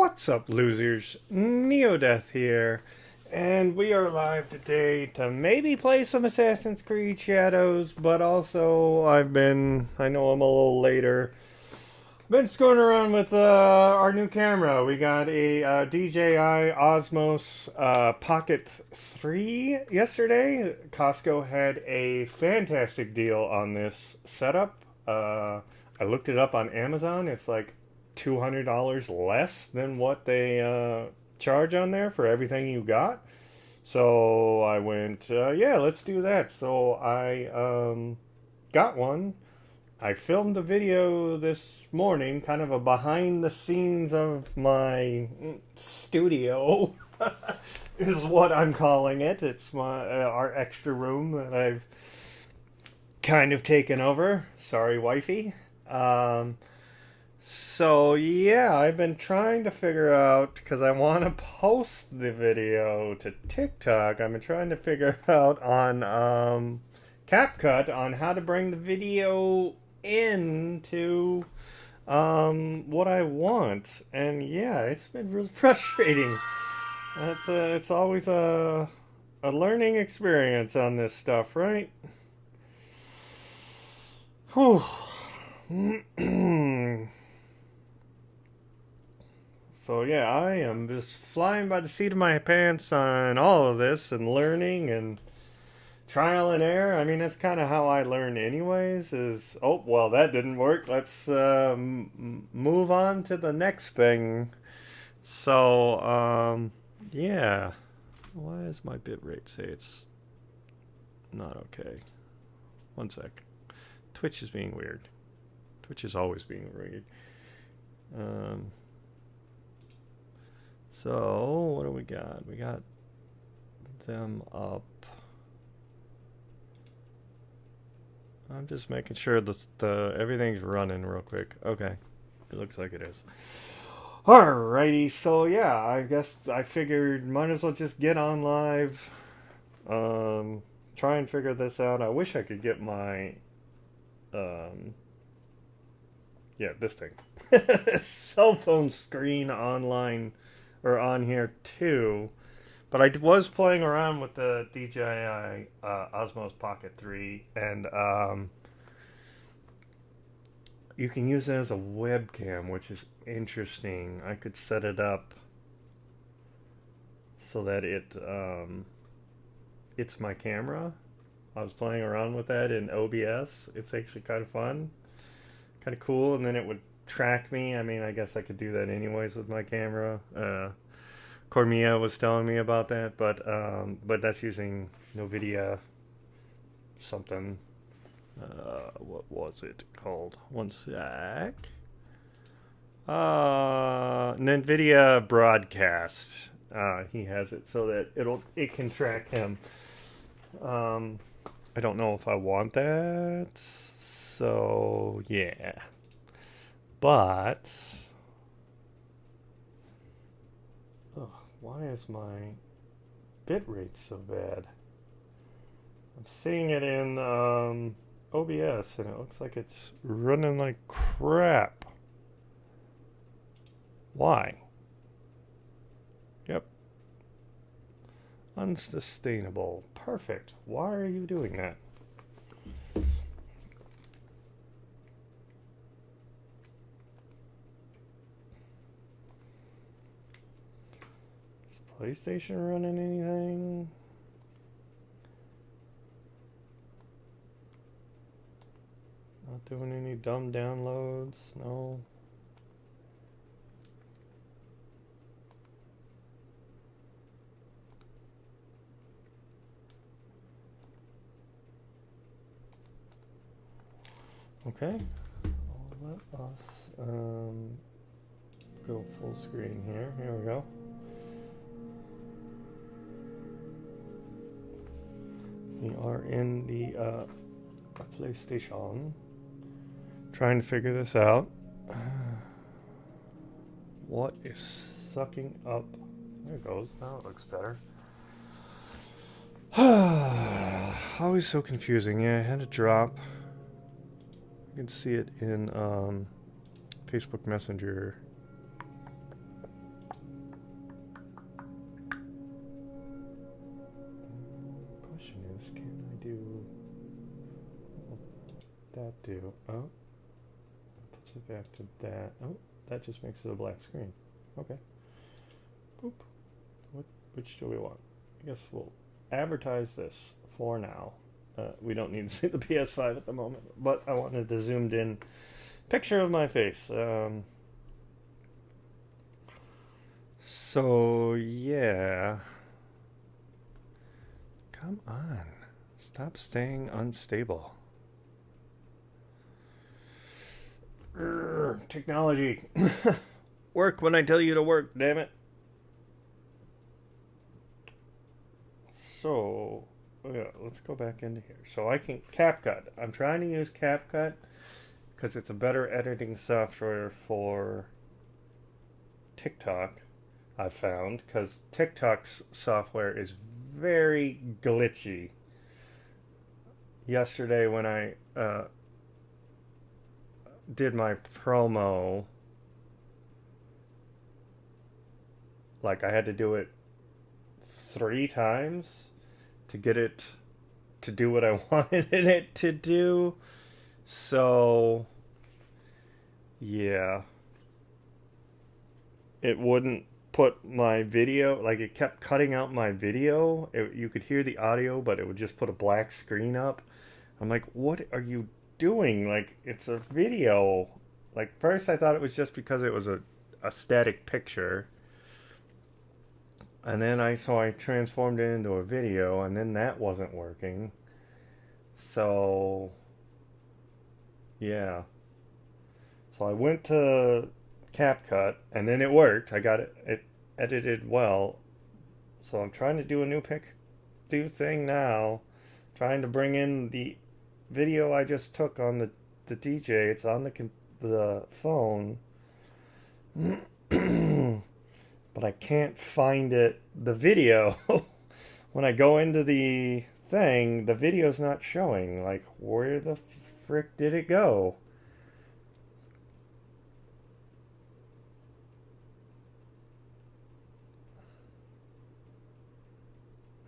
What's up, losers? neo-deth here, and we are live today to maybe play some Assassin's Creed Shadows, but also I know I'm a little later, been screwing around with our new camera. We got a DJI Osmos Pocket 3 yesterday. Costco had a fantastic deal on this setup. I looked it up on Amazon. It's like $200 less than what they charge on there for everything you got. So I went, yeah, let's do that. So I got one. I filmed a video this morning, kind of a behind the scenes of my studio, is what I'm calling it. It's my our extra room that I've kind of taken over. Sorry, wifey. So yeah, I've been trying to figure out, because I want to post the video to TikTok. I've been trying to figure out on CapCut on how to bring the video into what I want, and yeah, it's been really frustrating. It's always a learning experience on this stuff, right? Whew. So yeah, I am just flying by the seat of my pants on all of this and learning and trial and error. I mean, that's kind of how I learn anyways, is, oh, well, that didn't work. Let's move on to the next thing. So, yeah. Why does my bitrate say it's not okay? One sec. Twitch is being weird. Twitch is always being weird. So, what do we got? We got them up. I'm just making sure the everything's running real quick. Okay, it looks like it is. Alrighty, so yeah, I guess I figured might as well just get on live. Try and figure this out. I wish I could get my yeah, this thing. Cell phone screen online or on here too. But I was playing around with the DJI Osmo Pocket 3, and you can use it as a webcam, which is interesting. I could set it up so that it's my camera. I was playing around with that in OBS. It's actually kind of fun, kind of cool, and then it would track me. I mean, I guess I could do that anyways with my camera. Cormia was telling me about that, but that's using NVIDIA something. What was it called? One sec. NVIDIA Broadcast. He has it so that it can track him. I don't know if I want that. So yeah, but. Why is my bitrate so bad? I'm seeing it in OBS and it looks like it's running like crap. Why? Yep. Unsustainable. Perfect. Why are you doing that? PlayStation running anything? Not doing any dumb downloads? No. Okay. Let us go full screen here. Here we go. We are in the PlayStation, trying to figure this out. What is sucking up? There it goes. Now it looks better. Always so confusing. Yeah, I had to drop. You can see it in Facebook Messenger. that do? Oh, puts it back to that. Oh, that just makes it a black screen. Okay. Boop. Which do we want? I guess we'll advertise this for now. We don't need to see the PS5 at the moment, but I wanted the zoomed in picture of my face. So, yeah. Come on. Stop staying unstable. Technology. Work when I tell you to work, damn it. So, yeah, let's go back into here. So I can CapCut. I'm trying to use CapCut because it's a better editing software for TikTok, I've found, because TikTok's software is very glitchy. Yesterday when I did my promo, like I had to do it 3 times to get it to do what I wanted it to do. So, yeah. It wouldn't put my video, like it kept cutting out my video. You could hear the audio, but it would just put a black screen up. I'm like, what are you doing? Like, it's a video. Like, first I thought it was just because it was a static picture. And then I transformed it into a video, and then that wasn't working. So, yeah. So I went to CapCut, and then it worked. I got it edited well. So I'm trying to do a new thing now. Trying to bring in the video I just took on the DJ. It's on the phone. But I can't find the video. When I go into the thing, the video's not showing. Like, where the frick did it go?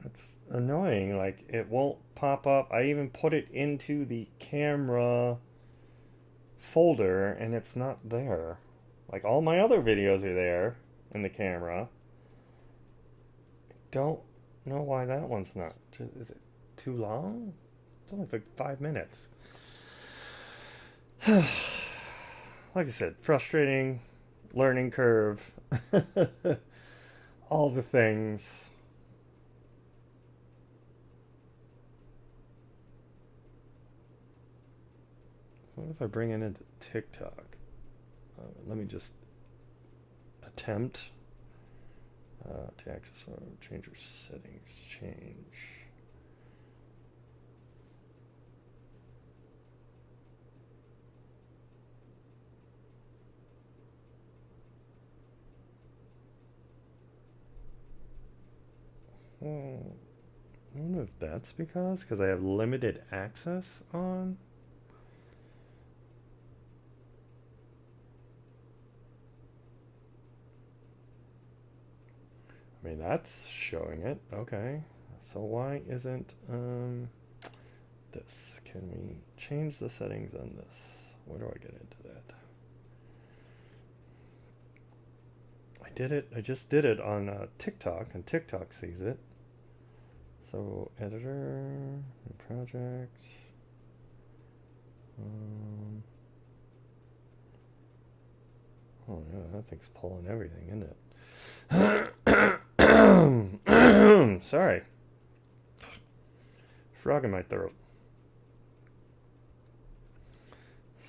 It's annoying. Like, it won't pop up. I even put it into the camera folder, and it's not there. Like, all my other videos are there in the camera. I don't know why that one's not. Is it too long? It's only like 5 minutes. Like I said, frustrating, learning curve, all the things. What if I bring it into TikTok? Let me just attempt to access or change your settings. Change. I don't know if that's because I have limited access on. I mean, that's showing it. Okay. So why isn't this? Can we change the settings on this? Where do I get into that? I did it. I just did it on TikTok, and TikTok sees it. So editor, new project. Oh yeah, that thing's pulling everything, isn't it? Sorry. Frog in my throat.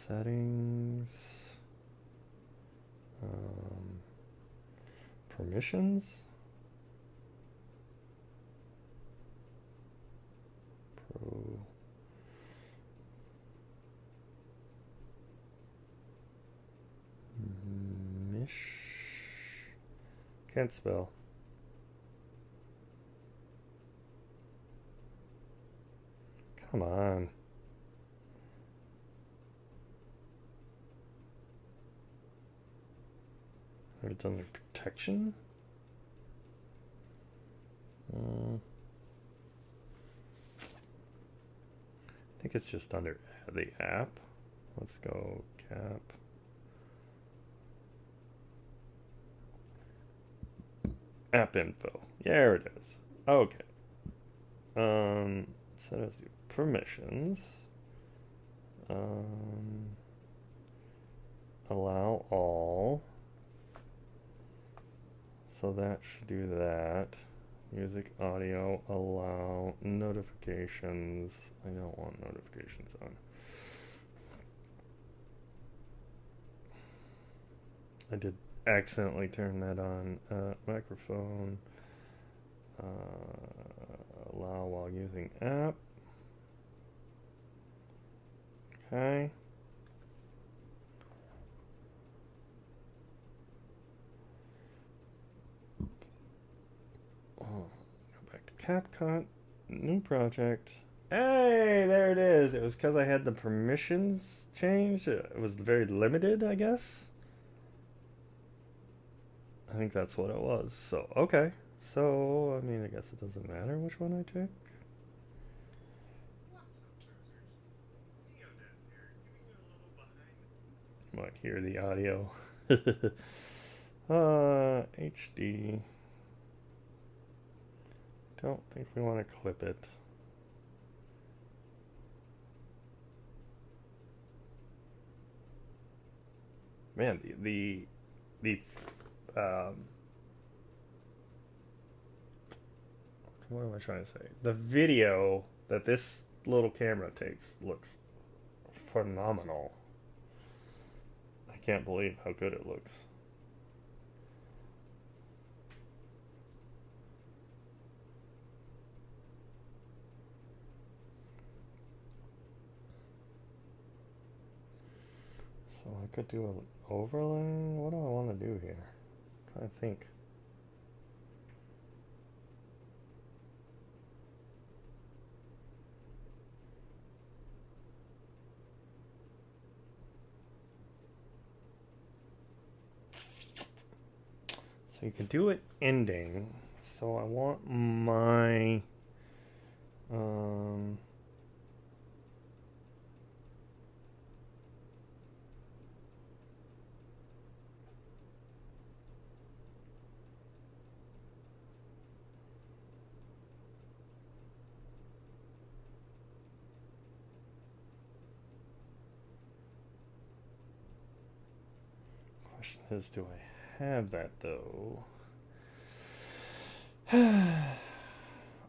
Settings. Permissions. Pro. Can't spell. Come on. It's under protection. think it's just under the app. Let's go cap. App info. There it is. Okay. Set as the permissions. Allow all. So that should do that. Music, audio, allow, notifications. I don't want notifications on. I did accidentally turn that on. Microphone. Allow while using app. Okay. Go back to CapCut. New project. Hey, there it is. It was because I had the permissions changed. It was very limited, I guess. I think that's what it was. So, okay. So, I mean, I guess it doesn't matter which one I pick. Might hear the audio. HD. Don't think we want to clip it. Man, what am I trying to say? The video that this little camera takes looks phenomenal. I can't believe how good it looks. So I could do an overlay. What do I want to do here? I'm trying to think. So you can do it ending. So I want my question is, do I have that though? I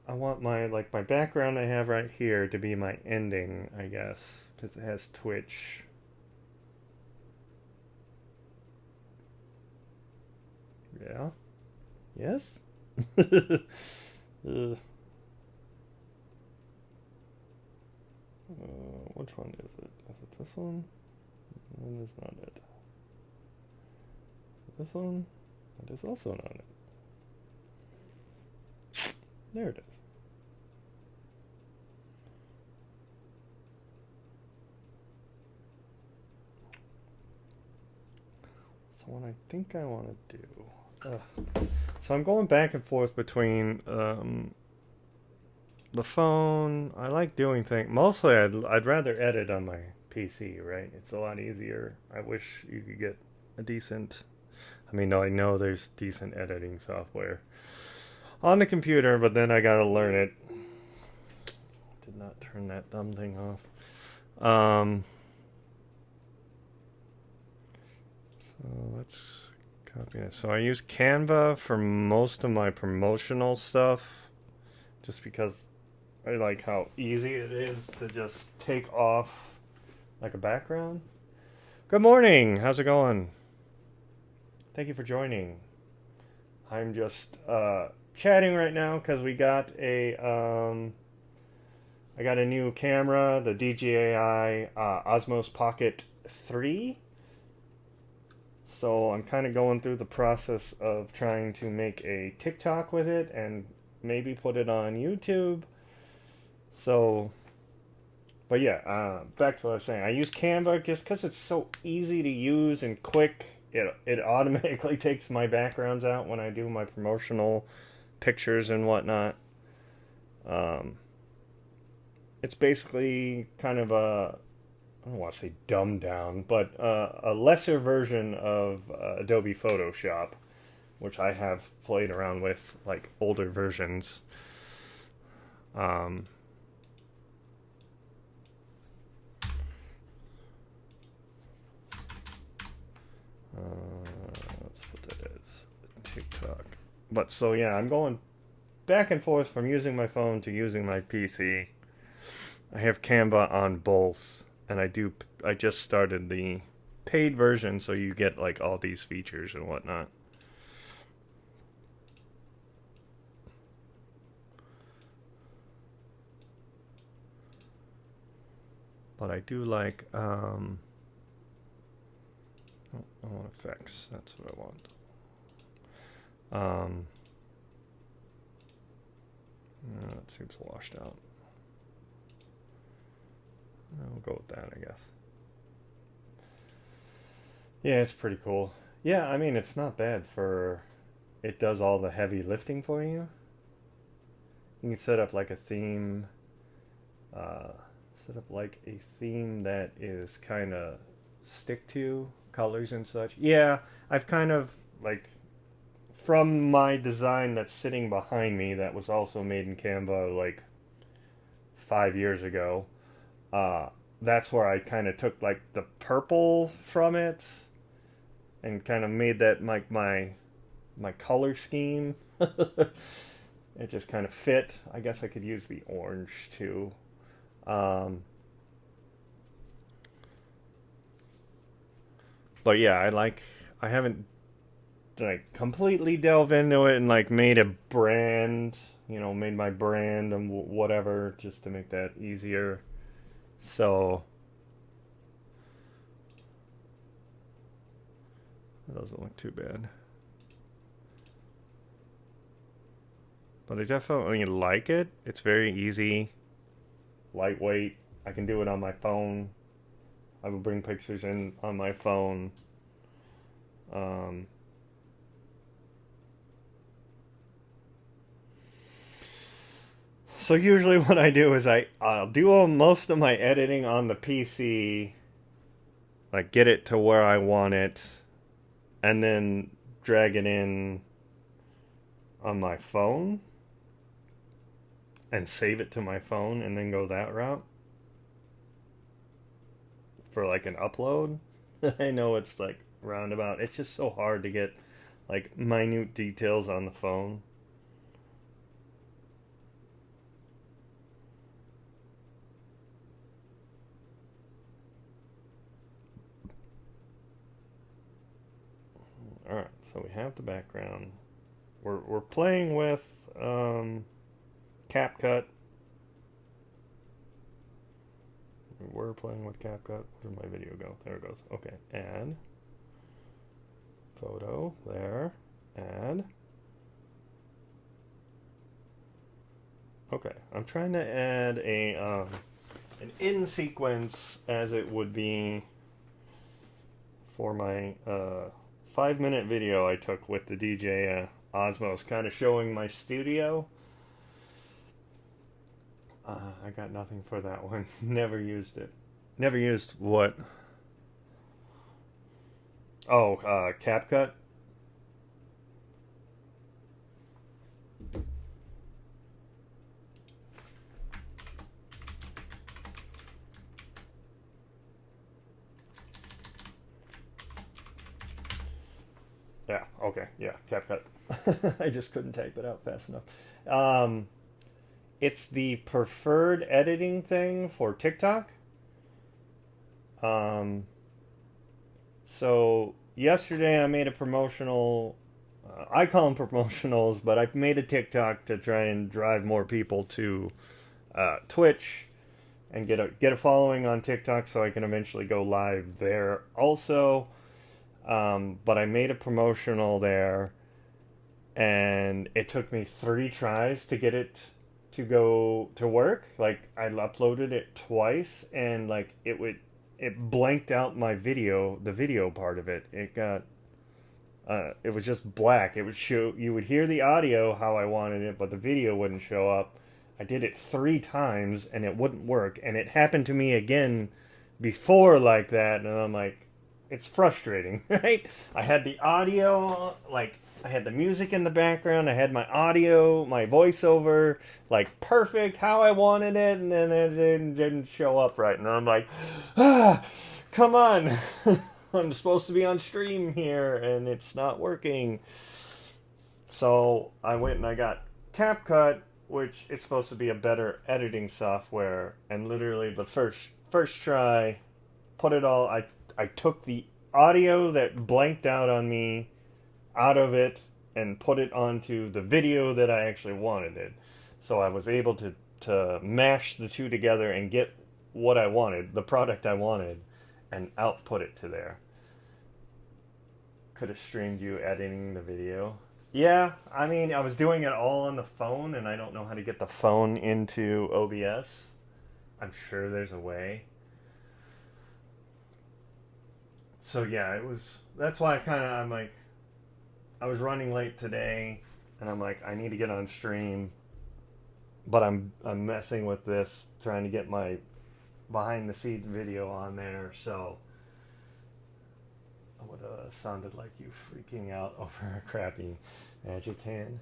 want my background I have right here to be my ending, I guess, because it has Twitch. Yeah. Yes. Which one is it? Is it this one? That is not it. This one? That is also not it. There it is. So what I think I want to do... So I'm going back and forth between the phone. I like doing things. Mostly I'd rather edit on my PC, right? It's a lot easier. I wish you could get a decent... I mean, I know there's decent editing software on the computer, but then I gotta learn it. Did not turn that dumb thing off. So let's copy it. So I use Canva for most of my promotional stuff, just because I like how easy it is to just take off like a background. Good morning. How's it going? Thank you for joining. I'm just chatting right now because we got a I got a new camera, the DJI Osmo Pocket 3. So I'm kind of going through the process of trying to make a TikTok with it and maybe put it on YouTube. So, but yeah, back to what I was saying. I use Canva just because it's so easy to use and quick. It automatically takes my backgrounds out when I do my promotional pictures and whatnot. it's basically kind of a, I don't want to say dumbed down, but a lesser version of Adobe Photoshop, which I have played around with, like older versions. Um, that's what that is, TikTok. But so yeah, I'm going back and forth from using my phone to using my PC. I have Canva on both, and I just started the paid version, so you get like all these features and whatnot. But I do like I want effects. That's what I want. That seems washed out. I'll go with that, I guess. Yeah, it's pretty cool. Yeah, I mean, it's not bad for. It does all the heavy lifting for you. You can set up like a theme. Uh, Set up like a theme that is kind of stick to colors and such. Yeah, I've kind of like from my design that's sitting behind me that was also made in Canva like 5 years ago. Uh, that's where I kind of took like the purple from it and kind of made that like my color scheme. It just kind of fit. I guess I could use the orange too. Um, but yeah, I haven't like completely delved into it and like made a brand, made my brand and whatever just to make that easier. So it doesn't look too bad. But I definitely like it. It's very easy, lightweight. I can do it on my phone. I will bring pictures in on my phone. Um, so usually what I do is I'll do most of my editing on the PC, like get it to where I want it, and then drag it in on my phone and save it to my phone and then go that route for like an upload. I know it's like roundabout. It's just so hard to get like minute details on the phone. All right, so we have the background. We're playing with CapCut. We're playing with CapCut. Where did my video go? There it goes. Okay, add photo there. Add. Okay, I'm trying to add an in sequence as it would be for my 5-minute video I took with the DJI Osmos, kind of showing my studio. I got nothing for that one. Never used it. Never used what? Oh, CapCut. Yeah, okay, yeah, CapCut. I just couldn't type it out fast enough. Um, it's the preferred editing thing for TikTok. Um, so yesterday I made a promotional. I call them promotionals, but I made a TikTok to try and drive more people to Twitch and get a following on TikTok, so I can eventually go live there also. But I made a promotional there, and it took me 3 tries to get it to go to work. Like I uploaded it twice, and like it blanked out my video, the video part of it. It was just black. It would show, you would hear the audio how I wanted it, but the video wouldn't show up. I did it 3 times and it wouldn't work. And it happened to me again before like that. And I'm like, it's frustrating, right? I had the audio, like, I had the music in the background. I had my audio, my voiceover, like, perfect how I wanted it. And then it didn't show up right. And I'm like, come on. I'm supposed to be on stream here and it's not working. So I went and I got CapCut, which is supposed to be a better editing software, and literally the first try, put it all. I took the audio that blanked out on me out of it and put it onto the video that I actually wanted it. So I was able to mash the two together and get what I wanted, the product I wanted, and output it to there. Could have streamed you editing the video. Yeah, I mean, I was doing it all on the phone, and I don't know how to get the phone into OBS. I'm sure there's a way. So yeah, it was. That's why I'm like, I was running late today, and I'm like, I need to get on stream, but I'm messing with this, trying to get my behind the scenes video on there. So I would have sounded like you freaking out over a crappy magic hand.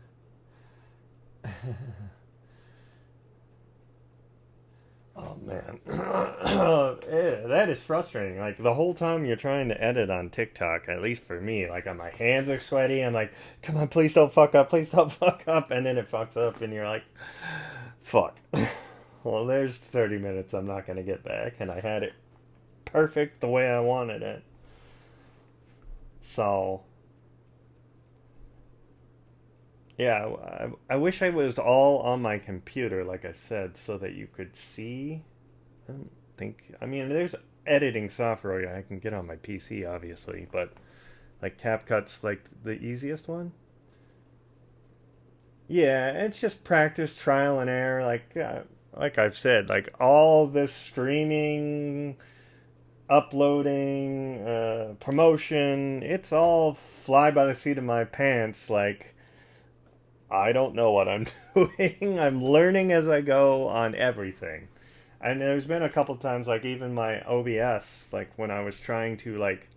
Oh man, that is frustrating. Like the whole time you're trying to edit on TikTok, at least for me, like my hands are sweaty. I'm like, come on, please don't fuck up, please don't fuck up, and then it fucks up, and you're like, fuck. Well, there's 30 minutes I'm not gonna get back, and I had it perfect the way I wanted it. So yeah, I wish I was all on my computer, like I said, so that you could see. I don't think. I mean, there's editing software I can get on my PC, obviously, but like CapCut's like the easiest one. Yeah, it's just practice, trial and error. Like I've said, like all this streaming, uploading, promotion, it's all fly by the seat of my pants. Like I don't know what I'm doing. I'm learning as I go on everything. And there's been a couple times, like even my OBS, like when I was trying to like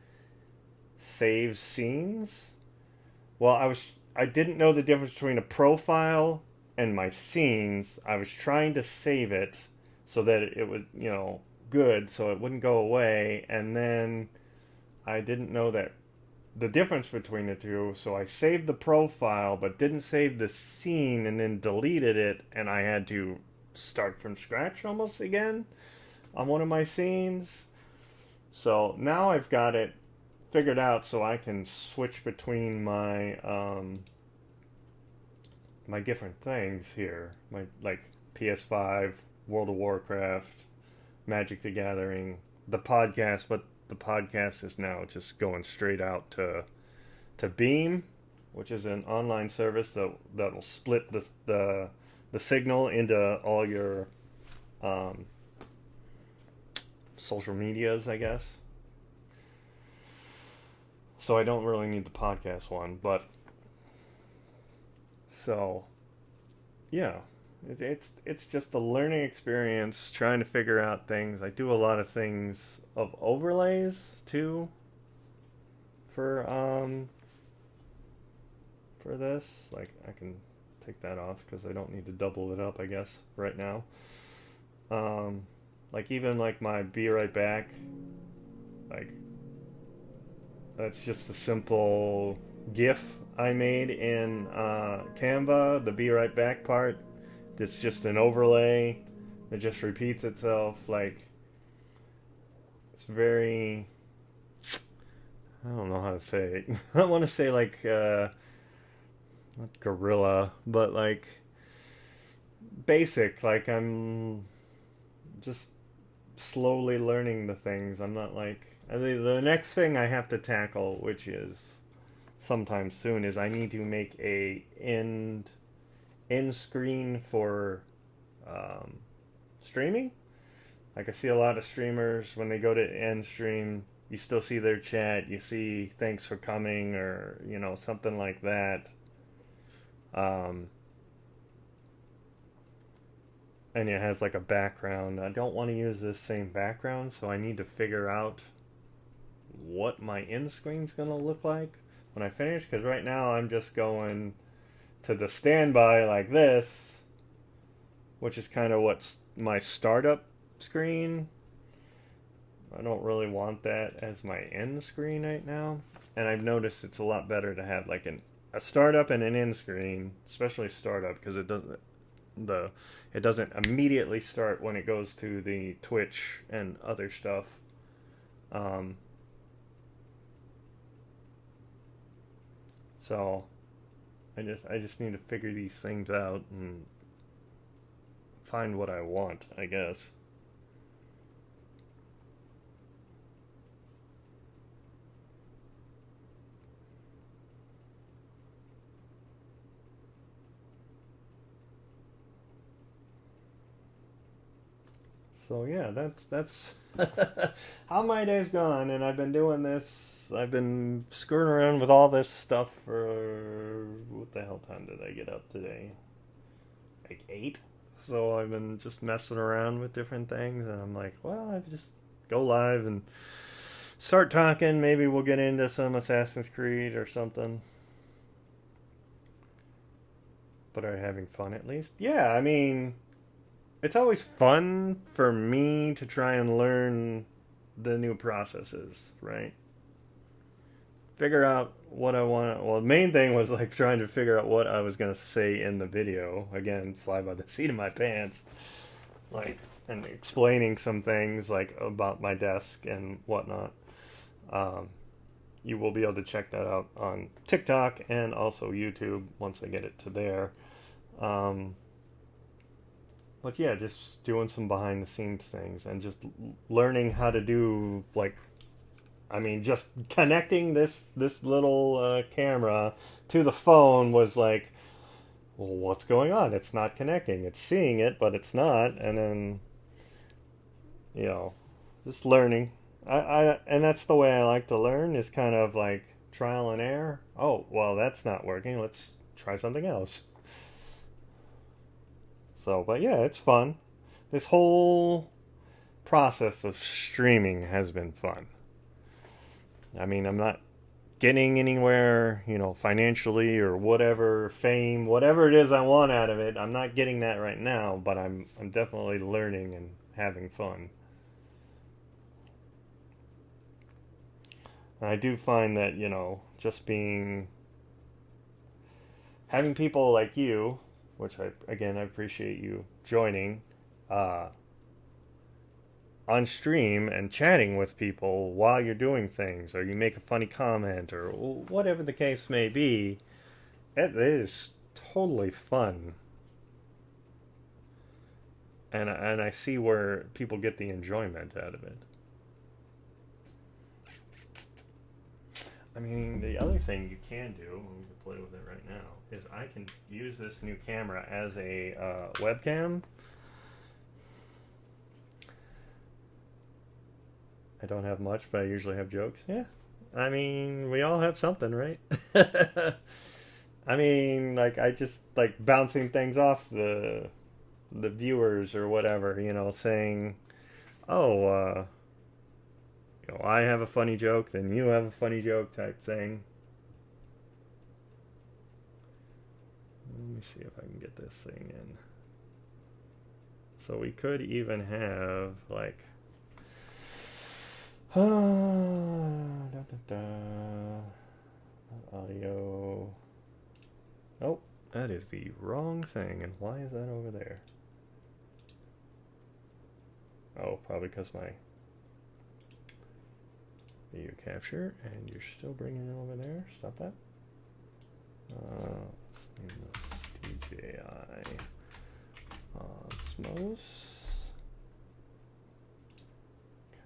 save scenes. Well, I didn't know the difference between a profile and my scenes. I was trying to save it so that it was, good, so it wouldn't go away. And then I didn't know that the difference between the two, so I saved the profile but didn't save the scene and then deleted it, and I had to start from scratch almost again on one of my scenes. So now I've got it figured out so I can switch between my different things here. My like PS5, World of Warcraft, Magic the Gathering, the podcast, but the podcast is now just going straight out to Beam, which is an online service that'll split the signal into all your social medias, I guess. So I don't really need the podcast one, but so yeah, it's just a learning experience trying to figure out things. I do a lot of things of overlays too for this. Like I can take that off because I don't need to double it up, I guess, right now. Like even like my Be Right Back, like that's just a simple GIF I made in Canva. The Be Right Back part, it's just an overlay that just repeats itself. Like it's very, I don't know how to say it. I want to say like not gorilla, but like basic. Like I'm just slowly learning the things. I'm not like the next thing I have to tackle, which is sometime soon, is I need to make a end screen for streaming. Like I see a lot of streamers when they go to end stream, you still see their chat, you see thanks for coming, or something like that. and it has like a background. I don't want to use this same background, so I need to figure out what my end screen's gonna look like when I finish, because right now I'm just going to the standby like this, which is kind of what's my startup screen. I don't really want that as my end screen right now, and I've noticed it's a lot better to have like a startup and an end screen, especially startup, because it doesn't immediately start when it goes to the Twitch and other stuff. Um, so I just need to figure these things out and find what I want, I guess. So yeah, that's how my day's gone, and I've been doing this. I've been screwing around with all this stuff for what the hell time did I get up today? Like 8. So I've been just messing around with different things, and I'm like, well, I just go live and start talking. Maybe we'll get into some Assassin's Creed or something. But are you having fun at least? Yeah, I mean, it's always fun for me to try and learn the new processes, right? Figure out what I want. Well, the main thing was like trying to figure out what I was going to say in the video. Again, fly by the seat of my pants. Like, and explaining some things like about my desk and whatnot. Um, you will be able to check that out on TikTok and also YouTube once I get it to there. Um, but yeah, just doing some behind the scenes things and just learning how to do like, I mean, just connecting this little camera to the phone was like, well, what's going on? It's not connecting. It's seeing it, but it's not. And then, you know, just learning. And that's the way I like to learn, is kind of like trial and error. Oh, well, that's not working. Let's try something else. So, but yeah, it's fun. This whole process of streaming has been fun. I mean, I'm not getting anywhere, you know, financially or whatever, fame, whatever it is I want out of it. I'm not getting that right now, but I'm definitely learning and having fun. And I do find that, you know, just being having people like you, which I appreciate you joining, uh, on stream and chatting with people while you're doing things, or you make a funny comment, or whatever the case may be, it is totally fun. And I see where people get the enjoyment out of it. I mean, the other thing you can do, we can play with it right now, is I can use this new camera as a webcam. I don't have much, but I usually have jokes. Yeah. I mean, we all have something, right? I mean, like I just like bouncing things off the viewers or whatever, you know, saying, "Oh, you know, I have a funny joke, then you have a funny joke," type thing. Let me see if I can get this thing in. So we could even have like da, da, da. Audio. Oh, that is the wrong thing. And why is that over there? Oh, probably because my video capture, and you're still bringing it over there. Stop that. Let's name this DJI Osmos.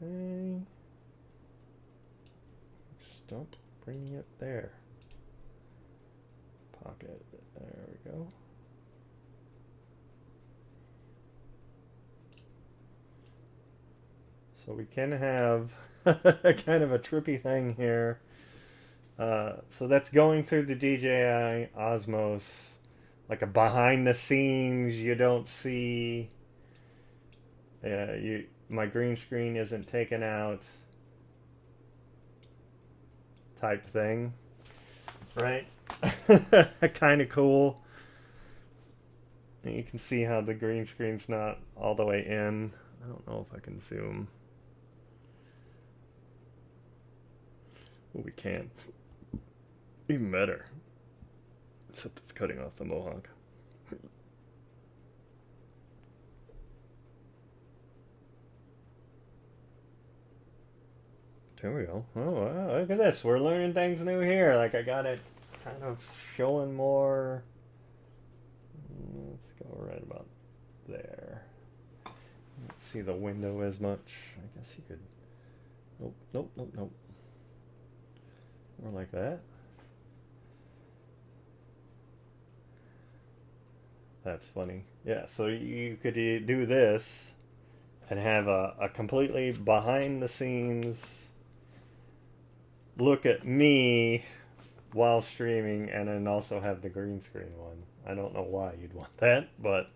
Okay. Stop bringing it there. Pocket. There we go. So we can have kind of a trippy thing here. So that's going through the DJI Osmos, like a behind the scenes. You don't see my green screen isn't taken out type thing, right? Kind of cool. And you can see how the green screen's not all the way in. I don't know if I can zoom. Oh, we can. Even better. Except it's cutting off the mohawk. There we go. Oh, wow, look at this. We're learning things new here. Like, I got it kind of showing more. Let's go right about there. Don't see the window as much. I guess you could. Nope, nope, nope, nope. More like that. That's funny. Yeah, so you could do this and have a completely behind the scenes look at me while streaming, and then also have the green screen one. I don't know why you'd want that, but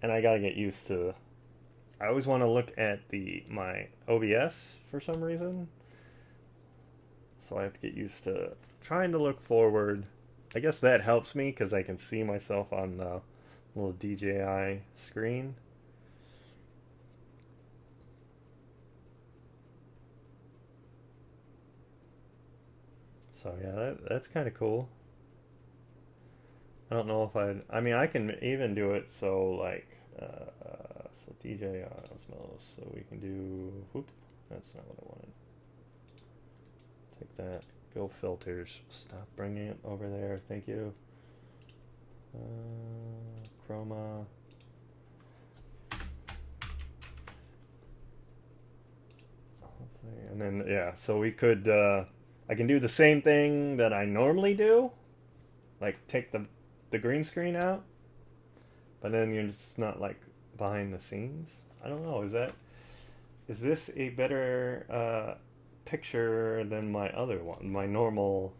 and I gotta get used to. I always want to look at my OBS for some reason, so I have to get used to trying to look forward. I guess that helps me because I can see myself on the little DJI screen. So yeah, that's kind of cool. I don't know if I mean, I can even do it so like, so DJI Osmo, so we can do, whoop, that's not what I wanted. Take that, go filters, stop bringing it over there, thank you. Chroma. And then, yeah, so we could, I can do the same thing that I normally do, like take the green screen out, but then you're just not like behind the scenes. I don't know, is this a better picture than my other one, my normal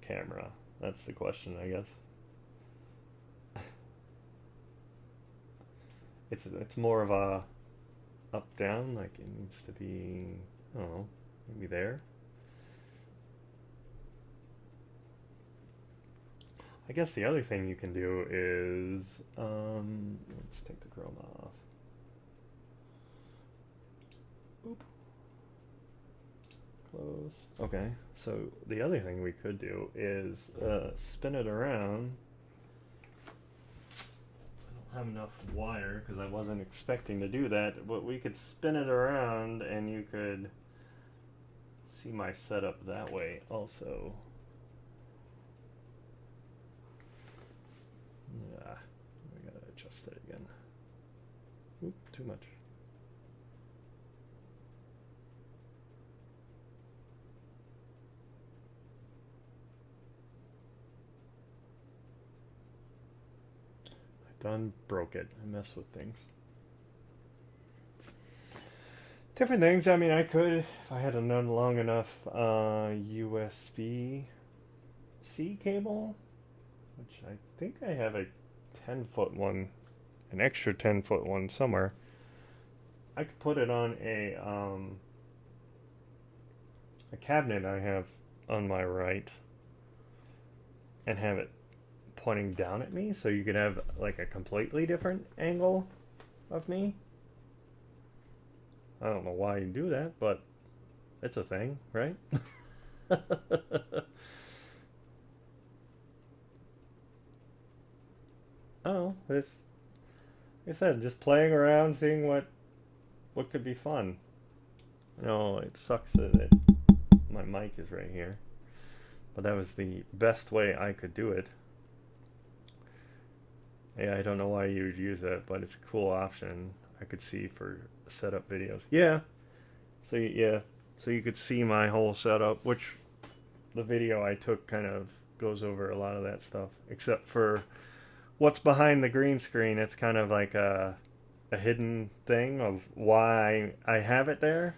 camera? That's the question, I guess. It's more of a up down, like it needs to be, I don't know, maybe there. I guess the other thing you can do is, let's take the chroma off. Oop. Close. Okay, so the other thing we could do is spin it around. I don't have enough wire because I wasn't expecting to do that, but we could spin it around and you could see my setup that way also. Yeah, we gotta adjust it again. Oop, too much. I done broke it. I mess with things. Different things. I mean, I could, if I had a long enough USB-C cable, which I think I have a 10-foot one, an extra 10-foot one somewhere. I could put it on a cabinet I have on my right and have it pointing down at me, so you could have like a completely different angle of me. I don't know why you do that, but it's a thing, right? Oh, this, like I said, just playing around, seeing what could be fun. You know, it sucks that my mic is right here, but that was the best way I could do it. Yeah, I don't know why you would use that, but it's a cool option I could see for setup videos. Yeah, so yeah, so you could see my whole setup, which the video I took kind of goes over a lot of that stuff, except for what's behind the green screen. It's kind of like a hidden thing of why I have it there.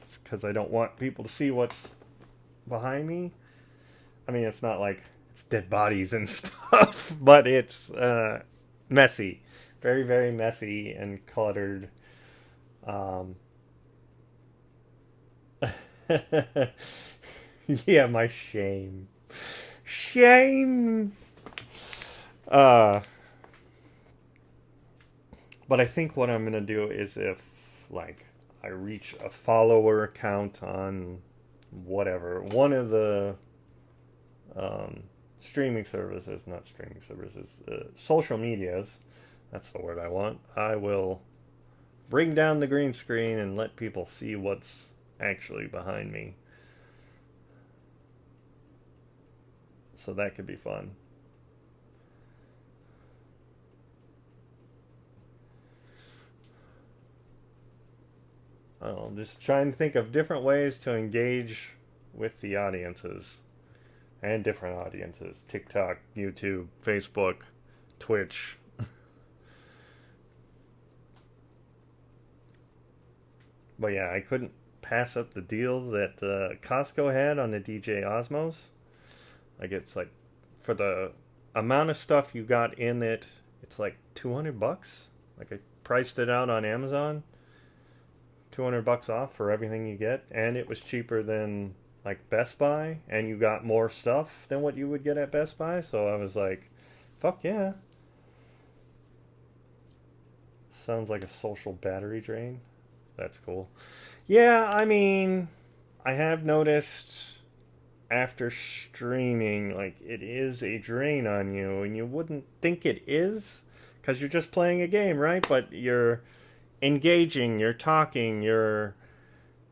It's because I don't want people to see what's behind me. I mean, it's not like it's dead bodies and stuff, but it's messy. very, very messy and cluttered. Um, yeah, my shame. Shame! Uh, but I think what I'm gonna do is if, like, I reach a follower count on whatever, one of the um, streaming services, not streaming services, social medias, that's the word I want, I will bring down the green screen and let people see what's actually behind me. So that could be fun. I don't know, just trying to think of different ways to engage with the audiences and different audiences. TikTok, YouTube, Facebook, Twitch. But yeah, I couldn't pass up the deal that Costco had on the DJI Osmos. Like it's like for the amount of stuff you got in it, it's like $200. Like I priced it out on Amazon, $200 off for everything you get, and it was cheaper than like Best Buy, and you got more stuff than what you would get at Best Buy. So I was like, fuck yeah. Sounds like a social battery drain. That's cool. Yeah, I mean, I have noticed after streaming, like, it is a drain on you, and you wouldn't think it is because you're just playing a game, right? But you're engaging, you're talking, you're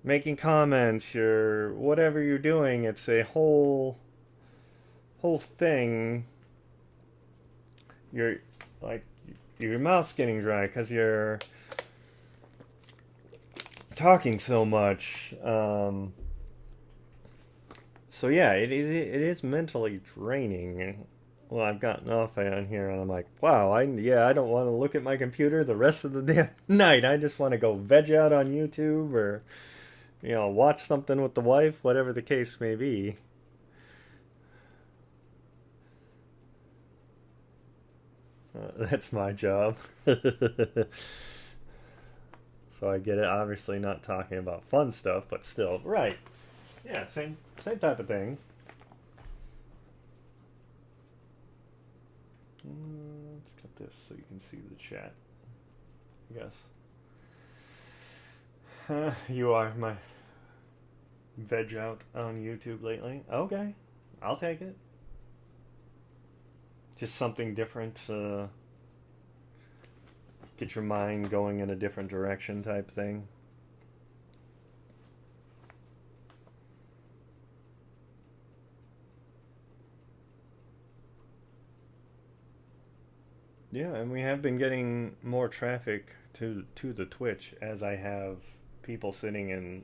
making comments, you're whatever you're doing. It's a whole thing. You're like your mouth's getting dry because you're talking so much. So yeah, it is mentally draining. Well, I've gotten off on here, and I'm like, wow, I don't want to look at my computer the rest of the damn night. I just want to go veg out on YouTube or watch something with the wife, whatever the case may be. That's my job. So I get it. Obviously, not talking about fun stuff, but still, right? Yeah, same type of thing. Let's cut this so you can see the chat. I guess. You are my veg out on YouTube lately. Okay, I'll take it. Just something different. Get your mind going in a different direction type thing. Yeah, and we have been getting more traffic to the Twitch as I have people sitting in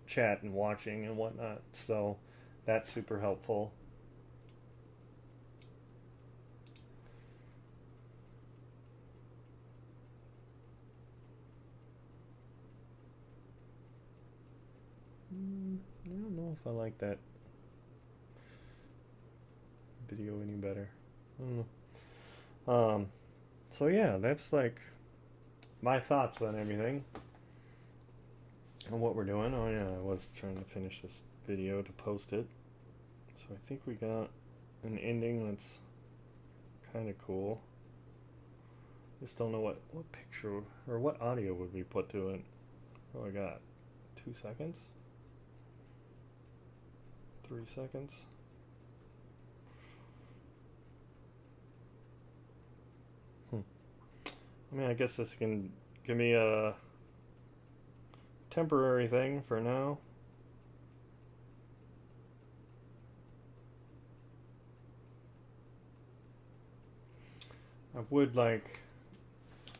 chat and watching and whatnot. So that's super helpful. I don't know if I like that video any better. I don't know. So yeah, that's like my thoughts on everything and what we're doing. Oh yeah, I was trying to finish this video to post it. So I think we got an ending that's kind of cool. Just don't know what picture or what audio would we put to it. Oh, I got 2 seconds, 3 seconds. I mean, I guess this can be a temporary thing for now. I would like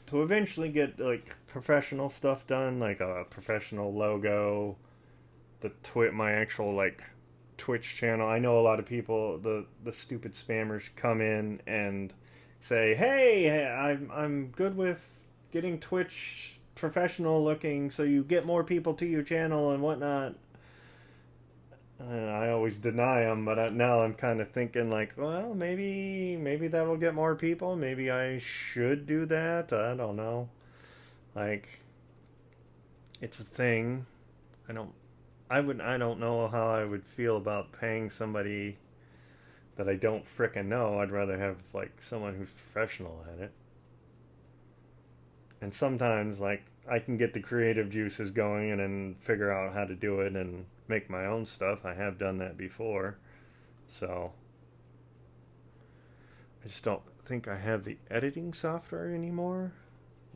to eventually get like professional stuff done, like a professional logo, my actual like Twitch channel. I know a lot of people, the stupid spammers come in and say, "Hey, I'm good with getting Twitch professional looking, so you get more people to your channel and whatnot." And I always deny them, but now I'm kind of thinking like, well, maybe that will get more people. Maybe I should do that. I don't know. Like, it's a thing. I don't. I don't know how I would feel about paying somebody that I don't frickin' know. I'd rather have like someone who's professional at it. And sometimes like I can get the creative juices going and then figure out how to do it and make my own stuff. I have done that before. So I just don't think I have the editing software anymore.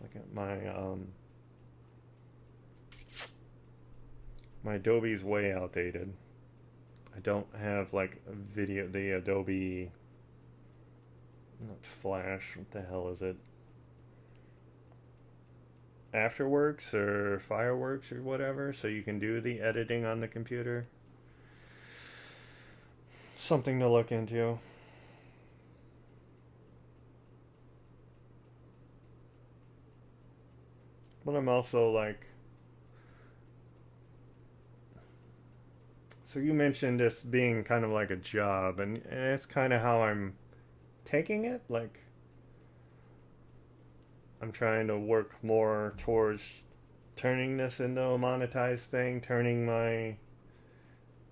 Like my Adobe's way outdated. I don't have like the Adobe, not Flash, what the hell is it? Afterworks or Fireworks or whatever, so you can do the editing on the computer. Something to look into. But I'm also like, so you mentioned this being kind of like a job, and it's kind of how I'm taking it. Like, I'm trying to work more towards turning this into a monetized thing,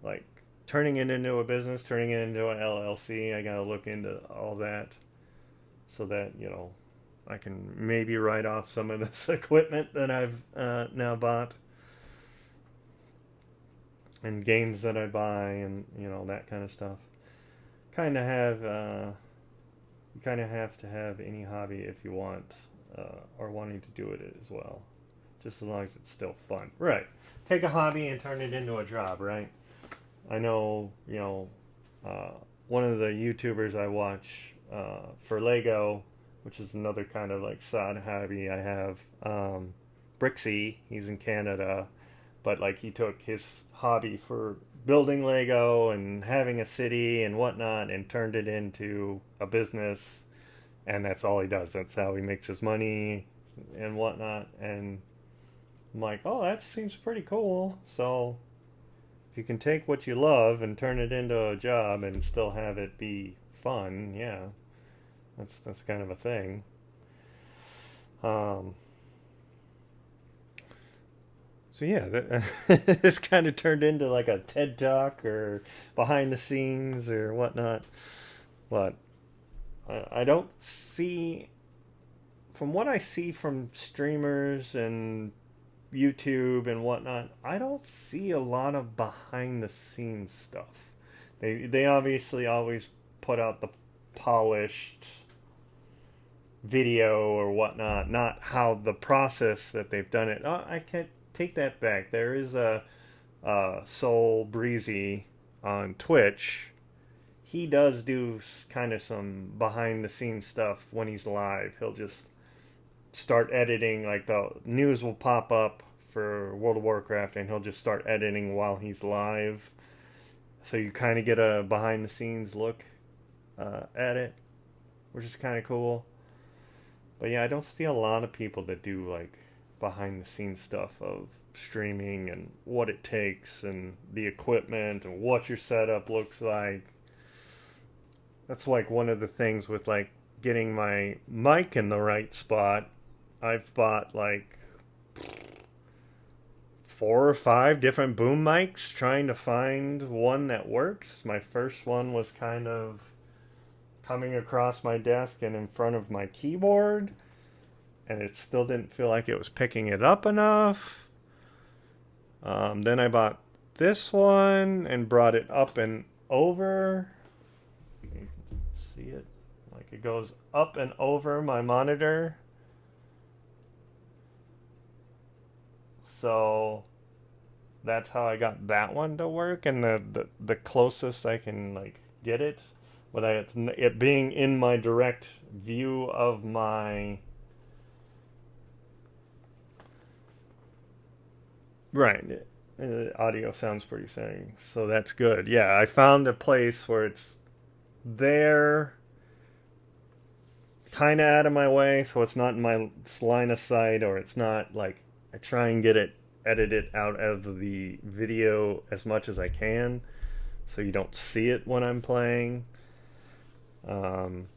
like, turning it into a business, turning it into an LLC. I gotta look into all that so that, I can maybe write off some of this equipment that I've now bought and games that I buy and that kind of stuff. Kind of have you kind of have to have any hobby if you want or wanting to do it as well, just as long as it's still fun. Right. Take a hobby and turn it into a job. Right. I know. One of the YouTubers I watch for Lego, which is another kind of like side hobby I have. Brixie, he's in Canada, but like he took his hobby for building Lego and having a city and whatnot and turned it into a business, and that's all he does. That's how he makes his money and whatnot. And I'm like, oh, that seems pretty cool. So if you can take what you love and turn it into a job and still have it be fun, yeah, that's kind of a thing. Um, so yeah, this kind of turned into like a TED talk or behind the scenes or whatnot. But I don't see, from what I see from streamers and YouTube and whatnot, I don't see a lot of behind the scenes stuff. They obviously always put out the polished video or whatnot, not how the process that they've done it. Oh, I can't take that back. There is a Soul Breezy on Twitch. He does do kind of some behind the scenes stuff when he's live. He'll just start editing, like the news will pop up for World of Warcraft and he'll just start editing while he's live. So you kind of get a behind the scenes look at it, which is kind of cool. But yeah, I don't see a lot of people that do like behind the scenes stuff of streaming and what it takes and the equipment and what your setup looks like. That's like one of the things with like getting my mic in the right spot. I've bought like 4 or 5 different boom mics trying to find one that works. My first one was kind of coming across my desk and in front of my keyboard, and it still didn't feel like it was picking it up enough. Then I bought this one and brought it up and over. You can see it. Like it goes up and over my monitor. So that's how I got that one to work, and the closest I can like get it, without it being in my direct view of my right. Audio sounds pretty sane, so that's good. Yeah, I found a place where it's there, kind of out of my way, so it's not in my line of sight, or it's not like I try and get it edit it out of the video as much as I can, so you don't see it when I'm playing. Um,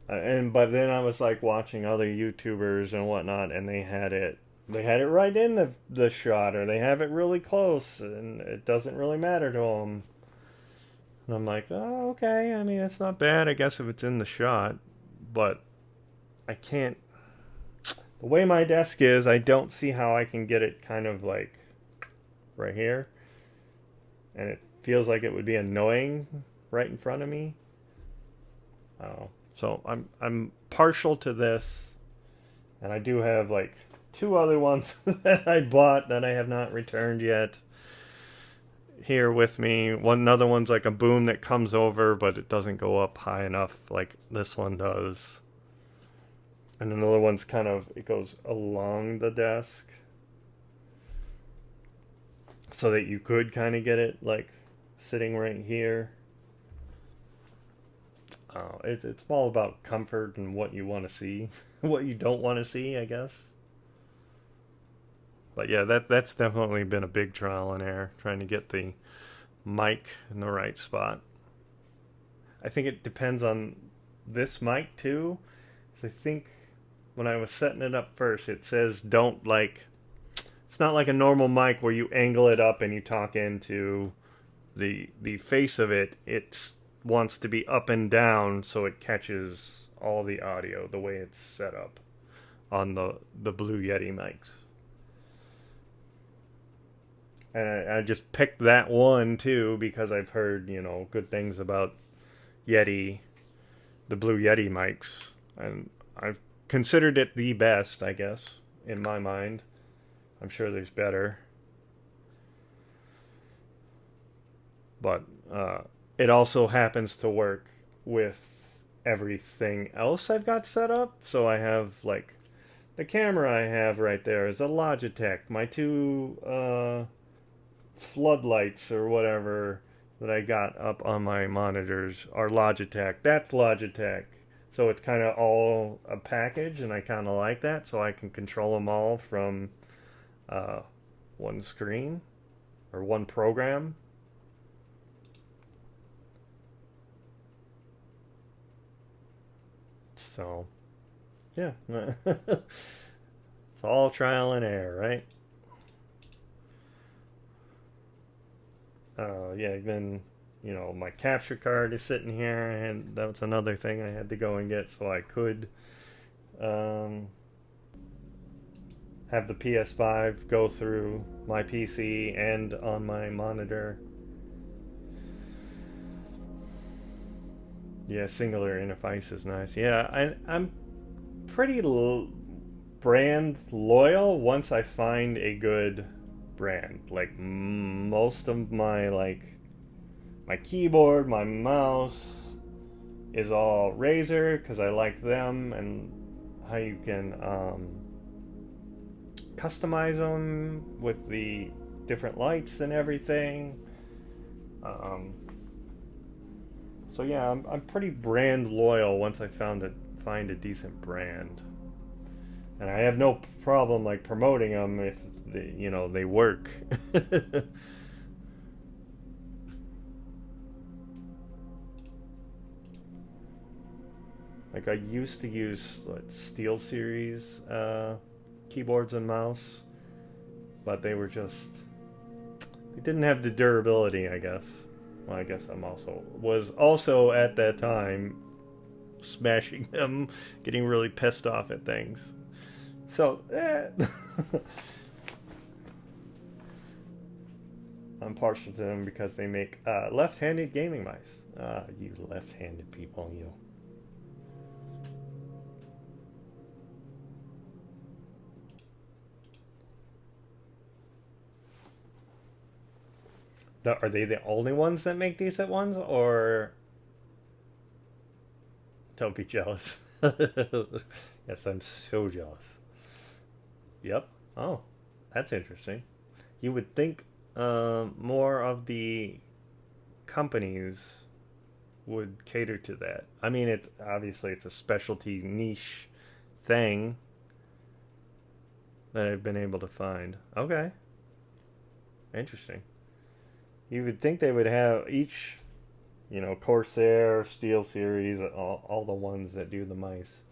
and but then I was like watching other YouTubers and whatnot, and they had it right in the shot, or they have it really close, and it doesn't really matter to them. And I'm like, oh, okay. I mean, it's not bad, I guess, if it's in the shot, but I can't. The way my desk is, I don't see how I can get it kind of like right here, and it feels like it would be annoying right in front of me. Oh, so I'm partial to this, and I do have like two other ones that I bought that I have not returned yet here with me. Another one's like a boom that comes over, but it doesn't go up high enough like this one does. And another one's kind of, it goes along the desk, so that you could kind of get it like sitting right here. It's all about comfort and what you want to see, what you don't want to see, I guess. But yeah, that's definitely been a big trial and error, trying to get the mic in the right spot. I think it depends on this mic too. I think when I was setting it up first, it says don't like. It's not like a normal mic where you angle it up and you talk into the face of it. It wants to be up and down so it catches all the audio the way it's set up on the Blue Yeti mics. And I just picked that one too because I've heard, good things about Yeti, the Blue Yeti mics, and I've considered it the best, I guess, in my mind. I'm sure there's better. But it also happens to work with everything else I've got set up. So I have, like, the camera I have right there is a Logitech. My two floodlights or whatever that I got up on my monitors are Logitech. That's Logitech. So it's kind of all a package, and I kind of like that, so I can control them all from one screen or one program. So, yeah. It's all trial and error, right? Yeah, then, my capture card is sitting here, and that's another thing I had to go and get so I could have the PS5 go through my PC and on my monitor. Yeah, singular interface is nice. Yeah, I'm pretty brand loyal once I find a good brand. Like most of my keyboard, my mouse is all Razer because I like them and how you can customize them with the different lights and everything. So yeah, I'm pretty brand loyal once I find a decent brand, and I have no problem like promoting them if they work. Like I used to use Steel Series keyboards and mouse, but they didn't have the durability, I guess. Well, I guess was also at that time smashing them, getting really pissed off at things. So, I'm partial to them because they make left-handed gaming mice. You left-handed people, you. Are they the only ones that make decent ones, or don't be jealous? Yes, I'm so jealous. Yep. Oh, that's interesting. You would think more of the companies would cater to that. I mean, obviously it's a specialty niche thing, that I've been able to find. Okay, interesting. You would think they would have each, Corsair, Steel Series, all the ones that do the mice.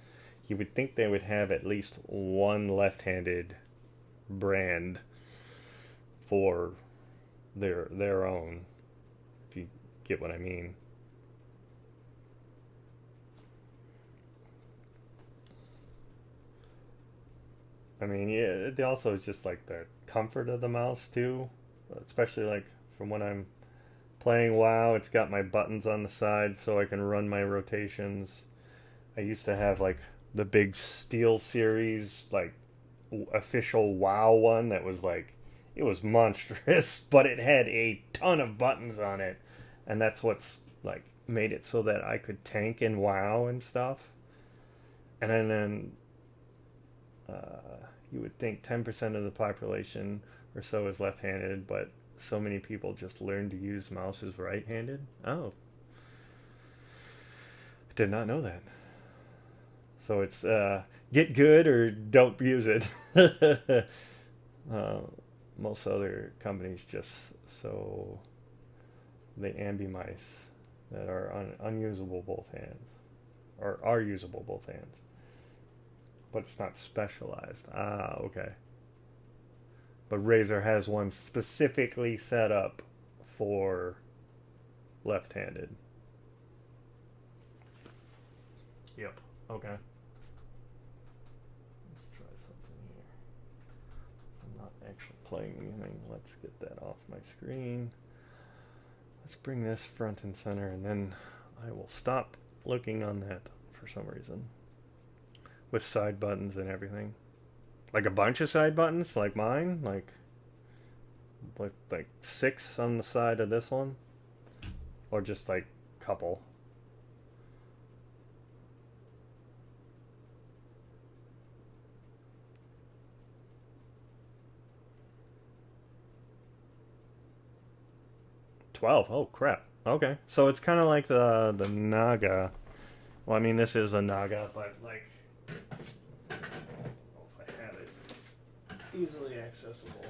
You would think they would have at least one left-handed brand for their own, if you get what I mean. I mean, yeah, it also is just like the comfort of the mouse too, especially like from when I'm playing WoW. It's got my buttons on the side so I can run my rotations. I used to have like the big Steel Series, like official WoW one that was like, it was monstrous, but it had a ton of buttons on it, and that's what's like made it so that I could tank in WoW and stuff. And then you would think 10% of the population or so is left-handed, but so many people just learn to use mouses right-handed. Oh, did not know that. So it's get good or don't use it. uh, Most other companies just so they ambi mice that are unusable both hands, or are usable both hands, but it's not specialized. Ah, okay. But Razer has one specifically set up for left-handed. Yep. Okay. Let's try something here. I'm not actually playing anything. Let's get that off my screen. Let's bring this front and center, and then I will stop looking on that for some reason. With side buttons and everything. Like a bunch of side buttons, like mine, like 6 on the side of this one, or just like couple. $12. Oh crap. Okay, so it's kind of like the Naga. Well, I mean this is a Naga, but like, I don't know if I have it easily accessible.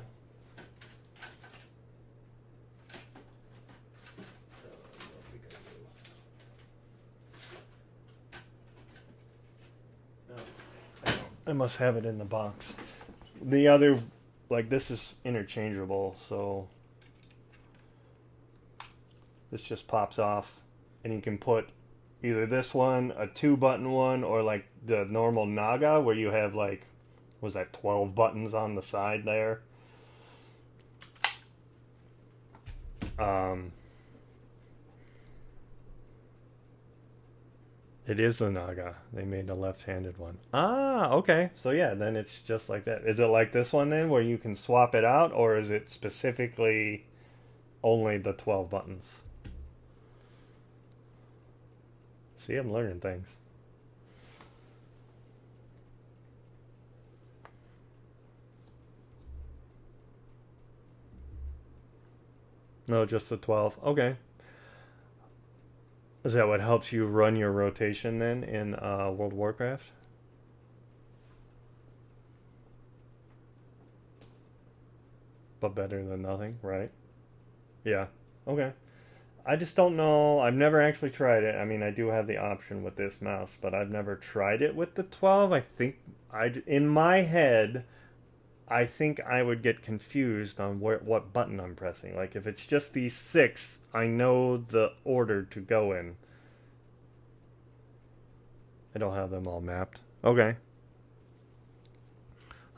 I must have it in the box. The other, like, this is interchangeable, so this just pops off, and you can put either this one, a 2-button one, or like the normal Naga where you have like, was that 12 buttons on the side there? It is the Naga. They made a left-handed one. Ah, okay. So yeah, then it's just like that. Is it like this one then, where you can swap it out, or is it specifically only the 12 buttons? See, I'm learning things. No, just the 12. Okay. Is that what helps you run your rotation then in World of Warcraft? But better than nothing, right? Yeah. Okay. I just don't know. I've never actually tried it. I mean, I do have the option with this mouse, but I've never tried it with the 12. I think in my head, I think I would get confused on what button I'm pressing. Like if it's just these 6, I know the order to go in. I don't have them all mapped. Okay.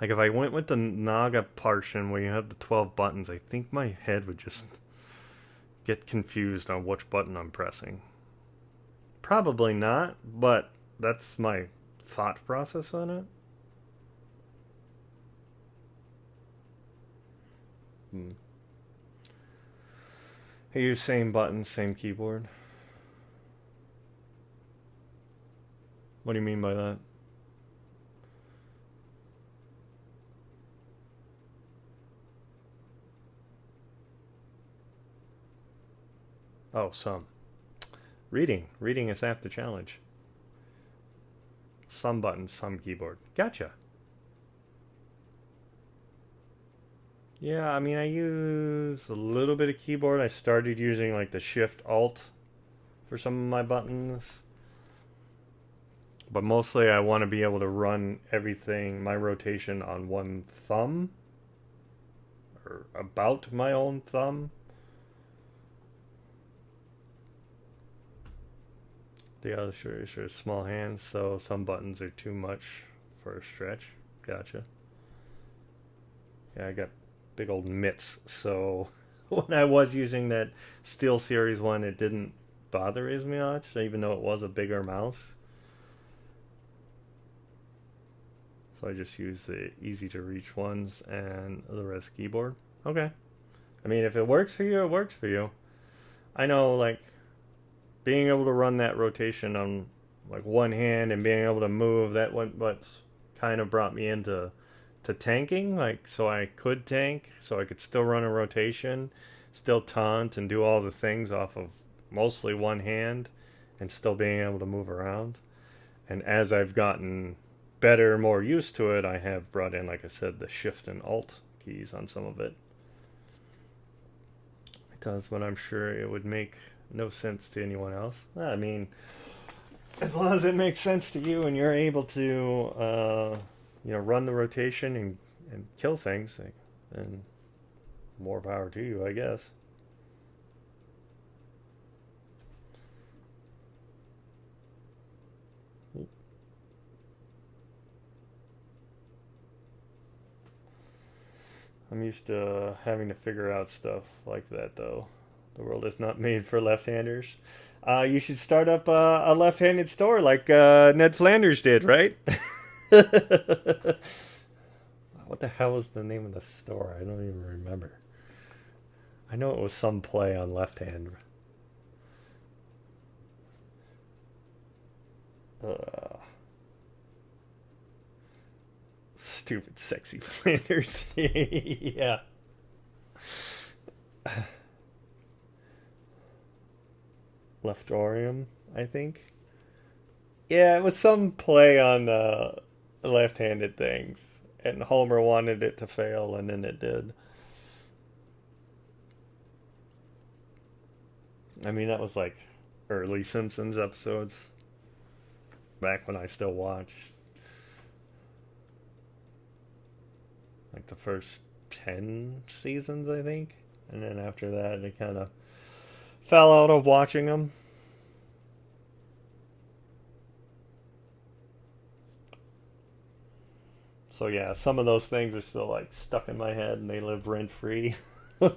Like if I went with the Naga portion where you have the 12 buttons, I think my head would just get confused on which button I'm pressing. Probably not, but that's my thought process on it. I use same buttons, same keyboard. What do you mean by that? Oh, some. Reading. Reading is half the challenge. Some buttons, some keyboard. Gotcha. Yeah, I mean, I use a little bit of keyboard. I started using like the Shift Alt for some of my buttons. But mostly I want to be able to run everything, my rotation on one thumb. Or about my own thumb. The other sure small hands, so some buttons are too much for a stretch. Gotcha. Yeah, I got big old mitts, so when I was using that Steel Series one, it didn't bother as much, even though it was a bigger mouse. So I just use the easy to reach ones and the rest keyboard. Okay. I mean, if it works for you, it works for you. I know, like, being able to run that rotation on like one hand and being able to move, that what's kind of brought me into tanking, like, so I could tank, so I could still run a rotation, still taunt and do all the things off of mostly one hand and still being able to move around. And as I've gotten better, more used to it, I have brought in, like I said, the Shift and Alt keys on some of it. It does, but I'm sure it would make no sense to anyone else. I mean, as long as it makes sense to you and you're able to, run the rotation and kill things, then more power to you, I guess. I'm used to having to figure out stuff like that, though. The world is not made for left-handers. You should start up a left-handed store like Ned Flanders did, right? What the hell was the name of the store? I don't even remember. I know it was some play on left hand. Uh, Stupid, sexy Flanders. Yeah. Leftorium, I think. Yeah, it was some play on left-handed things, and Homer wanted it to fail, and then it did. I mean, that was like early Simpsons episodes, back when I still watched. Like the first 10 seasons, I think. And then after that, it kind of fell out of watching them. So yeah, some of those things are still like stuck in my head and they live rent free. I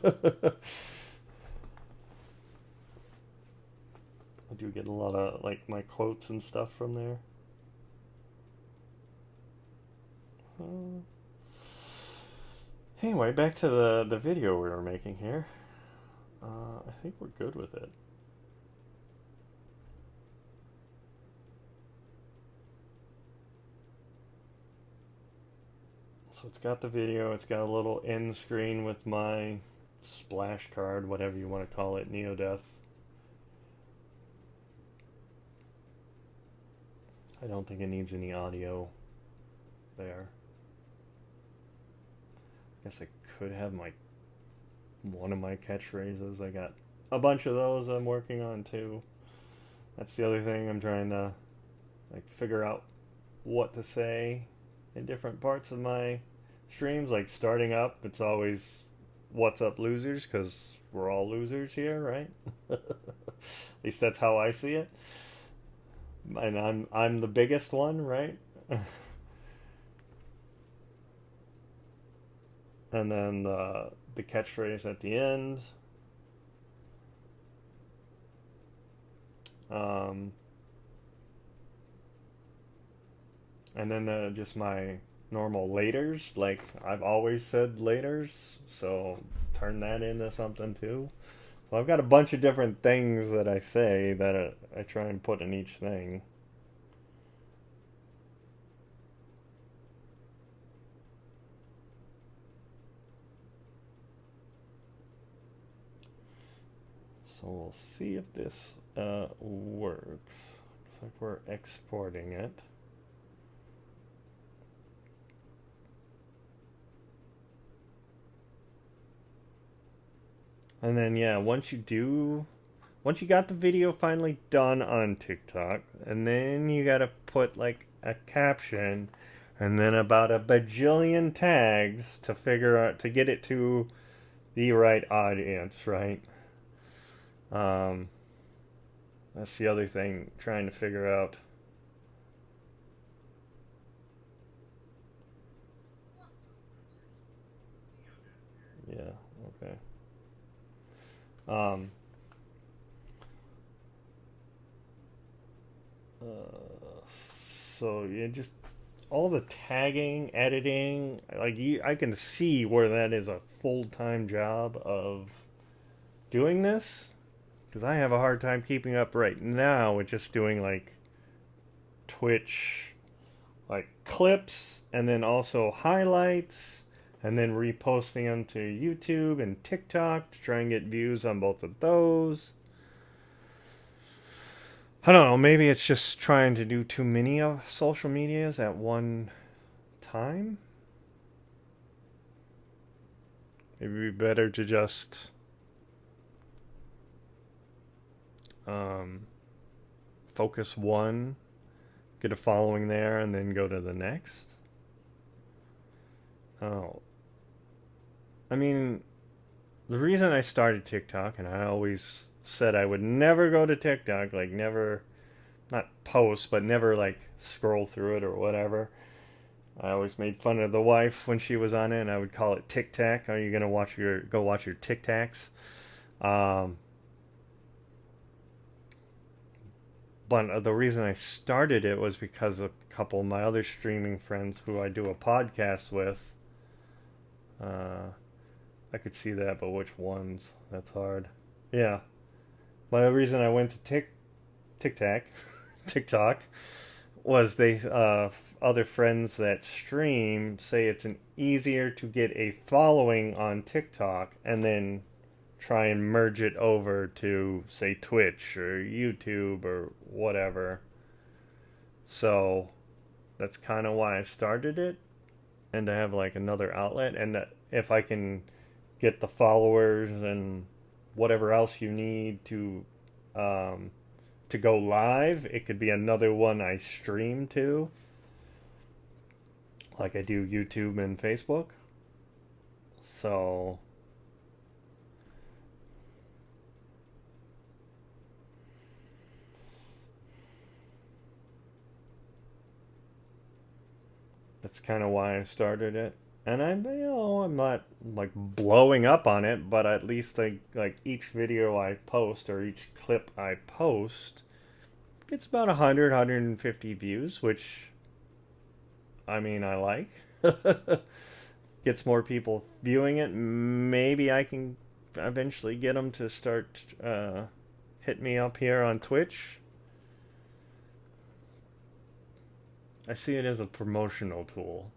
do get a lot of like my quotes and stuff from there. Uh, anyway, back to the video we were making here. I think we're good with it. So it's got the video, it's got a little end screen with my splash card, whatever you want to call it, neo-deth. I don't think it needs any audio there. I guess I could have my one of my catchphrases. I got a bunch of those I'm working on too. That's the other thing, I'm trying to like figure out what to say in different parts of my streams. Like starting up, it's always "What's up, losers?" because we're all losers here, right? At least that's how I see it. And I'm the biggest one, right? And then the catchphrase at the end. Um, and then just my normal laters. Like I've always said laters, so turn that into something too. So I've got a bunch of different things that I say that I try and put in each thing. So we'll see if this works. Looks like we're exporting it. And then yeah, once you got the video finally done on TikTok, and then you gotta put like a caption and then about a bajillion tags to figure out to get it to the right audience, right? Um, that's the other thing, trying to figure out. Yeah, okay. Um, so yeah, just all the tagging, editing, I can see where that is a full time job of doing this because I have a hard time keeping up right now with just doing like Twitch, like clips, and then also highlights, and then reposting them to YouTube and TikTok to try and get views on both of those. I don't know, maybe it's just trying to do too many of social medias at one time. Maybe it'd be better to just um, focus one, get a following there, and then go to the next. Oh, I mean, the reason I started TikTok, and I always said I would never go to TikTok, like never, not post, but never like scroll through it or whatever. I always made fun of the wife when she was on it, and I would call it Tic Tac. Are you gonna watch your Tic Tacs? Um, but the reason I started it was because a couple of my other streaming friends who I do a podcast with. Uh, I could see that, but which ones? That's hard. Yeah, but the reason I went to Tic Tac, TikTok, was they other friends that stream say it's an easier to get a following on TikTok and then try and merge it over to say Twitch or YouTube or whatever. So that's kind of why I started it, and to have like another outlet, and that if I can get the followers and whatever else you need um, to go live, it could be another one I stream to, like I do YouTube and Facebook. So that's kind of why I started it. And I'm not like blowing up on it, but at least like each video I post or each clip I post gets about 150 views, which I mean I like. Gets more people viewing it. Maybe I can eventually get them to start hit me up here on Twitch. I see it as a promotional tool.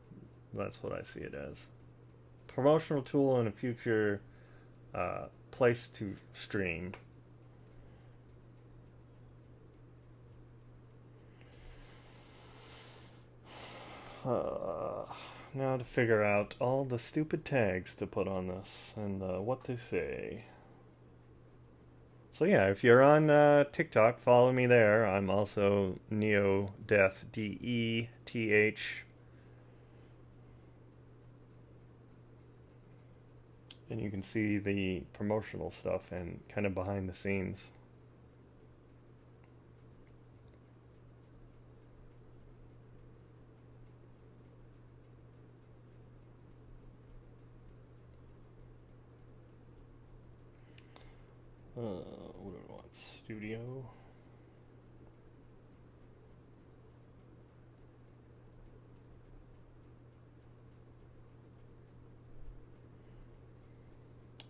That's what I see it as. Promotional tool in a future place to stream. Uh, Now to figure out all the stupid tags to put on this and what to say. So yeah, if you're on TikTok, follow me there. I'm also neo-deth, DETH, and you can see the promotional stuff and kind of behind the scenes. What do I want? Studio.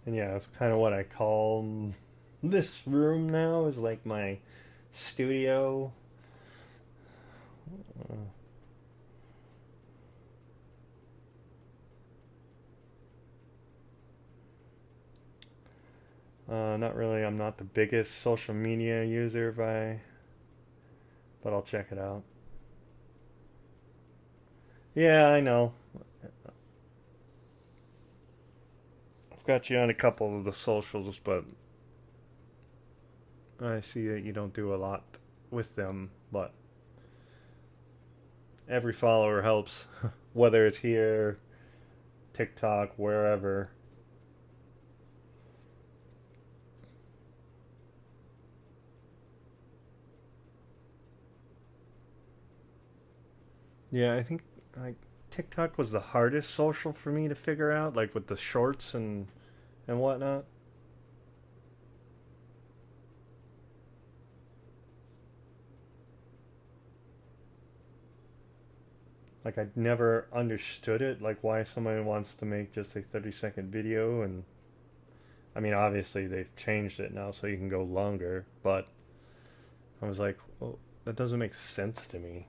And yeah, that's kind of what I call this room now, is like my studio. Uh, Not really. I'm not the biggest social media user but I'll check it out. Yeah, I know. I've got you on a couple of the socials, but I see that you don't do a lot with them, but every follower helps, whether it's here, TikTok, wherever. Yeah, I think like TikTok was the hardest social for me to figure out, like with the shorts and whatnot. Like I never understood it, like why somebody wants to make just a 30-second video. And I mean, obviously they've changed it now so you can go longer, but I was like, well, that doesn't make sense to me.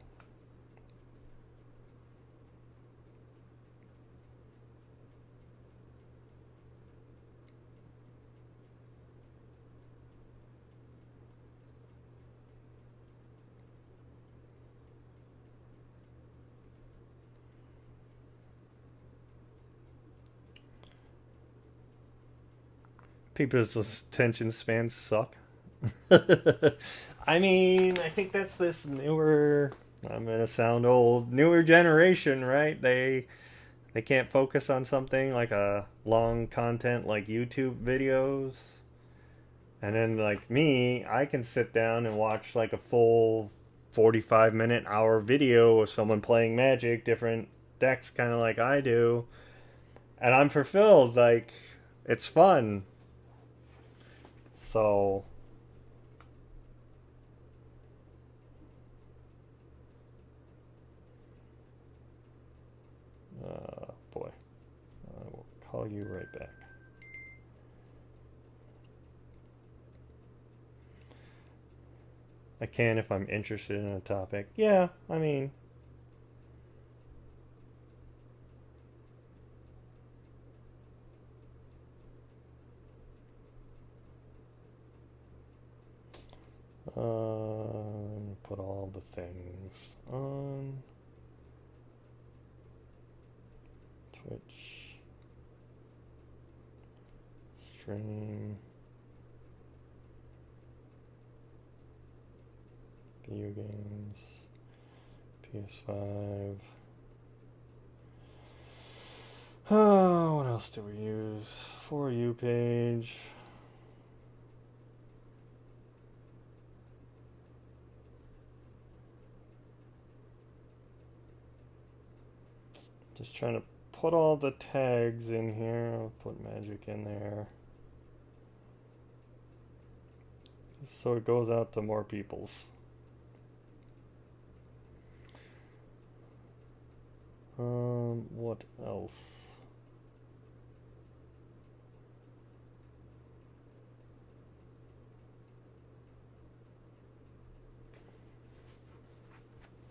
People's attention spans suck. I mean, I think that's this newer. I'm gonna sound old. Newer generation, right? They can't focus on something like a long content like YouTube videos. And then like me, I can sit down and watch like a full 45-minute hour video of someone playing Magic, different decks kind of like I do, and I'm fulfilled. Like it's fun. So, boy, I will call you right back. I can if I'm interested in a topic. Yeah, I mean, put all the things on Twitch, stream, video games, PS5. Oh, what else do we use? For You page. Just trying to put all the tags in here. I'll put Magic in there. Just so it goes out to more peoples. What else?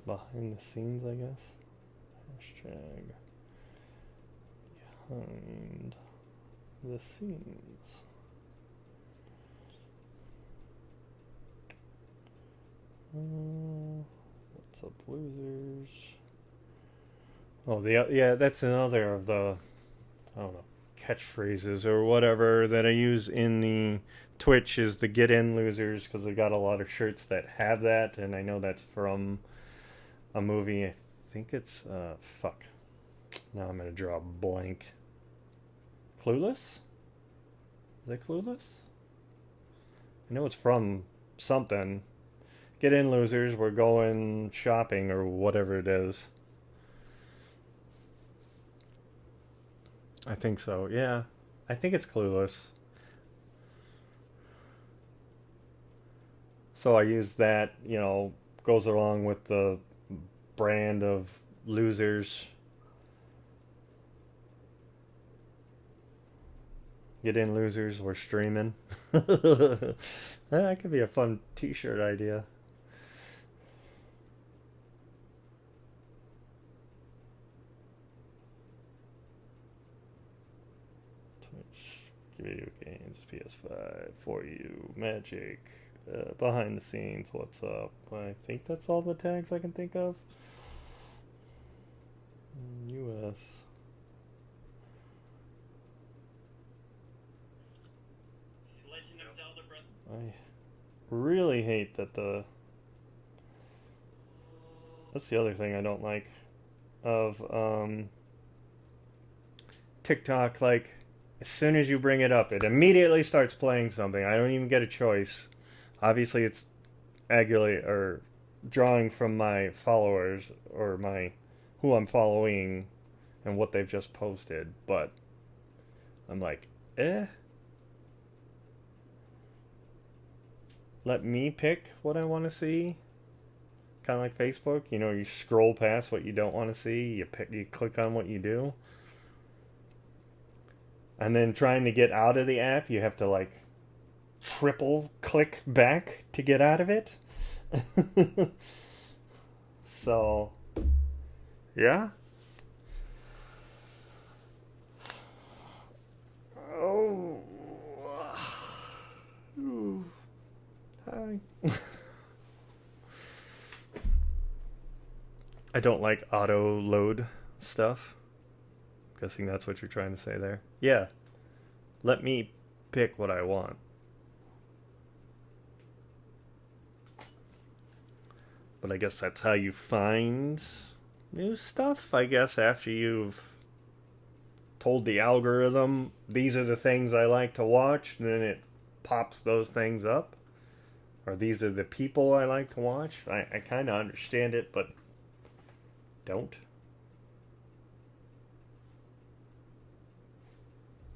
Behind the scenes, I guess. Hashtag behind the scenes. What's up, losers? Oh, yeah, that's another of the, I don't know, catchphrases or whatever that I use in the Twitch is the get in losers, because I got a lot of shirts that have that, and I know that's from a movie. I think it's fuck. Now I'm gonna draw a blank. Clueless? Is that Clueless? I know it's from something. Get in, losers. We're going shopping or whatever it is. I think so. Yeah, I think it's Clueless. So I use that. Goes along with the brand of losers. Get in, losers. We're streaming. That could be a fun T-shirt idea. Twitch, video games, PS5, For You, Magic, behind the scenes, what's up? I think that's all the tags I can think of. US. I really hate that that's the other thing I don't like of TikTok. Like, as soon as you bring it up, it immediately starts playing something. I don't even get a choice. Obviously, it's or drawing from my followers or my who I'm following and what they've just posted, but I'm like, let me pick what I want to see. Kind of like Facebook, you scroll past what you don't want to see, you click on what you do. And then trying to get out of the app, you have to like triple click back to get out of it. So, yeah. Oh. Hi. I don't like auto load stuff. Guessing that's what you're trying to say there. Yeah. Let me pick what I want. But I guess that's how you find new stuff. I guess after you've told the algorithm these are the things I like to watch, then it pops those things up. Or these are the people I like to watch. I kind of understand it, but don't.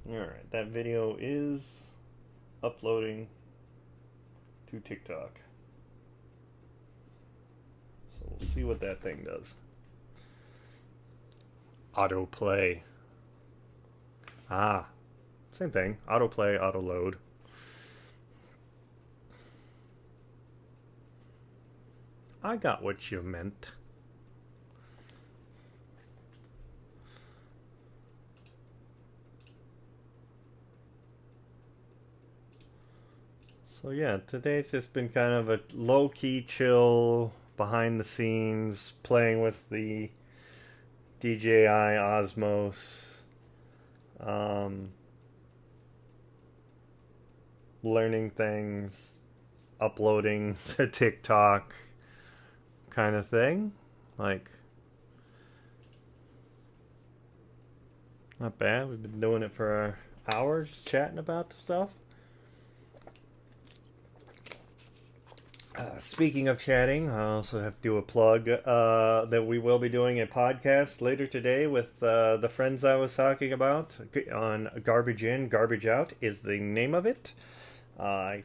Alright, that video is uploading to TikTok. So we'll see what that thing does. Autoplay. Ah, same thing. Autoplay, autoload. I got what you meant. So yeah, today's just been kind of a low-key, chill, behind the scenes, playing with the DJI Osmos, learning things, uploading to TikTok, kind of thing. Like, not bad. We've been doing it for hours, chatting about the stuff. Speaking of chatting, I also have to do a plug that we will be doing a podcast later today with the friends I was talking about on Garbage In, Garbage Out is the name of it. I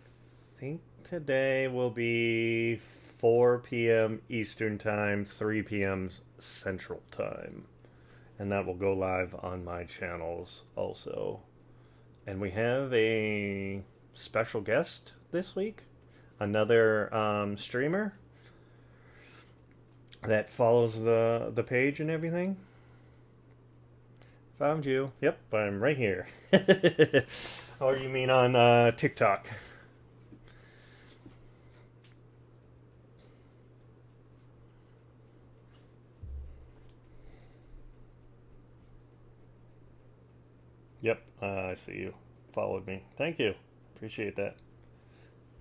think today will be 4 p.m. Eastern Time, 3 p.m. Central Time. And that will go live on my channels also. And we have a special guest this week. Another streamer that follows the page and everything. Found you. Yep, I'm right here. Or you mean on TikTok? Yep, I see you. Followed me. Thank you. Appreciate that.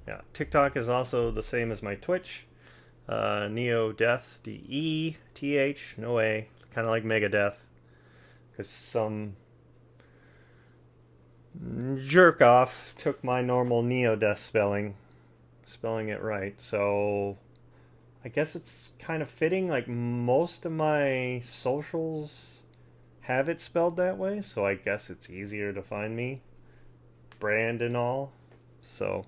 Yeah, TikTok is also the same as my Twitch. Neo-deth, D-E-T-H, no A. Kind of like Megadeth. Because some jerk off took my normal neo-deth spelling it right. So I guess it's kind of fitting. Like, most of my socials have it spelled that way. So I guess it's easier to find me. Brand and all. So...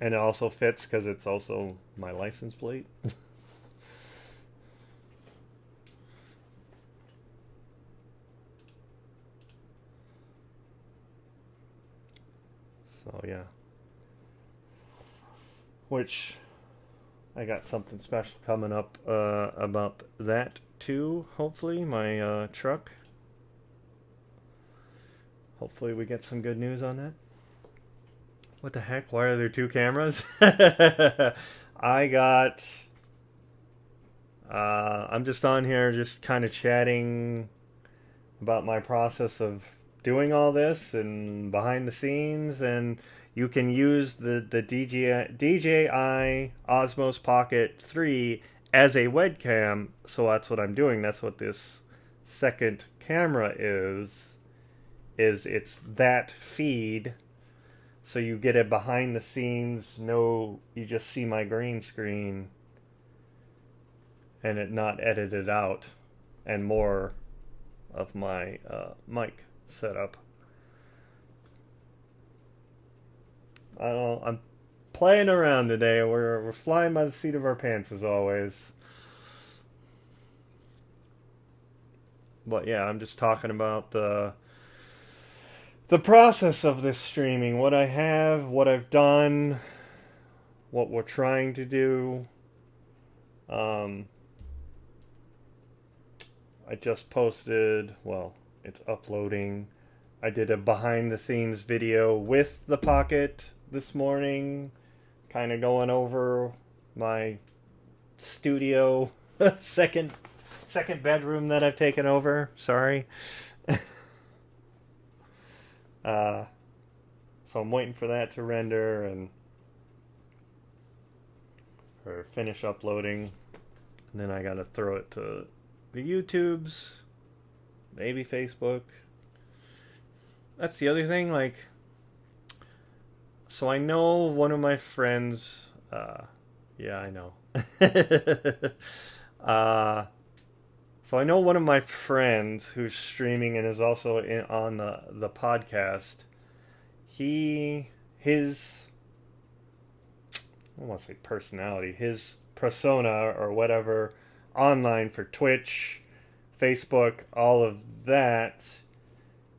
and it also fits because it's also my license plate. So, yeah. Which, I got something special coming up about that too, hopefully. My truck. Hopefully we get some good news on that. What the heck? Why are there two cameras? I got... I'm just on here just kind of chatting about my process of doing all this and behind the scenes, and you can use the DJI Osmos Pocket 3 as a webcam. So that's what I'm doing. That's what this second camera is it's that feed. So you get it behind the scenes, no, you just see my green screen and it not edited out, and more of my mic setup. I don't know, I'm playing around today. We're flying by the seat of our pants as always. But yeah, I'm just talking about the process of this streaming, what I have, what I've done, what we're trying to do. I just posted, well, it's uploading. I did a behind the scenes video with the Pocket this morning, kind of going over my studio second bedroom that I've taken over. Sorry. So I'm waiting for that to render or finish uploading, and then I gotta throw it to the YouTubes, maybe Facebook. That's the other thing, like, so I know one of my friends, yeah, I know. So I know one of my friends who's streaming and is also on the podcast. His, I don't want to say personality, his persona or whatever, online for Twitch, Facebook, all of that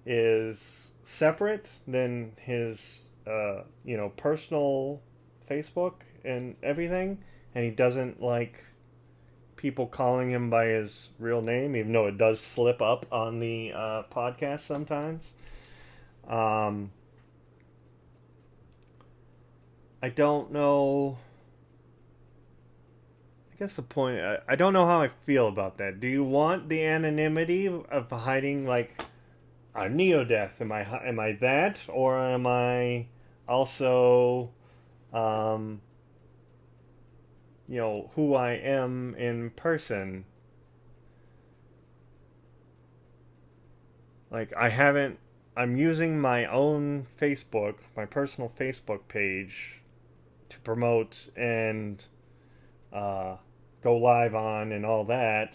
is separate than his, personal Facebook and everything. And he doesn't like people calling him by his real name, even though it does slip up on the podcast sometimes. I don't know. I guess the point, I don't know how I feel about that. Do you want the anonymity of hiding, like, a neo-deth? Am I that, or am I also, who I am in person? Like, I'm using my own Facebook, my personal Facebook page, to promote and go live on and all that.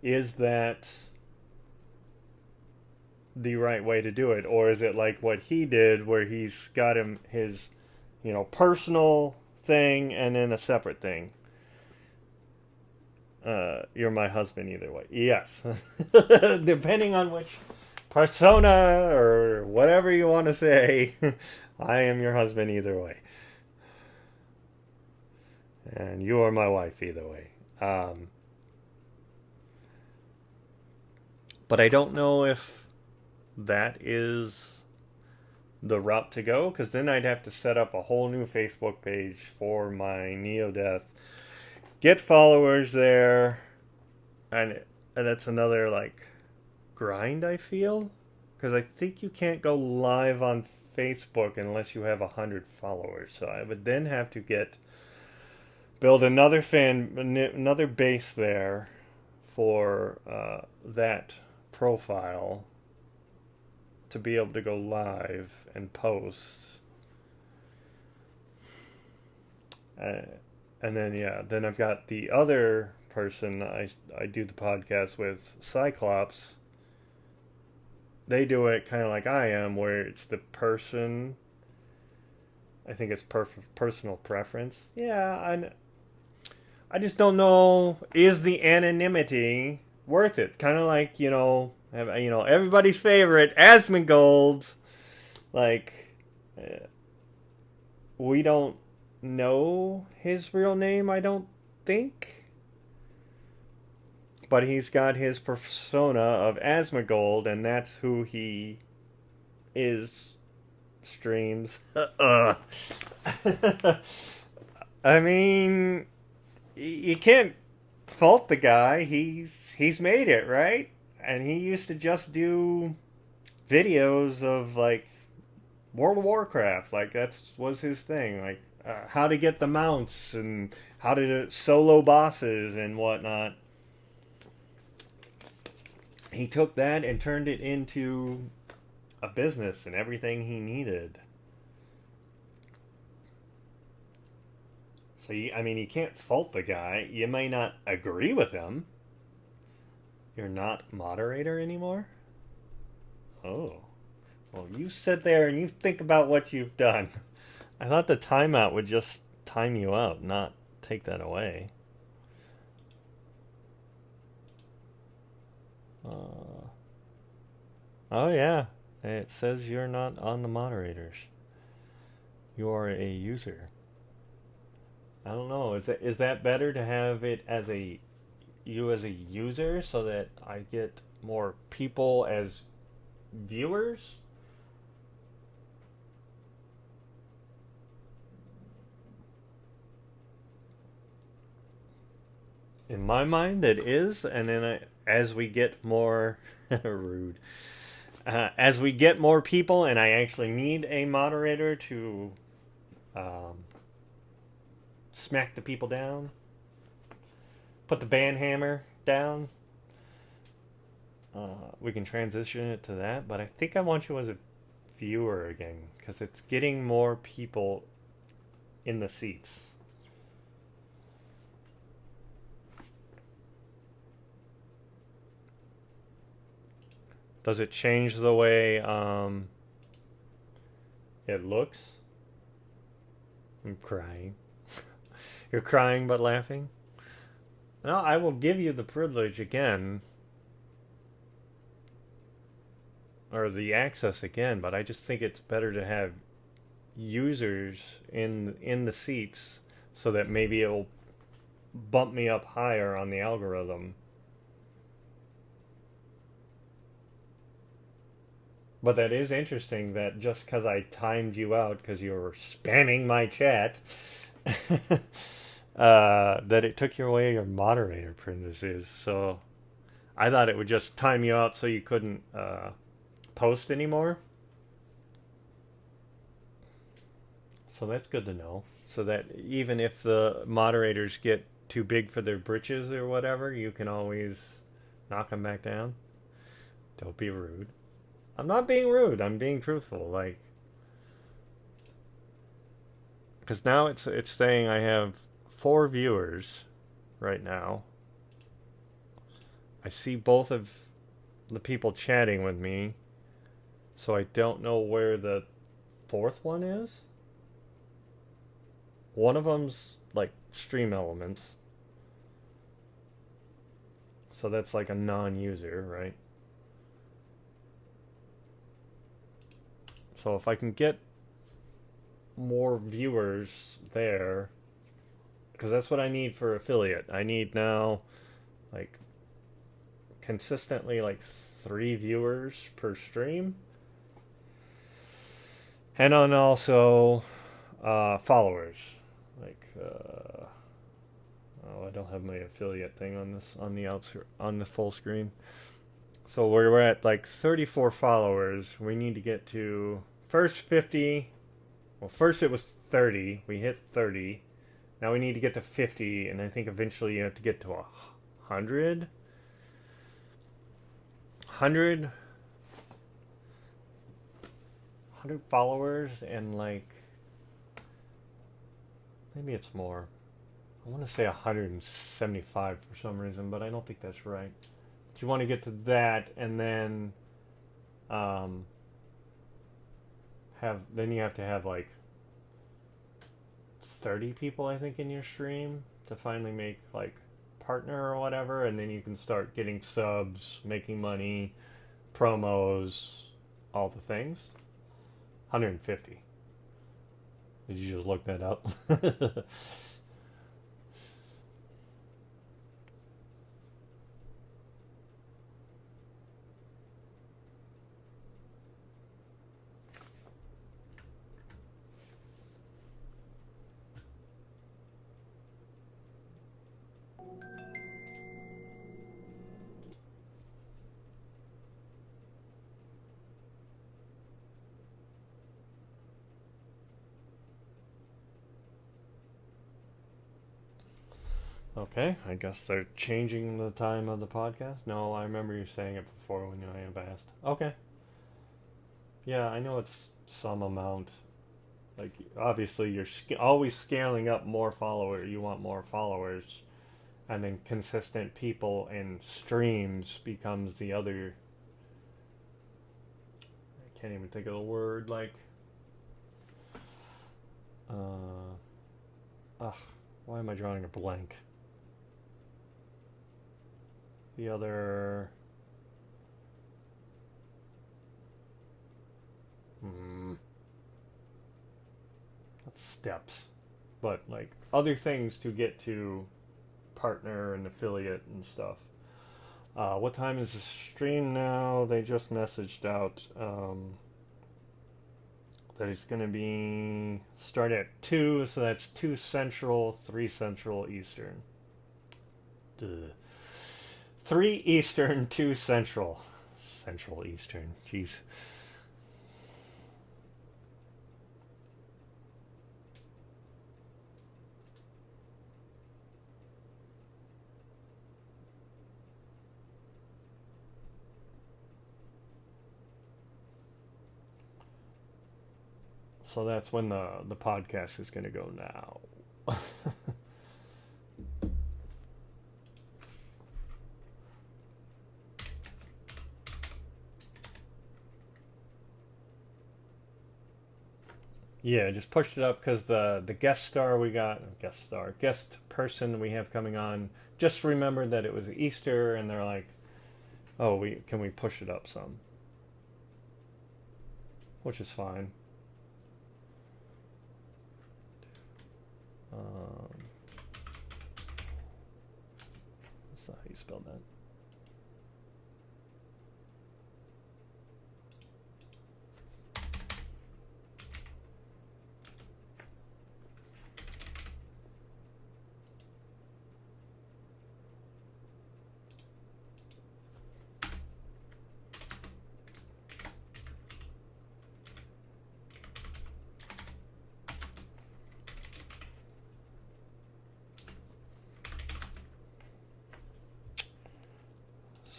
Is that the right way to do it? Or is it like what he did, where he's got his personal thing and then a separate thing? You're my husband either way. Yes. Depending on which persona or whatever you want to say, I am your husband either way. And you are my wife either way. But I don't know if that is the route to go, because then I'd have to set up a whole new Facebook page for my neo-deth, get followers there, and that's another like grind, I feel, because I think you can't go live on Facebook unless you have 100 followers. So I would then have to build another base there for that profile to be able to go live and post. And then I've got the other person I do the podcast with, Cyclops. They do it kind of like I am, where it's the person. I think it's personal preference. Yeah, I just don't know. Is the anonymity worth it? Kind of like everybody's favorite Asmongold. Like, we don't know his real name, I don't think. But he's got his persona of Asmongold, and that's who he is. Streams. I mean, you can't fault the guy. He's made it, right? And he used to just do videos of like World of Warcraft. Like that's was his thing. Like how to get the mounts and how to solo bosses and whatnot. He took that and turned it into a business and everything he needed. So I mean, you can't fault the guy. You may not agree with him. You're not moderator anymore? Oh. Well, you sit there and you think about what you've done. I thought the timeout would just time you out, not take that away. Oh, yeah. It says you're not on the moderators. You are a user. I don't know. Is that better to have it as you as a user so that I get more people as viewers? In my mind, it is, and then as we get more rude, as we get more people, and I actually need a moderator to um, smack the people down, put the ban hammer down. We can transition it to that, but I think I want you as a viewer again because it's getting more people in the seats. Does it change the way it looks? I'm crying. You're crying but laughing? No, I will give you the privilege again. Or the access again, but I just think it's better to have users in the seats so that maybe it'll bump me up higher on the algorithm. But that is interesting that just because I timed you out because you were spamming my chat, that it took away your moderator privileges. So I thought it would just time you out so you couldn't post anymore. So that's good to know. So that even if the moderators get too big for their britches or whatever, you can always knock them back down. Don't be rude. I'm not being rude. I'm being truthful. Like, because now it's saying I have 4 viewers right now. I see both of the people chatting with me, so I don't know where the 4th one is. One of them's like Stream Elements, so that's like a non-user, right? So if I can get more viewers there, because that's what I need for affiliate. I need now like consistently like 3 viewers per stream, and on also followers. Like oh, I don't have my affiliate thing on this on the full screen. So we're at like 34 followers. We need to get to first 50. Well, first it was 30. We hit 30. Now we need to get to 50, and I think eventually you have to get to 100. 100 followers, and like maybe it's more. I want to say 175 for some reason, but I don't think that's right. But you want to get to that, and then then you have to have like 30 people, I think, in your stream to finally make like partner or whatever, and then you can start getting subs, making money, promos, all the things. 150. Did you just look that up? Okay, I guess they're changing the time of the podcast. No, I remember you saying it before when I have asked. Okay. Yeah, I know it's some amount. Like, obviously, you're always scaling up more followers. You want more followers. And then consistent people and streams becomes the other. I can't even think of the word. Like, uh, ugh, why am I drawing a blank? The other. Hmm. That's steps. But, like, other things to get to partner and affiliate and stuff. What time is the stream now? They just messaged out that it's going to be start at 2, so that's 2 Central, 3 Central Eastern. Duh. 3 Eastern, 2 Central. Central Eastern. Jeez. So that's when the podcast is going to go now. Yeah, just pushed it up because the guest person we have coming on just remembered that it was Easter, and they're like, "Oh, we push it up some," which is fine. Um, that's not how you spell that.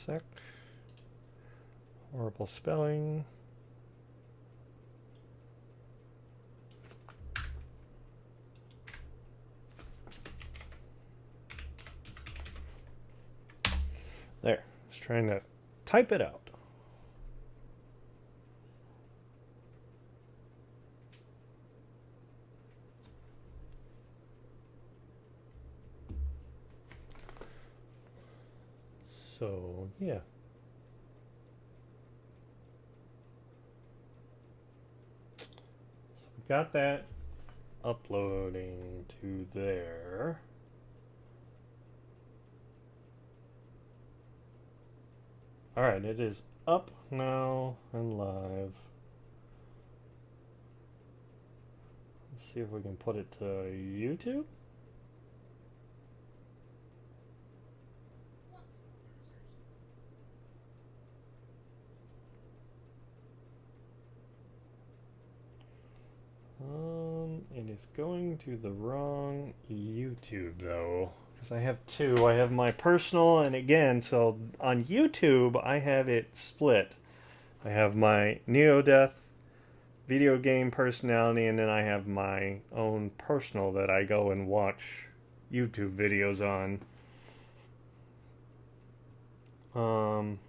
Sec. Horrible spelling. There. Just trying to type it out. So, yeah. So we got that uploading to there. Alright, it is up now and live. Let's see if we can put it to YouTube. It is going to the wrong YouTube though, because I have two. I have my personal, and again, so on YouTube I have it split. I have my neo-deth video game personality, and then I have my own personal that I go and watch YouTube videos on. Um,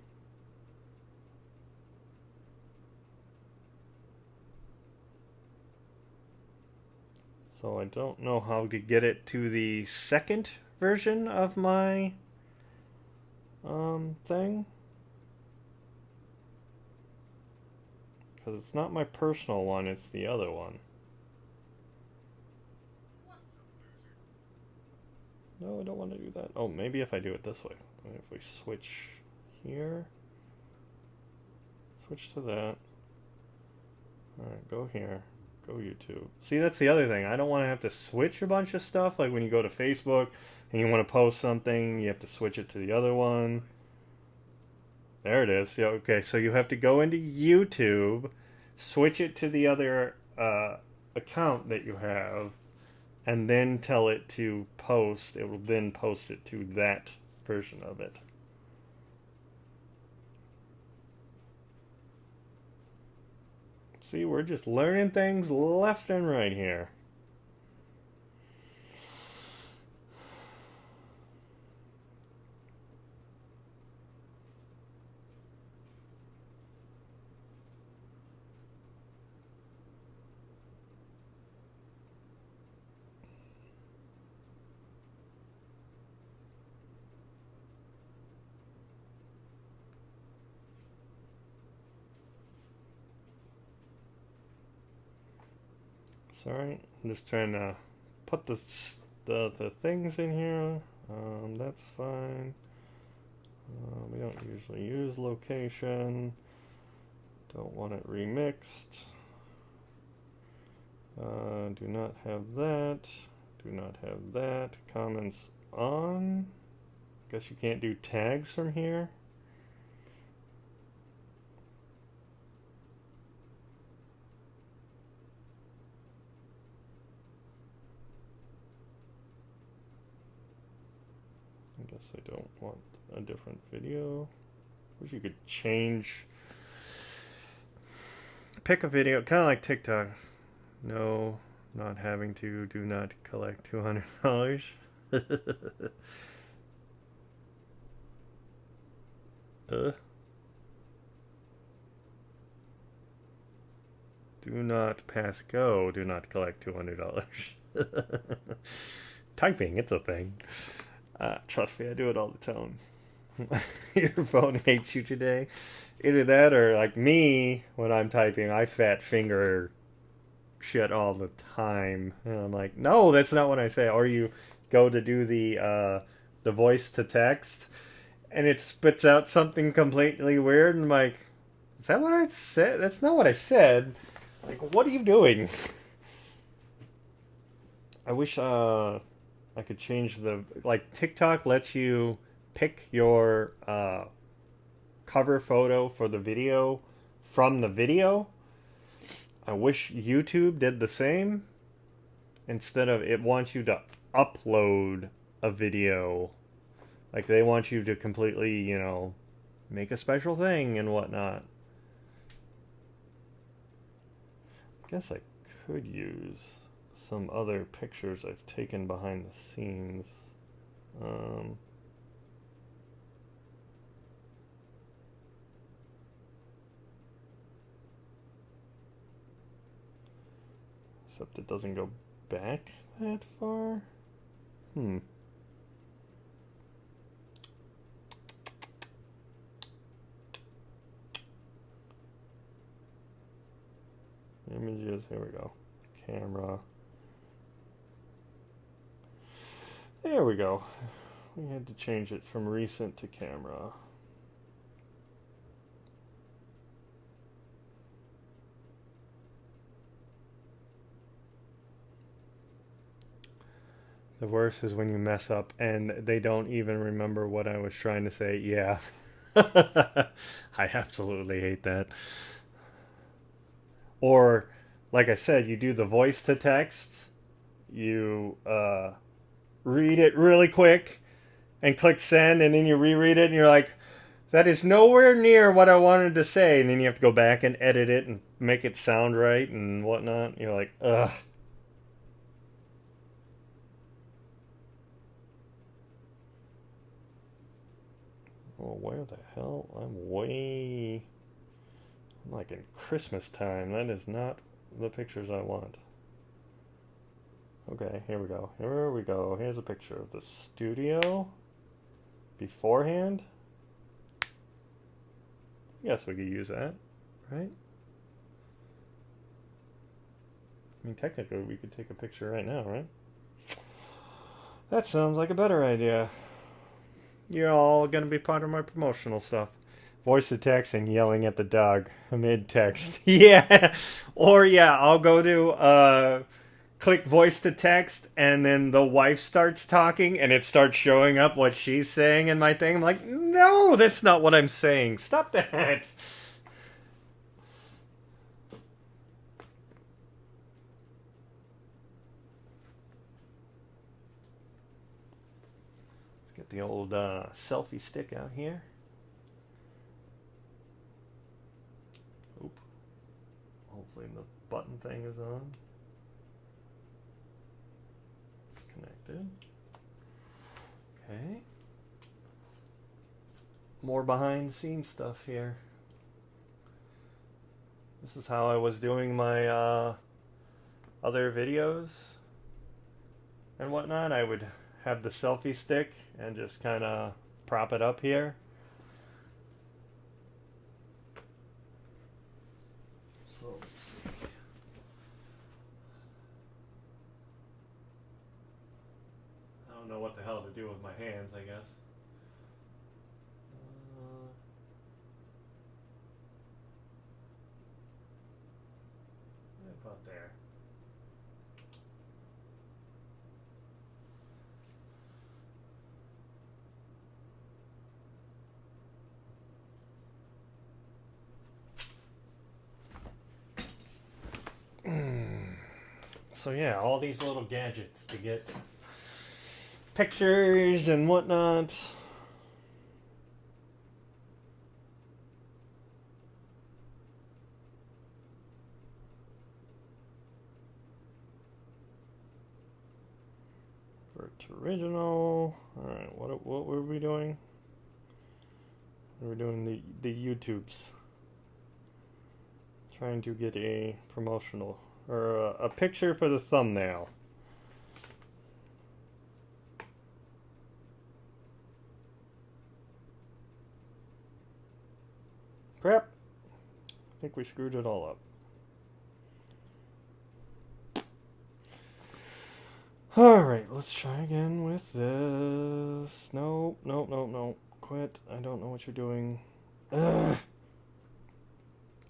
so I don't know how to get it to the second version of my thing, because it's not my personal one, it's the other one. No, I don't want to do that. Oh, maybe if I do it this way. If we switch here, switch to that. Alright, go here. Go YouTube. See, that's the other thing. I don't want to have to switch a bunch of stuff. Like when you go to Facebook and you want to post something, you have to switch it to the other one. There it is. Yeah, okay, so you have to go into YouTube, switch it to the other account that you have, and then tell it to post, it will then post it to that version of it. See, we're just learning things left and right here. Sorry, I'm just trying to put the things in here. That's fine. We don't usually use location. Don't want it remixed. Do not have that. Do not have that. Comments on. Guess you can't do tags from here. I guess I don't want a different video. Wish you could change. Pick a video, kind of like TikTok. No, not having to. Do not collect $200. Do not pass go. Do not collect $200. Typing, it's a thing. Trust me, I do it all the time. Your phone hates you today. Either that or like me, when I'm typing, I fat finger shit all the time. And I'm like, no, that's not what I say. Or you go to do the voice to text and it spits out something completely weird and I'm like, is that what I said? That's not what I said. Like, what are you doing? I wish I could change like TikTok lets you pick your cover photo for the video from the video. I wish YouTube did the same. Instead of it wants you to upload a video. Like they want you to completely, you know, make a special thing and whatnot. I guess I could use some other pictures I've taken behind the scenes. Except it doesn't go back that far. Images, here we go. Camera. There we go. We had to change it from recent to camera. The worst is when you mess up and they don't even remember what I was trying to say. Yeah. I absolutely hate that. Or, like I said, you do the voice to text. You read it really quick and click send, and then you reread it and you're like, that is nowhere near what I wanted to say. And then you have to go back and edit it and make it sound right and whatnot. You're like, ugh. Oh, where the hell? I'm like in Christmas time. That is not the pictures I want. Okay, here we go. Here we go. Here's a picture of the studio beforehand. Yes, we could use that, right? I mean, technically, we could take a picture right now, right? That sounds like a better idea. You're all going to be part of my promotional stuff. Voice to text and yelling at the dog mid-text. Yeah. Or, yeah, I'll go to click voice to text, and then the wife starts talking, and it starts showing up what she's saying in my thing. I'm like, no, that's not what I'm saying. Stop that. Get the old selfie stick out here. Oop. Hopefully the button thing is on. Connected. Okay. More behind the scenes stuff here. This is how I was doing my other videos and whatnot. I would have the selfie stick and just kind of prop it up here. So let's see. I don't know what the hell to do with my hands, I guess. About there. So yeah, all these little gadgets to get pictures and whatnot. Original. All right, what were we doing? We were doing the YouTubes. Trying to get a promotional or a picture for the thumbnail. Crap. I think we screwed it all up. Alright, let's try again with this. Nope. Quit. I don't know what you're doing. Ugh.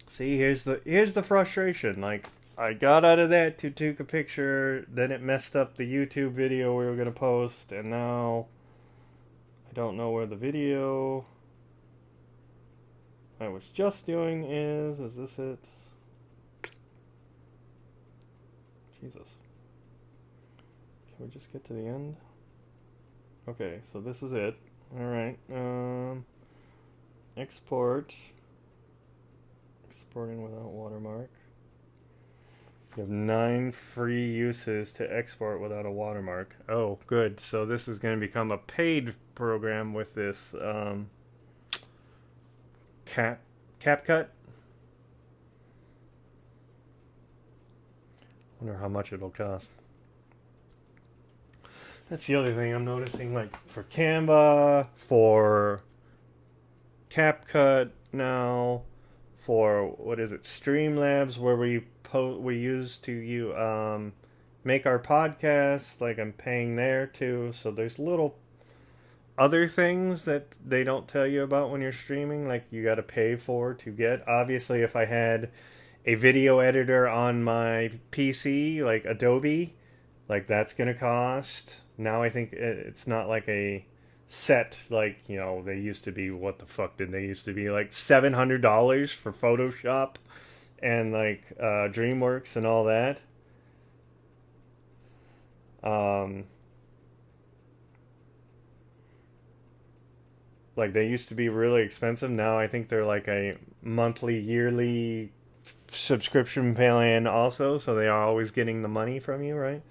See, here's the frustration. Like, I got out of that to take a picture, then it messed up the YouTube video we were going to post, and now I don't know where the video I was just doing is. Is this it? Jesus. Can we just get to the end? Okay, so this is it. Alright. Export. Exporting without watermark. You have 9 free uses to export without a watermark. Oh, good. So this is going to become a paid program with this CapCut. Wonder how much it'll cost. That's the other thing I'm noticing, like for Canva, for CapCut now, for what is it, Streamlabs, where we use to make our podcast. Like I'm paying there too. So there's little other things that they don't tell you about when you're streaming, like you got to pay for to get. Obviously, if I had a video editor on my PC, like Adobe, like that's gonna cost. Now I think it's not like a set, like, you know, they used to be, what the fuck did they used to be, like $700 for Photoshop and like DreamWorks and all that. Like they used to be really expensive. Now I think they're like a monthly, yearly subscription plan also, so they are always getting the money from you, right?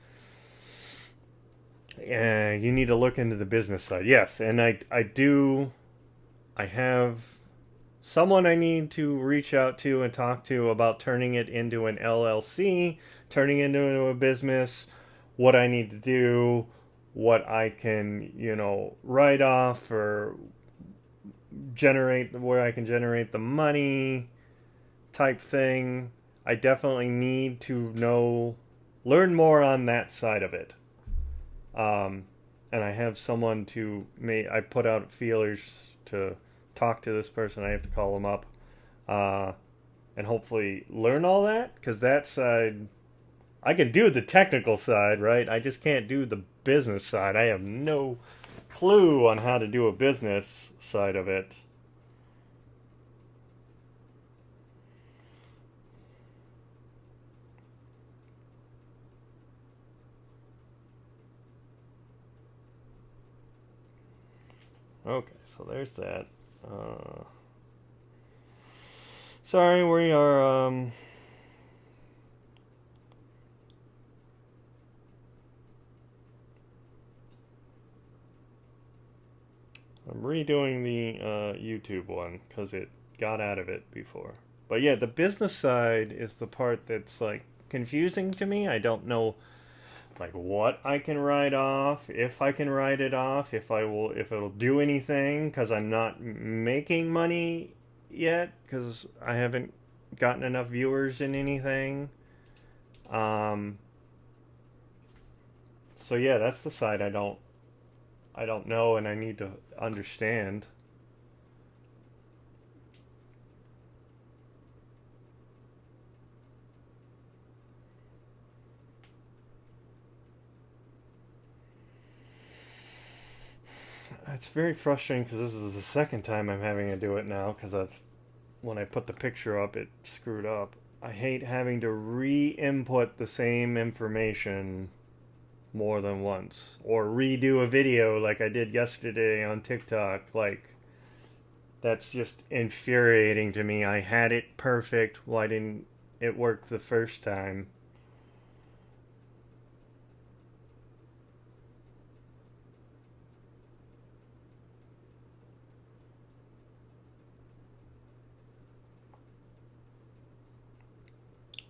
You need to look into the business side. Yes, and I have someone I need to reach out to and talk to about turning it into an LLC, turning it into a business, what I need to do, what I can, you know, write off or generate, where I can generate the money type thing. I definitely need to learn more on that side of it. And I have someone I put out feelers to talk to this person. I have to call them up, and hopefully learn all that, because that side, I can do the technical side, right? I just can't do the business side. I have no clue on how to do a business side of it. Okay, so there's that. Uh, Sorry, we are, I'm redoing the YouTube one because it got out of it before. But yeah, the business side is the part that's like confusing to me. I don't know like what I can write off, if I can write it off, if it'll do anything because I'm not making money yet because I haven't gotten enough viewers in anything. Um, so yeah, that's the side I don't know and I need to understand. It's very frustrating because this is the second time I'm having to do it now because when I put the picture up it screwed up. I hate having to re-input the same information more than once or redo a video like I did yesterday on TikTok. Like that's just infuriating to me. I had it perfect. Why didn't it work the first time?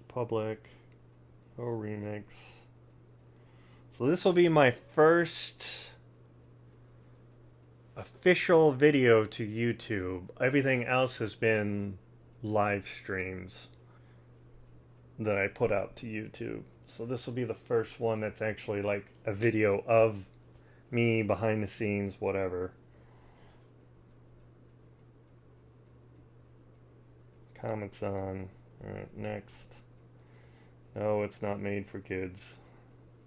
Public. Oh, remix. So this will be my first official video to YouTube. Everything else has been live streams that I put out to YouTube. So this will be the first one that's actually like a video of me behind the scenes, whatever. Comments on. Alright, next. No, it's not made for kids.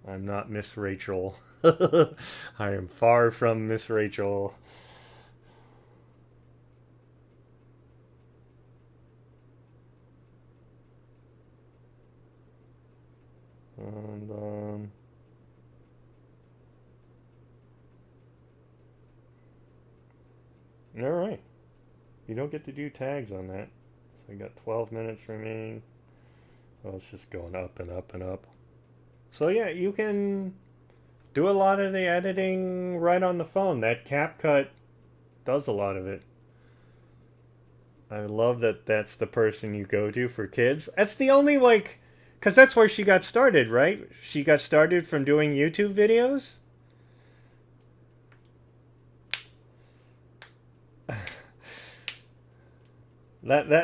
I'm not Miss Rachel. I am far from Miss Rachel. And all right, you don't get to do tags on that. So I got 12 minutes remaining. Well, it's just going up and up and up. So yeah, you can do a lot of the editing right on the phone. That CapCut does a lot of it. I love that that's the person you go to for kids. That's the only like, because that's where she got started, right? She got started from doing YouTube videos.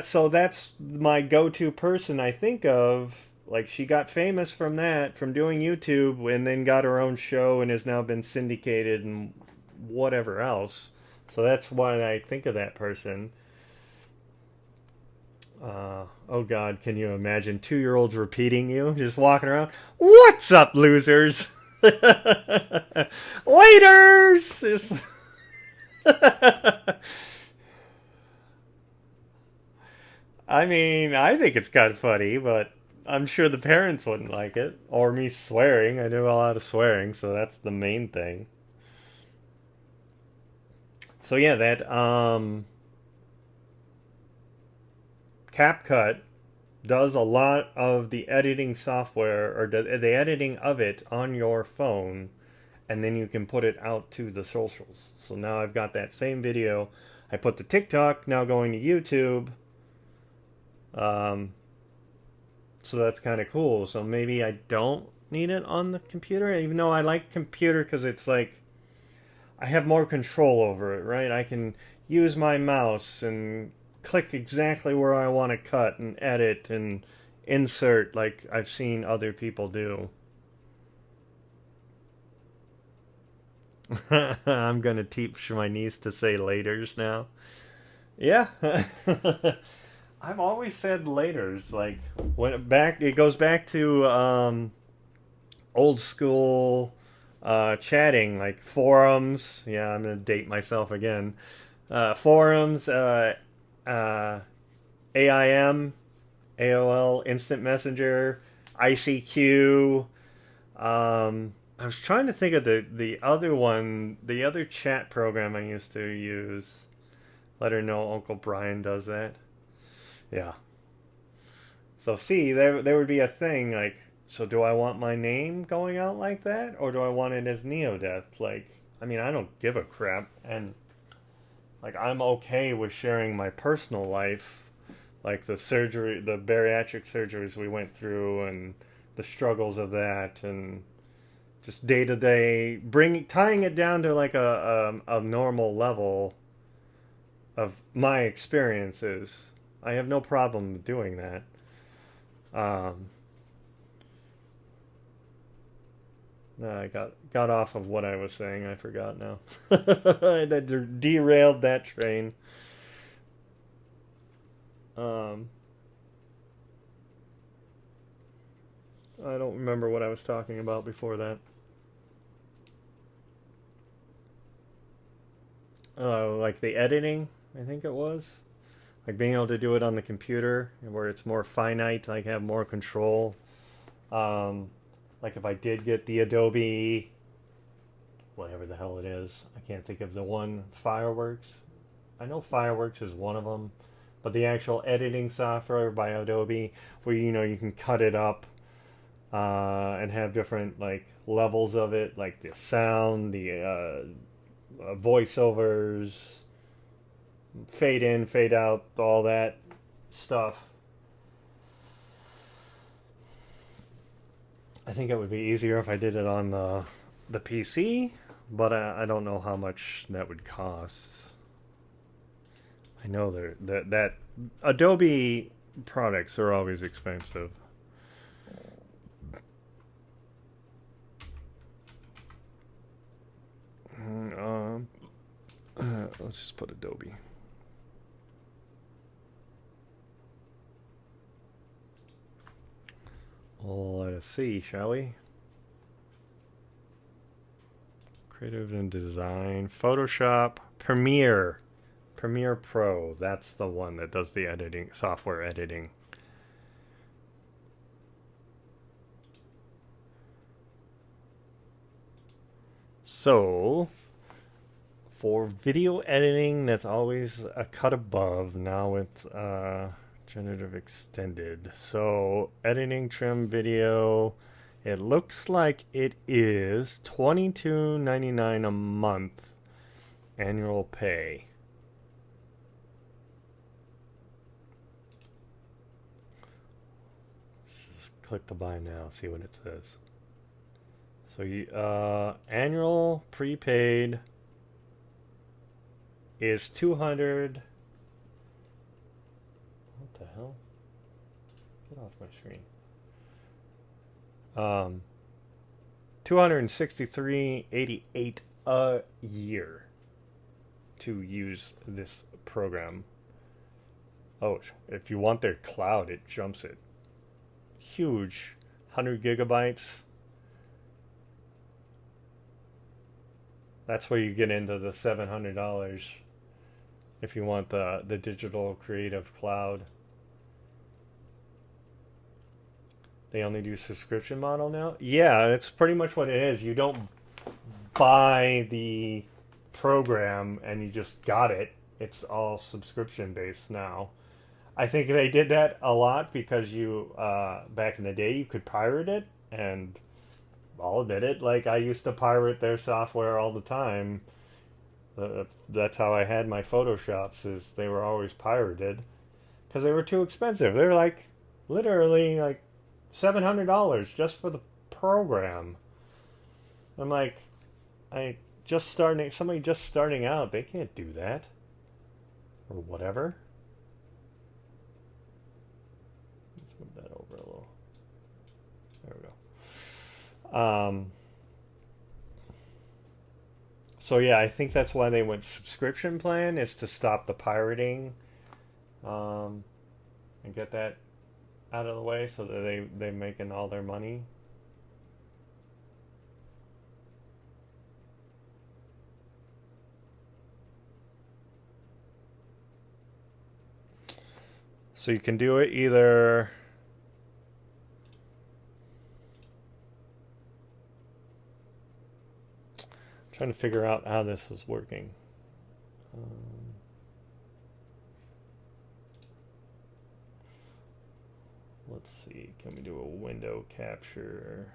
So that's my go-to person I think of. Like she got famous from that, from doing YouTube, and then got her own show and has now been syndicated and whatever else. So that's why I think of that person. Oh God, can you imagine 2-year-olds repeating you, just walking around? What's up, losers? Waiters! I mean, I think it's kind of funny, but I'm sure the parents wouldn't like it. Or me swearing. I do a lot of swearing, so that's the main thing. So yeah, that CapCut does a lot of the editing software or the editing of it on your phone, and then you can put it out to the socials. So now I've got that same video. I put the TikTok now going to YouTube. Um, so that's kind of cool. So maybe I don't need it on the computer, even though I like computer because it's like I have more control over it, right? I can use my mouse and click exactly where I want to cut and edit and insert like I've seen other people do. I'm gonna teach my niece to say laters now. Yeah. I've always said laters. Like when back, it goes back to old school chatting, like forums. Yeah, I'm gonna date myself again. Forums, uh, AIM, AOL Instant Messenger, ICQ. I was trying to think of the other one, the other chat program I used to use. Let her know Uncle Brian does that. Yeah. So see, there would be a thing like, so do I want my name going out like that, or do I want it as neo-deth? Like, I mean, I don't give a crap, and like I'm okay with sharing my personal life, like the surgery, the bariatric surgeries we went through, and the struggles of that, and just day to day, bring tying it down to like a normal level of my experiences. I have no problem doing that. Um, no, I got off of what I was saying. I forgot now. I derailed that train. Um, I don't remember what I was talking about before that. Like the editing, I think it was. Like being able to do it on the computer where it's more finite, like have more control. Um, like if I did get the Adobe, whatever the hell it is, I can't think of the one, Fireworks. I know Fireworks is one of them, but the actual editing software by Adobe, where you can cut it up and have different like levels of it, like the sound, the voiceovers, fade in, fade out, all that stuff. I think it would be easier if I did it on the PC, but I don't know how much that would cost. I know that Adobe products are always expensive. Um, let's just put Adobe. Let us see, shall we? Creative and design, Photoshop, Premiere Pro. That's the one that does the editing, software editing. So, for video editing, that's always a cut above. Now it's generative extended. So, editing, trim video. It looks like it is $22.99 a month annual pay. Let's just click the buy now, see what it says. So annual prepaid is 200. What the hell? Get off my screen. 263.88 a year to use this program. Oh, if you want their cloud, it jumps it. Huge, 100 gigabytes. That's where you get into the $700 if you want the digital creative cloud. They only do subscription model now? Yeah, it's pretty much what it is. You don't buy the program and you just got it. It's all subscription based now. I think they did that a lot because back in the day you could pirate it, and I'll admit it, like I used to pirate their software all the time. That's how I had my Photoshops, is they were always pirated because they were too expensive. They're like literally like $700 just for the program. I'm like, somebody just starting out, they can't do that. Or whatever. Let's move that over a little. There we go. So yeah, I think that's why they went subscription plan, is to stop the pirating, and get that out of the way so that they're making all their money. So you can do it either Trying to figure out how this is working. Let's see, can we do a window capture?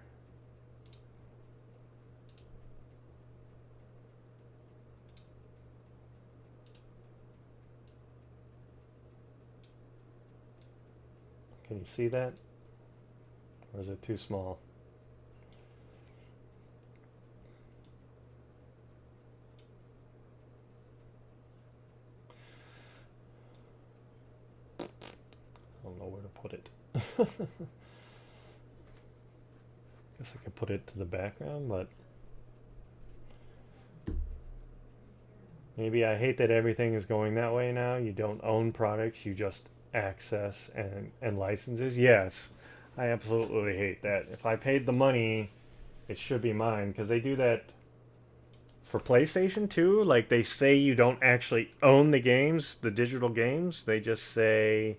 Can you see that? Or is it too small? I don't know where to put it. Guess I could put it to the background, but maybe I hate that everything is going that way now. You don't own products, you just access and licenses. Yes, I absolutely hate that. If I paid the money, it should be mine, because they do that for PlayStation too. Like, they say you don't actually own the games, the digital games. They just say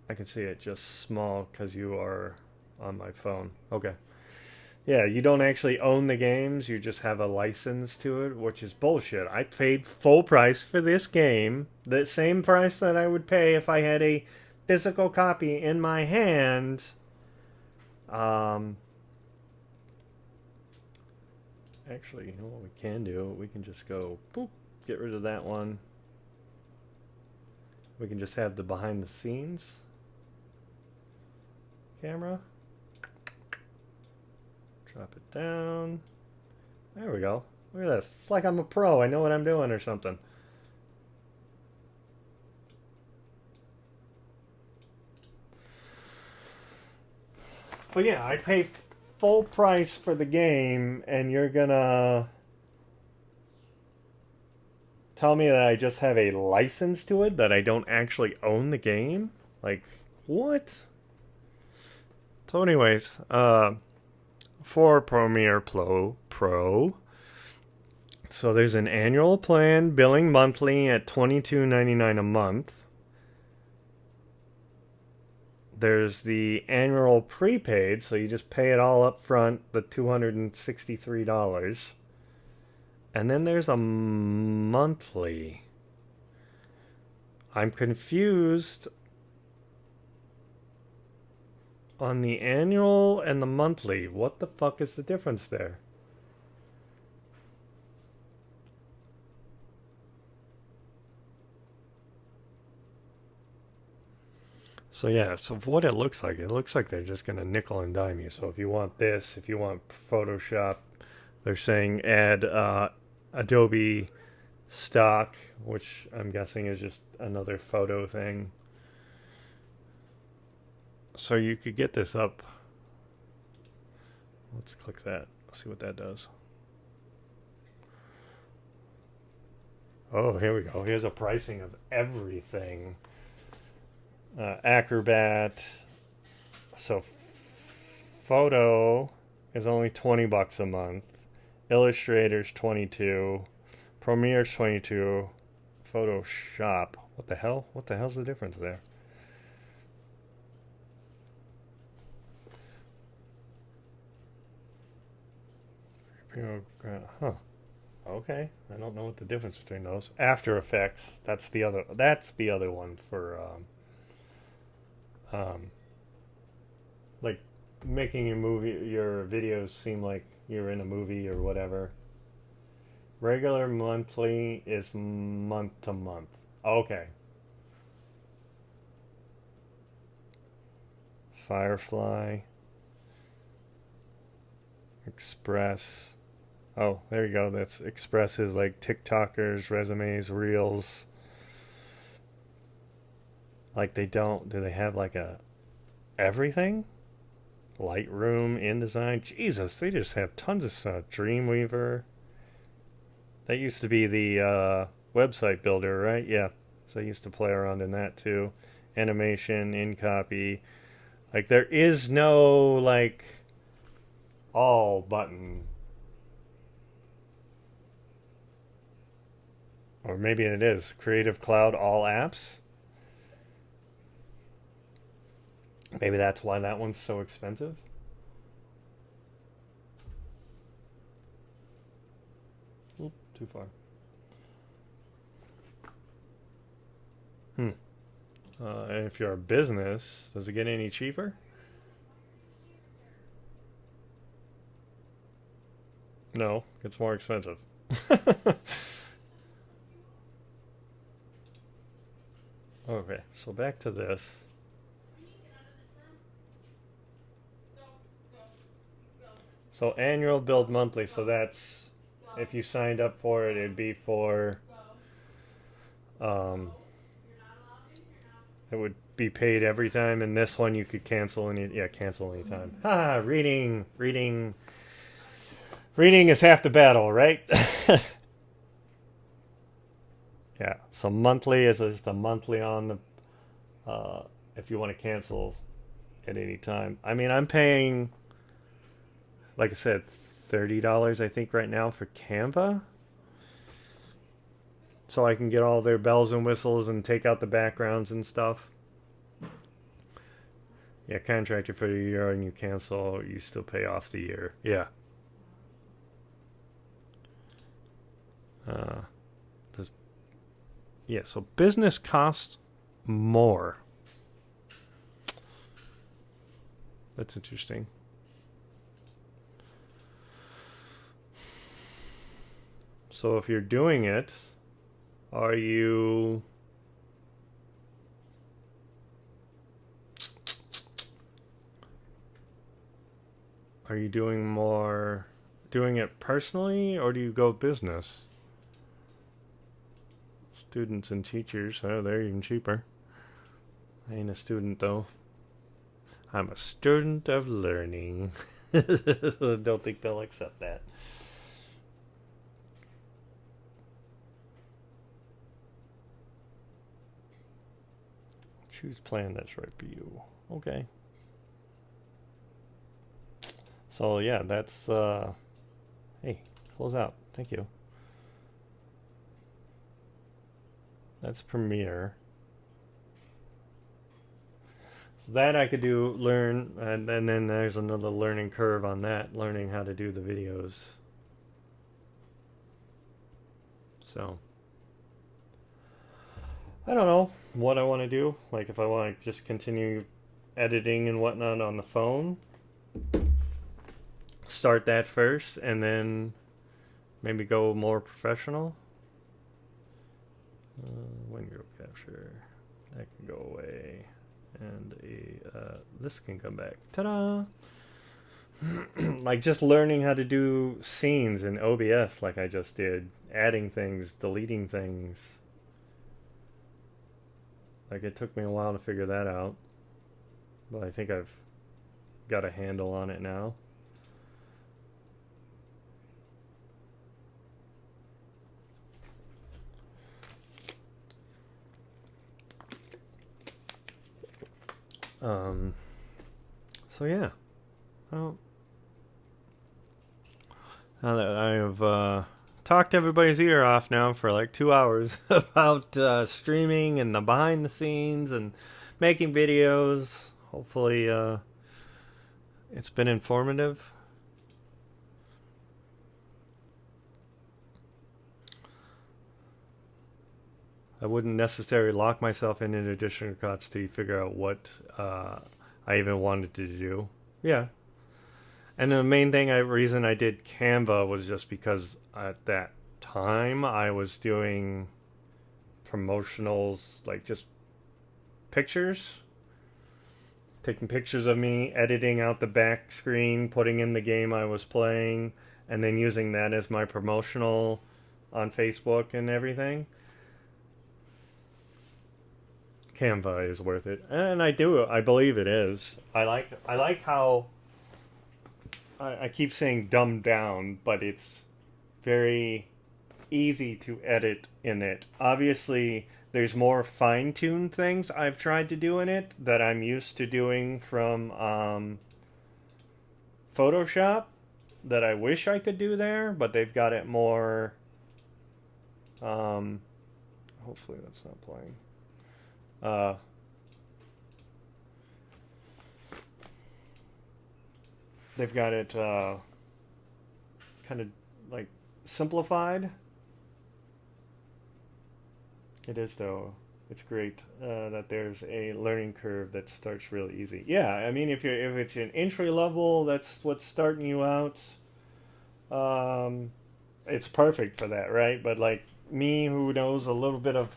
I can see it just small because you are on my phone. Okay. Yeah, you don't actually own the games, you just have a license to it, which is bullshit. I paid full price for this game, the same price that I would pay if I had a physical copy in my hand. Actually, you know what we can do? We can just go, boop, get rid of that one. We can just have the behind the scenes camera. Drop it down. There we go. Look at this. It's like I'm a pro. I know what I'm doing or something. But yeah, I pay full price for the game, and you're gonna tell me that I just have a license to it, that I don't actually own the game? Like, what? So anyways, for Premiere Pro, so there's an annual plan, billing monthly at $22.99 a month. There's the annual prepaid, so you just pay it all up front, the $263. And then there's a monthly. I'm confused on the annual and the monthly. What the fuck is the difference there? So yeah, so what it looks like they're just gonna nickel and dime you. So if you want this, if you want Photoshop, they're saying add Adobe stock, which I'm guessing is just another photo thing. So you could get this up. Let's click that. See what that does. Oh, here we go. Here's a pricing of everything. Acrobat. So photo is only $20 a month. Illustrator's $22. Premiere's $22. Photoshop. What the hell? What the hell's the difference there? Huh. Okay. I don't know what the difference between those. After Effects. That's the other. That's the other one for like making your videos seem like you're in a movie or whatever. Regular monthly is month to month. Okay. Firefly. Express. Oh, there you go. That's Express is like TikTokers, resumes, reels. Like they don't. Do they have like a everything? Lightroom, InDesign. Jesus, they just have tons of stuff. Dreamweaver. That used to be the website builder, right? Yeah. So I used to play around in that too. Animation, InCopy. Like there is no like all button. Or maybe it is. Creative Cloud all apps. Maybe that's why that one's so expensive. too far. And if you're a business, does it get any cheaper? No, it's more expensive. Okay, so back to this. So annual billed monthly, so that's if you signed up for it, it'd be for um, it would be paid every time, and this one you could cancel cancel anytime. Ha! Reading is half the battle, right? Yeah. So monthly is just a monthly on the if you want to cancel at any time. I mean, I'm paying, like I said, $30 I think right now for Canva, so I can get all their bells and whistles and take out the backgrounds and stuff. Yeah, contracted for a year and you cancel, you still pay off the year. Yeah. Does Yeah, so business costs more. That's interesting. So if you're doing it, are you doing it personally, or do you go business? Students and teachers, oh, they're even cheaper. I ain't a student though. I'm a student of learning. Don't think they'll accept that. Choose plan that's right for you. Okay. So yeah, that's hey, close out. Thank you. That's Premiere. So that I could learn, and then there's another learning curve on that, learning how to do the videos. So I don't know what I want to do. Like if I want to just continue editing and whatnot on the phone, start that first, and then maybe go more professional. Window capture, that can go away, and this can come back. Ta-da! Like just learning how to do scenes in OBS, like I just did, adding things, deleting things. Like it took me a while to figure that out, but I think I've got a handle on it now. So yeah. Well, now that I have talked everybody's ear off now for like 2 hours about streaming and the behind the scenes and making videos, hopefully it's been informative. I wouldn't necessarily lock myself in additional cuts to figure out what I even wanted to do. Yeah. And the main reason I did Canva was just because at that time I was doing promotionals, like just pictures. Taking pictures of me, editing out the back screen, putting in the game I was playing, and then using that as my promotional on Facebook and everything. Canva is worth it, and I believe it is. I like how I keep saying dumbed down, but it's very easy to edit in it. Obviously, there's more fine-tuned things I've tried to do in it that I'm used to doing from Photoshop that I wish I could do there, but they've got it more. Hopefully that's not playing. They've got it kind of like simplified It is though. It's great that there's a learning curve that starts really easy. Yeah, I mean, if it's an entry level, that's what's starting you out. Um, it's perfect for that, right? But like me, who knows a little bit of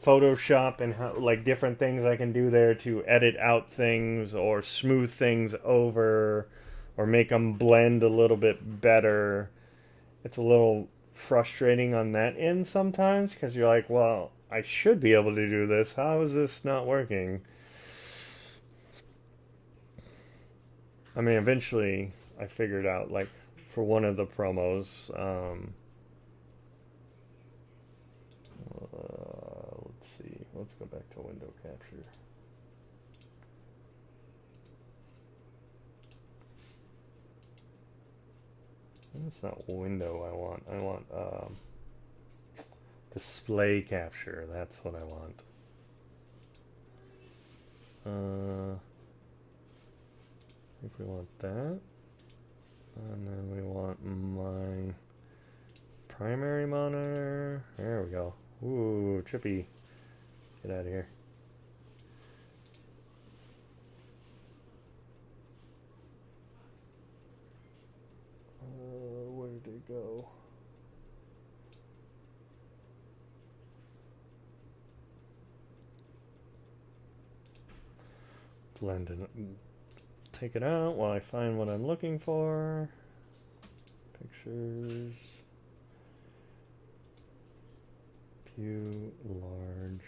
Photoshop and how, like different things I can do there to edit out things or smooth things over, or make them blend a little bit better. It's a little frustrating on that end sometimes because you're like, well, I should be able to do this. How is this not working? I mean, eventually I figured out, like, for one of the promos, let's see, let's go back to window capture. It's not window I want display capture. That's what I want. I think we want that. And then we want my primary monitor. There we go. Ooh, trippy. Get out of here. Where did it go? Blend it. Take it out while I find what I'm looking for. Pictures. View large.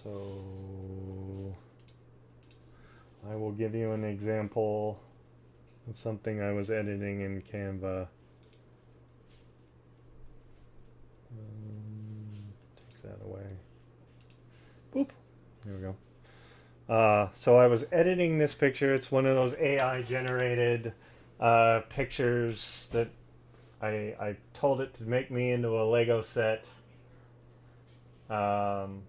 So I will give you an example of something I was editing in Canva. Take that away. Boop. There we go. So I was editing this picture. It's one of those AI generated pictures that I told it to make me into a Lego set. And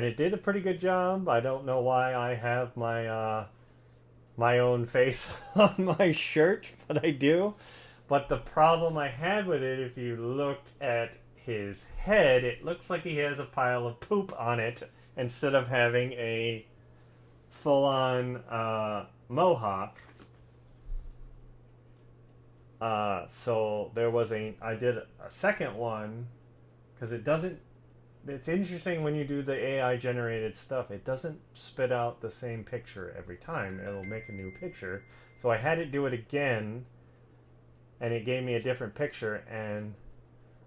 it did a pretty good job. I don't know why I have my my own face on my shirt, but I do. But the problem I had with it, if you look at his head, it looks like he has a pile of poop on it instead of having a full-on mohawk. So there was I did a second one because it doesn't. It's interesting when you do the AI generated stuff. It doesn't spit out the same picture every time. It'll make a new picture. So I had it do it again, and it gave me a different picture, and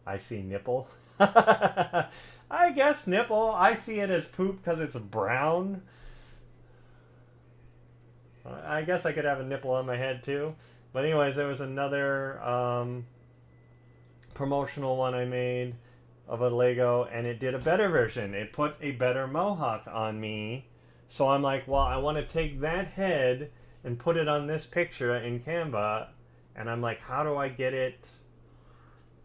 I see nipple. I guess nipple. I see it as poop because it's brown. I guess I could have a nipple on my head too. But anyways, there was another promotional one I made of a Lego, and it did a better version. It put a better mohawk on me. So I'm like, well, I want to take that head and put it on this picture in Canva. And I'm like, how do I get it?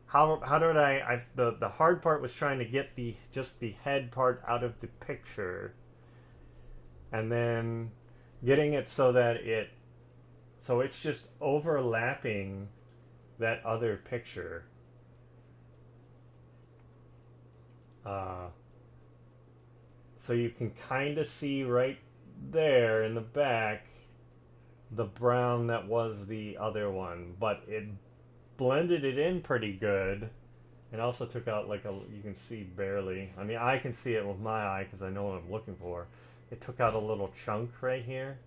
How did the hard part was trying to get just the head part out of the picture, and then getting it so that it's just overlapping that other picture. So you can kind of see right there in the back the brown that was the other one, but it blended it in pretty good, and also took out you can see barely. I mean, I can see it with my eye because I know what I'm looking for. It took out a little chunk right here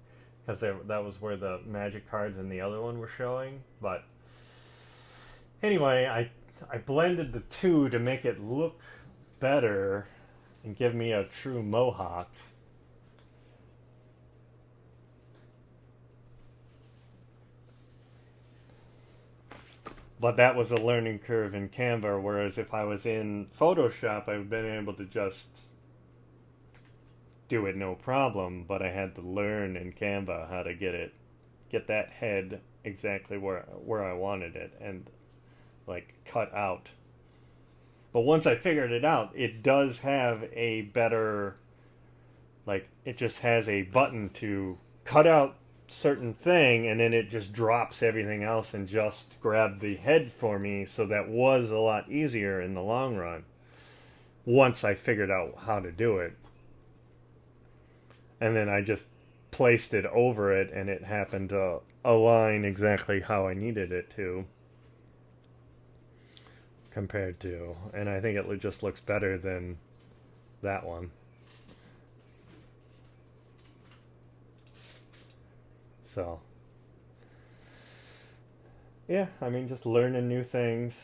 because that was where the magic cards in the other one were showing. But anyway, I blended the two to make it look better and give me a true mohawk. But that was a learning curve in Canva, whereas if I was in Photoshop, I would have been able to just do it no problem. But I had to learn in Canva how to get that head exactly where I wanted it, and like cut out. But once I figured it out, it does have a better Like, it just has a button to cut out certain thing, and then it just drops everything else and just grabbed the head for me. So that was a lot easier in the long run once I figured out how to do it. And then I just placed it over it, and it happened to align exactly how I needed it to, compared to, and I think it just looks better than that one. So yeah, I mean, just learning new things.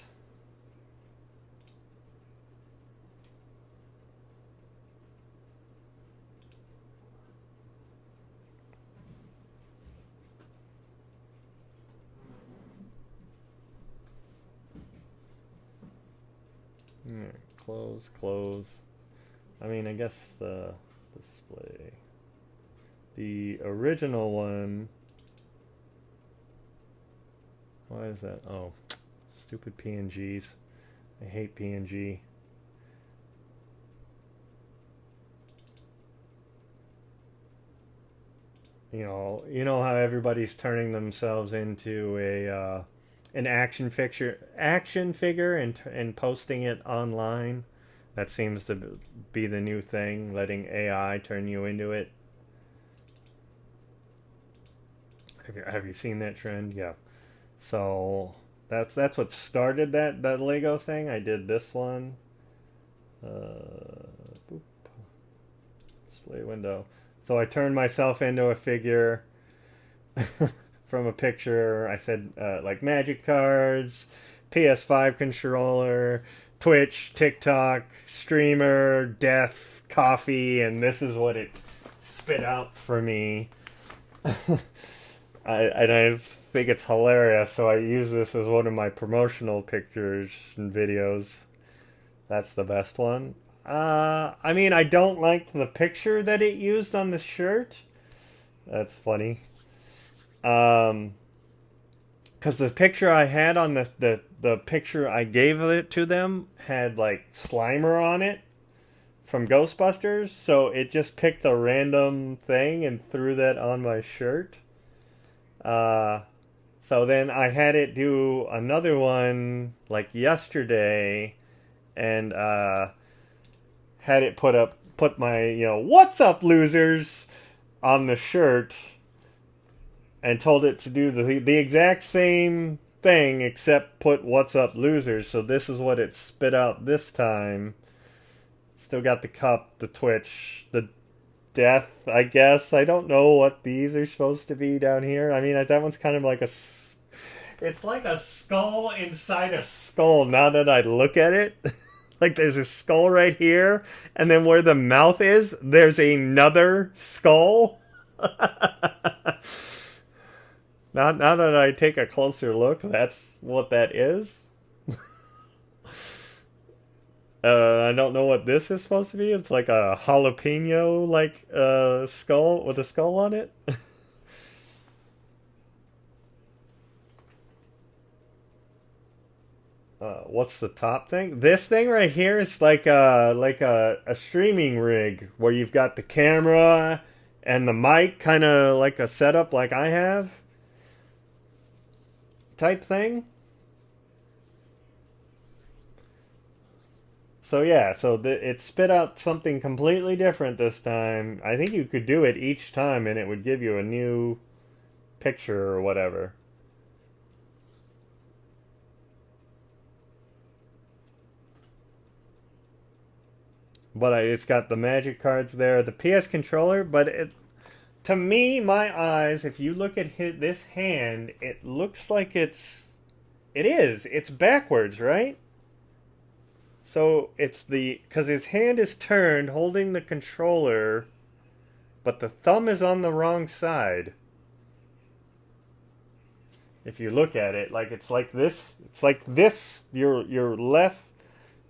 Alright, close. I mean, I guess the display. The original one. Why is that? Oh, stupid PNGs. I hate PNG. You know how everybody's turning themselves into a an action figure, and posting it online. That seems to be the new thing, letting AI turn you into it. Have you seen that trend? Yeah. So that's what started that Lego thing. I did this one. Boop. Display window. So I turned myself into a figure from a picture. I said like magic cards, PS5 controller, Twitch, TikTok, streamer, death, coffee, and this is what it spit out for me. I think it's hilarious, so I use this as one of my promotional pictures and videos. That's the best one. I mean, I don't like the picture that it used on the shirt. That's funny. Because the picture I had on the picture I gave it to them had like Slimer on it from Ghostbusters, so it just picked a random thing and threw that on my shirt. So then I had it do another one like yesterday, and had it put my, what's up, losers, on the shirt, and told it to do the exact same thing except put what's up, losers. So this is what it spit out this time. Still got the cup, the Twitch, the death, I guess. I don't know what these are supposed to be down here. I mean, that one's kind of like it's like a skull inside a skull now that I look at it. Like, there's a skull right here, and then where the mouth is, there's another skull. Now that I take a closer look, that's what that is. I don't know what this is supposed to be. It's like a jalapeno, like, skull with a skull on it. What's the top thing? This thing right here is like a streaming rig where you've got the camera and the mic, kind of like a setup like I have, type thing. So yeah, it spit out something completely different this time. I think you could do it each time and it would give you a new picture or whatever. But it's got the magic cards there, the PS controller, but to me, my eyes, if you look at this hand, it looks like it's backwards, right? So it's because his hand is turned holding the controller, but the thumb is on the wrong side. If you look at it, it's like this, your left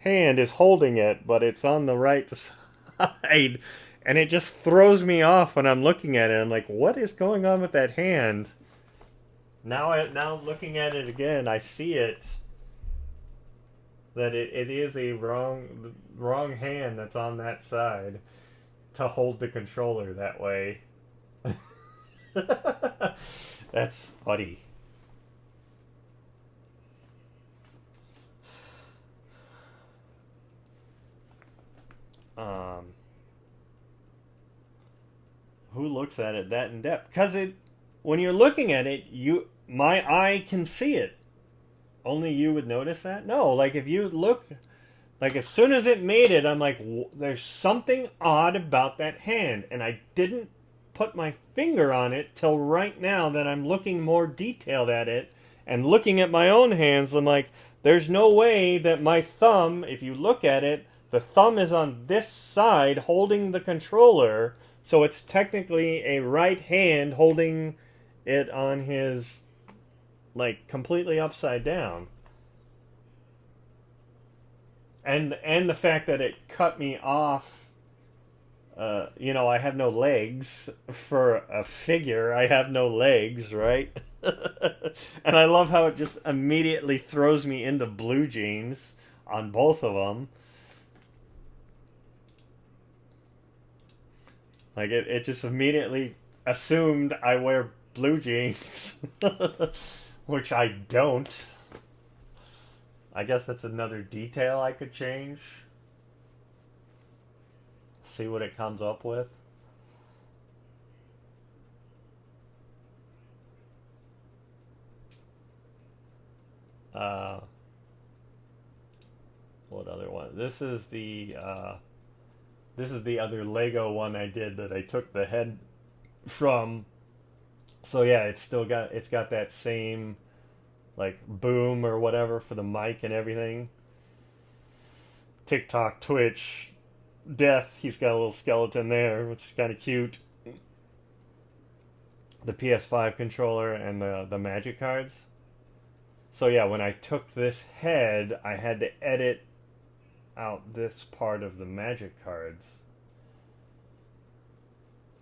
hand is holding it, but it's on the right side, and it just throws me off when I'm looking at it. I'm like, what is going on with that hand? Now looking at it again, I see it, that it is a wrong hand that's on that side. to hold the controller that way. That's funny. Um, who looks at it that in depth? Because when you're looking at it, my eye can see it. Only you would notice that. No, like if you look, like as soon as it made it, I'm like, there's something odd about that hand, and I didn't put my finger on it till right now that I'm looking more detailed at it and looking at my own hands. I'm like, there's no way that my thumb, if you look at it, the thumb is on this side holding the controller, so it's technically a right hand holding it on his, like, completely upside down. And the fact that it cut me off, I have no legs for a figure. I have no legs, right? And I love how it just immediately throws me into blue jeans on both of them. Like it just immediately assumed I wear blue jeans, which I don't. I guess that's another detail I could change. See what it comes up with. Uh, what other one? This is the other Lego one I did that I took the head from. So yeah, it's got that same like boom or whatever for the mic and everything. TikTok, Twitch, Death. He's got a little skeleton there, which is kind of cute. The PS5 controller and the magic cards. So yeah, when I took this head, I had to edit out this part of the magic cards.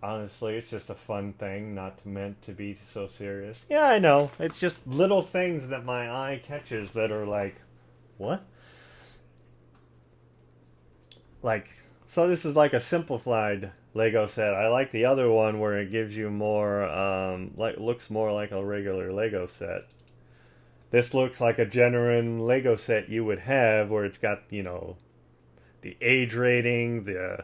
Honestly, it's just a fun thing, not meant to be so serious. Yeah, I know. It's just little things that my eye catches that are like, what? Like, so this is like a simplified Lego set. I like the other one where it gives you more, like, looks more like a regular Lego set. This looks like a genuine Lego set you would have, where it's got, the age rating, the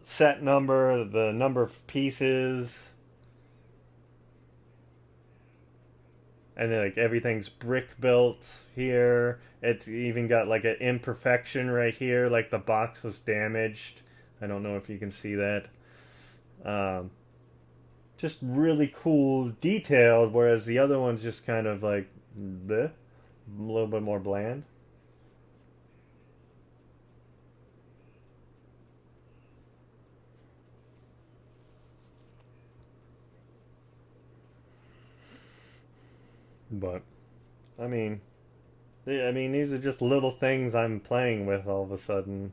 set number, the number of pieces, and then, like, everything's brick built here. It's even got like an imperfection right here, like the box was damaged. I don't know if you can see that. Um, just really cool, detailed, whereas the other one's just kind of like bleh, a little bit more bland. But I mean, these are just little things I'm playing with all of a sudden.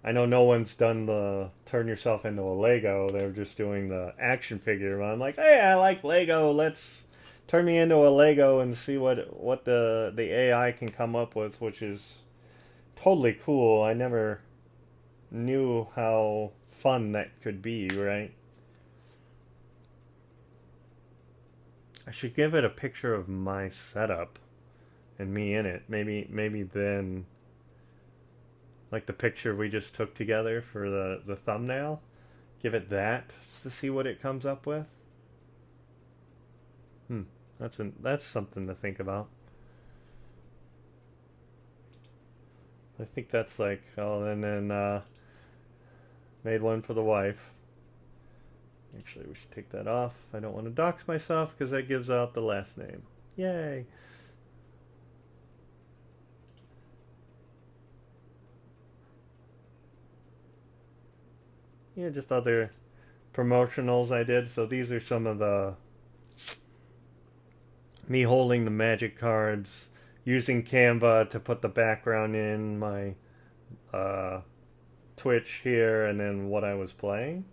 I know no one's done the turn yourself into a Lego. They're just doing the action figure. I'm like, hey, I like Lego. Let's turn me into a Lego and see what the AI can come up with, which is totally cool. I never knew how fun that could be, right? I should give it a picture of my setup and me in it. Maybe then, like the picture we just took together for the thumbnail, give it that to see what it comes up with. Hmm, that's something to think about. I think that's like, oh, and then made one for the wife. Actually, we should take that off. I don't want to dox myself because that gives out the last name. Yay! Yeah, just other promotionals I did. So these are some of the me holding the magic cards, using Canva to put the background in my uh, Twitch here, and then what I was playing.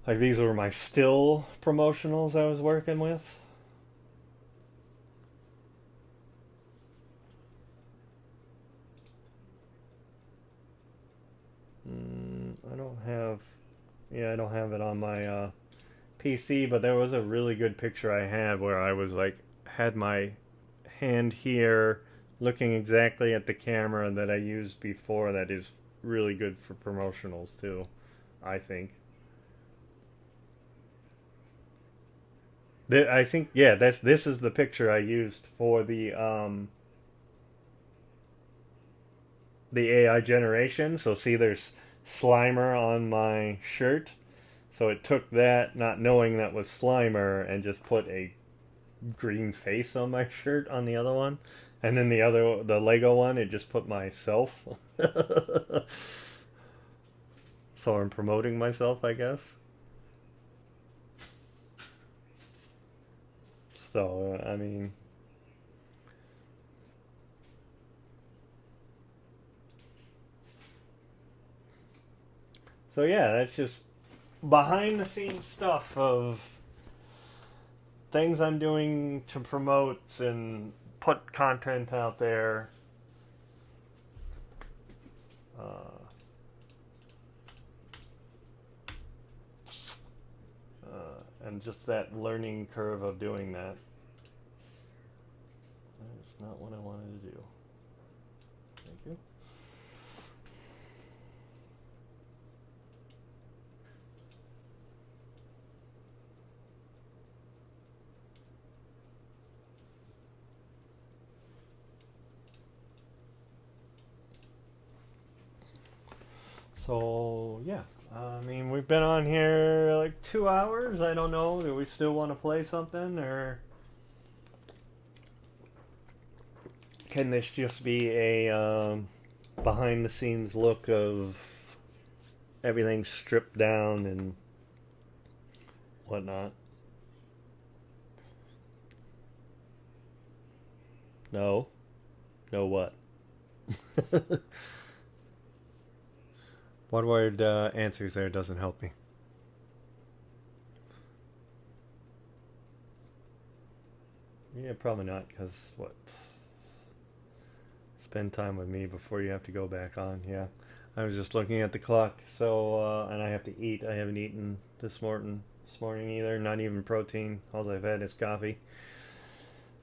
Like these were my still promotionals I was working with. I don't have, yeah, I don't have it on my PC, but there was a really good picture I had where I was like, had my hand here looking exactly at the camera that I used before. That is really good for promotionals too, I think. I think, yeah, this is the picture I used for the AI generation. So see, there's Slimer on my shirt. So it took that, not knowing that was Slimer, and just put a green face on my shirt on the other one. And then the Lego one, it just put myself. So I'm promoting myself, I guess. So, I mean, so yeah, that's just behind the scenes stuff of things I'm doing to promote and put content out there. Uh, and just that learning curve of doing that. That's not what I wanted to do. Thank you. So, yeah. I mean, we've been on here like 2 hours. I don't know. Do we still want to play something? Or can this just be a behind the scenes look of everything stripped down and whatnot? No. No what? One word answers there doesn't help me. Yeah, probably not, because what? Spend time with me before you have to go back on. Yeah. I was just looking at the clock, so, and I have to eat. I haven't eaten this morning either, not even protein. All I've had is coffee.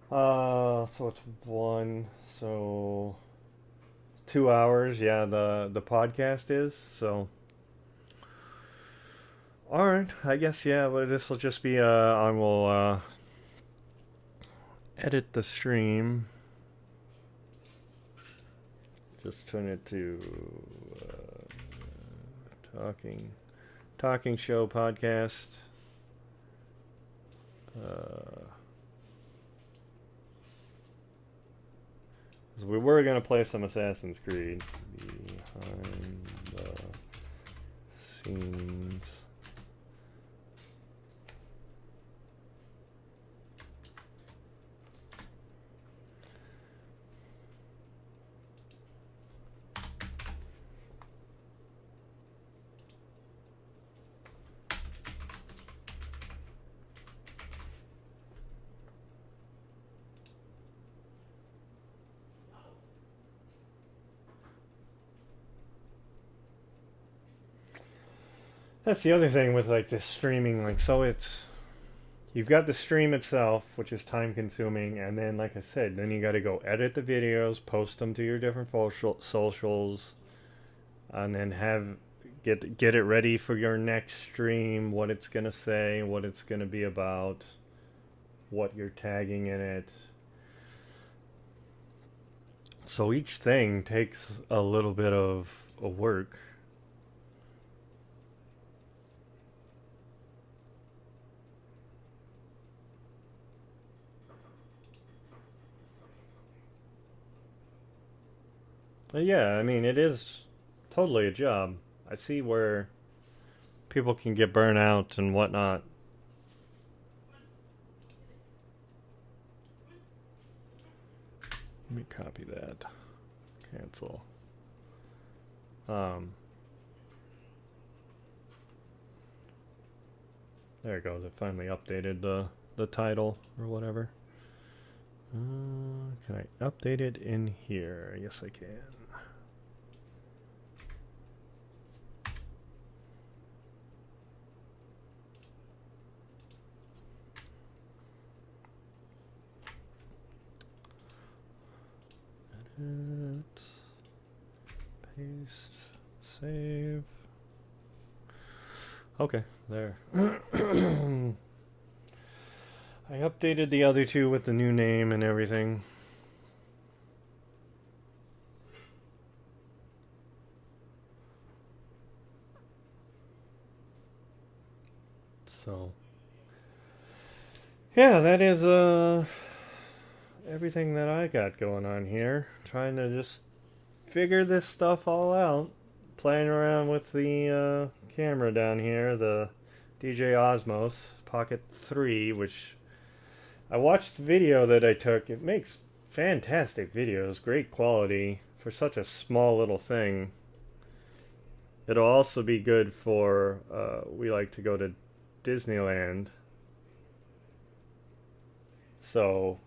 So it's one, so 2 hours, yeah, the podcast is, so. Alright, I guess, yeah, but this will just be, I will, edit the stream. Just turn it to talking show podcast. We were gonna play some Assassin's Creed behind the scenes. That's the other thing with like this streaming, like, so it's, you've got the stream itself, which is time consuming, and then like I said, then you got to go edit the videos, post them to your different socials, and then get it ready for your next stream, what it's gonna say, what it's gonna be about, what you're tagging in it. So each thing takes a little bit of work. But yeah, I mean, it is totally a job. I see where people can get burnt out and whatnot. Let me copy that. Cancel. Um, There it goes. It finally updated the title or whatever. Can I update it in here? Yes, I can. Edit, paste, save. Okay, there. I updated the other two with the new name and everything. So, yeah, that is everything that I got going on here. Trying to just figure this stuff all out. Playing around with the camera down here, the DJI Osmo Pocket 3, which I watched the video that I took. It makes fantastic videos, great quality for such a small little thing. It'll also be good for, we like to go to Disneyland. So,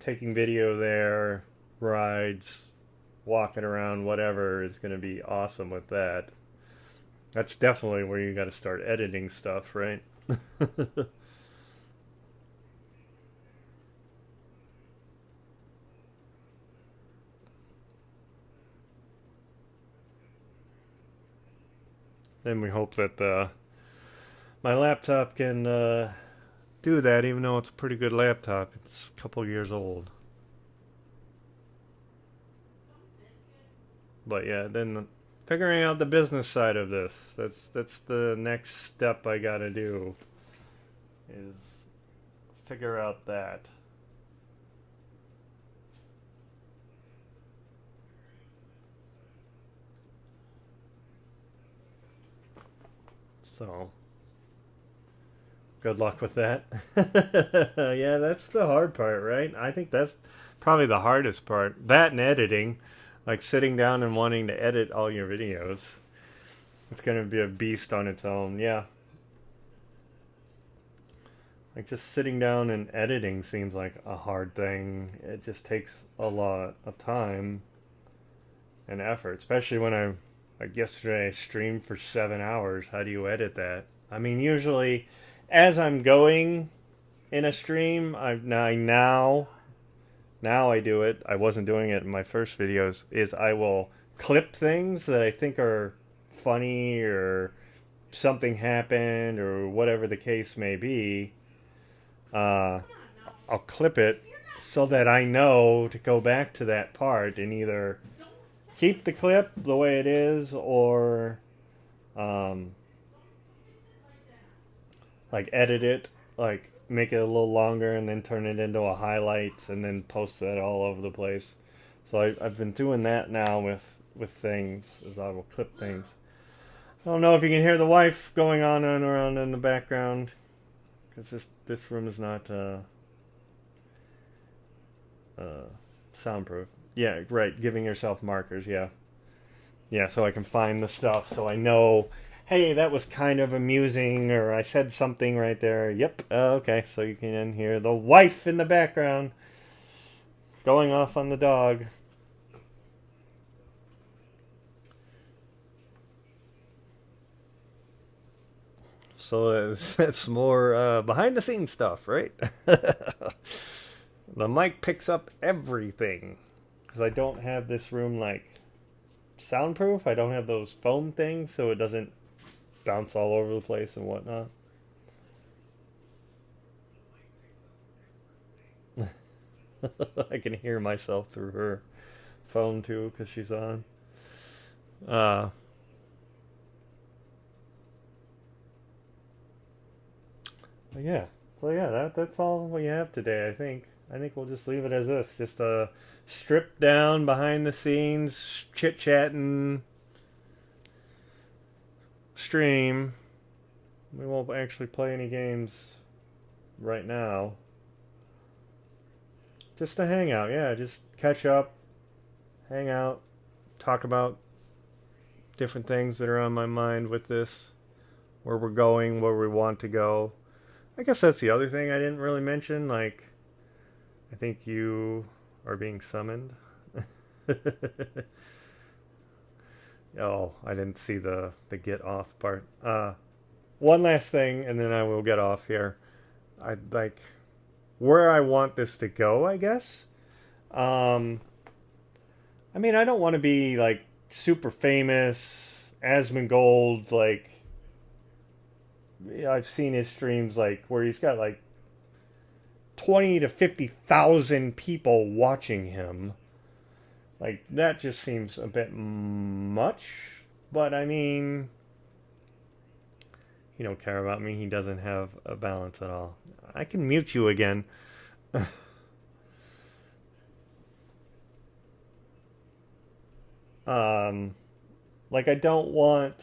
taking video there, rides, walking around, whatever, is going to be awesome with that. That's definitely where you got to start editing stuff, right? Then we hope that my laptop can do that, even though it's a pretty good laptop. It's a couple years old. But yeah, then figuring out the business side of this. That's the next step I gotta do, is figure out that. So, good luck with that. Yeah, that's the hard part, right? I think that's probably the hardest part. That and editing. Like sitting down and wanting to edit all your videos. It's going to be a beast on its own. Yeah. Like just sitting down and editing seems like a hard thing. It just takes a lot of time and effort, especially when like yesterday I streamed for 7 hours. How do you edit that? I mean, usually as I'm going in a stream, now I do it. I wasn't doing it in my first videos. Is I will clip things that I think are funny or something happened or whatever the case may be. Uh, I'll clip it so that I know to go back to that part and either keep the clip the way it is or um, like edit it, like make it a little longer and then turn it into a highlights and then post that all over the place. So I've been doing that now with things, as I will clip things. I don't know if you can hear the wife going on and around in the background, because this room is not soundproof. Yeah, right. Giving yourself markers. Yeah, yeah. So I can find the stuff, so I know. Hey, that was kind of amusing, or I said something right there. Yep. Okay. So you can hear the wife in the background going off on the dog. So that's more behind the scenes stuff, right? The mic picks up everything because I don't have this room like soundproof. I don't have those foam things, so it doesn't bounce all over the place and whatnot. I can hear myself through her phone too because she's on. Uh, yeah. So yeah, that's all we have today. I think we'll just leave it as this, just a stripped down behind the scenes chit chatting stream. We won't actually play any games right now. Just a hangout, yeah. Just catch up, hang out, talk about different things that are on my mind with this where we're going, where we want to go. I guess that's the other thing I didn't really mention. Like, I think you are being summoned. Oh, I didn't see the get off part. One last thing, and then I will get off here. I like where I want this to go, I guess. Um, I mean, I don't want to be like super famous, Asmongold. Like, I've seen his streams like where he's got like 20 to 50,000 people watching him. Like, that just seems a bit much. But I mean, he don't care about me. He doesn't have a balance at all. I can mute you again. um, like, I don't want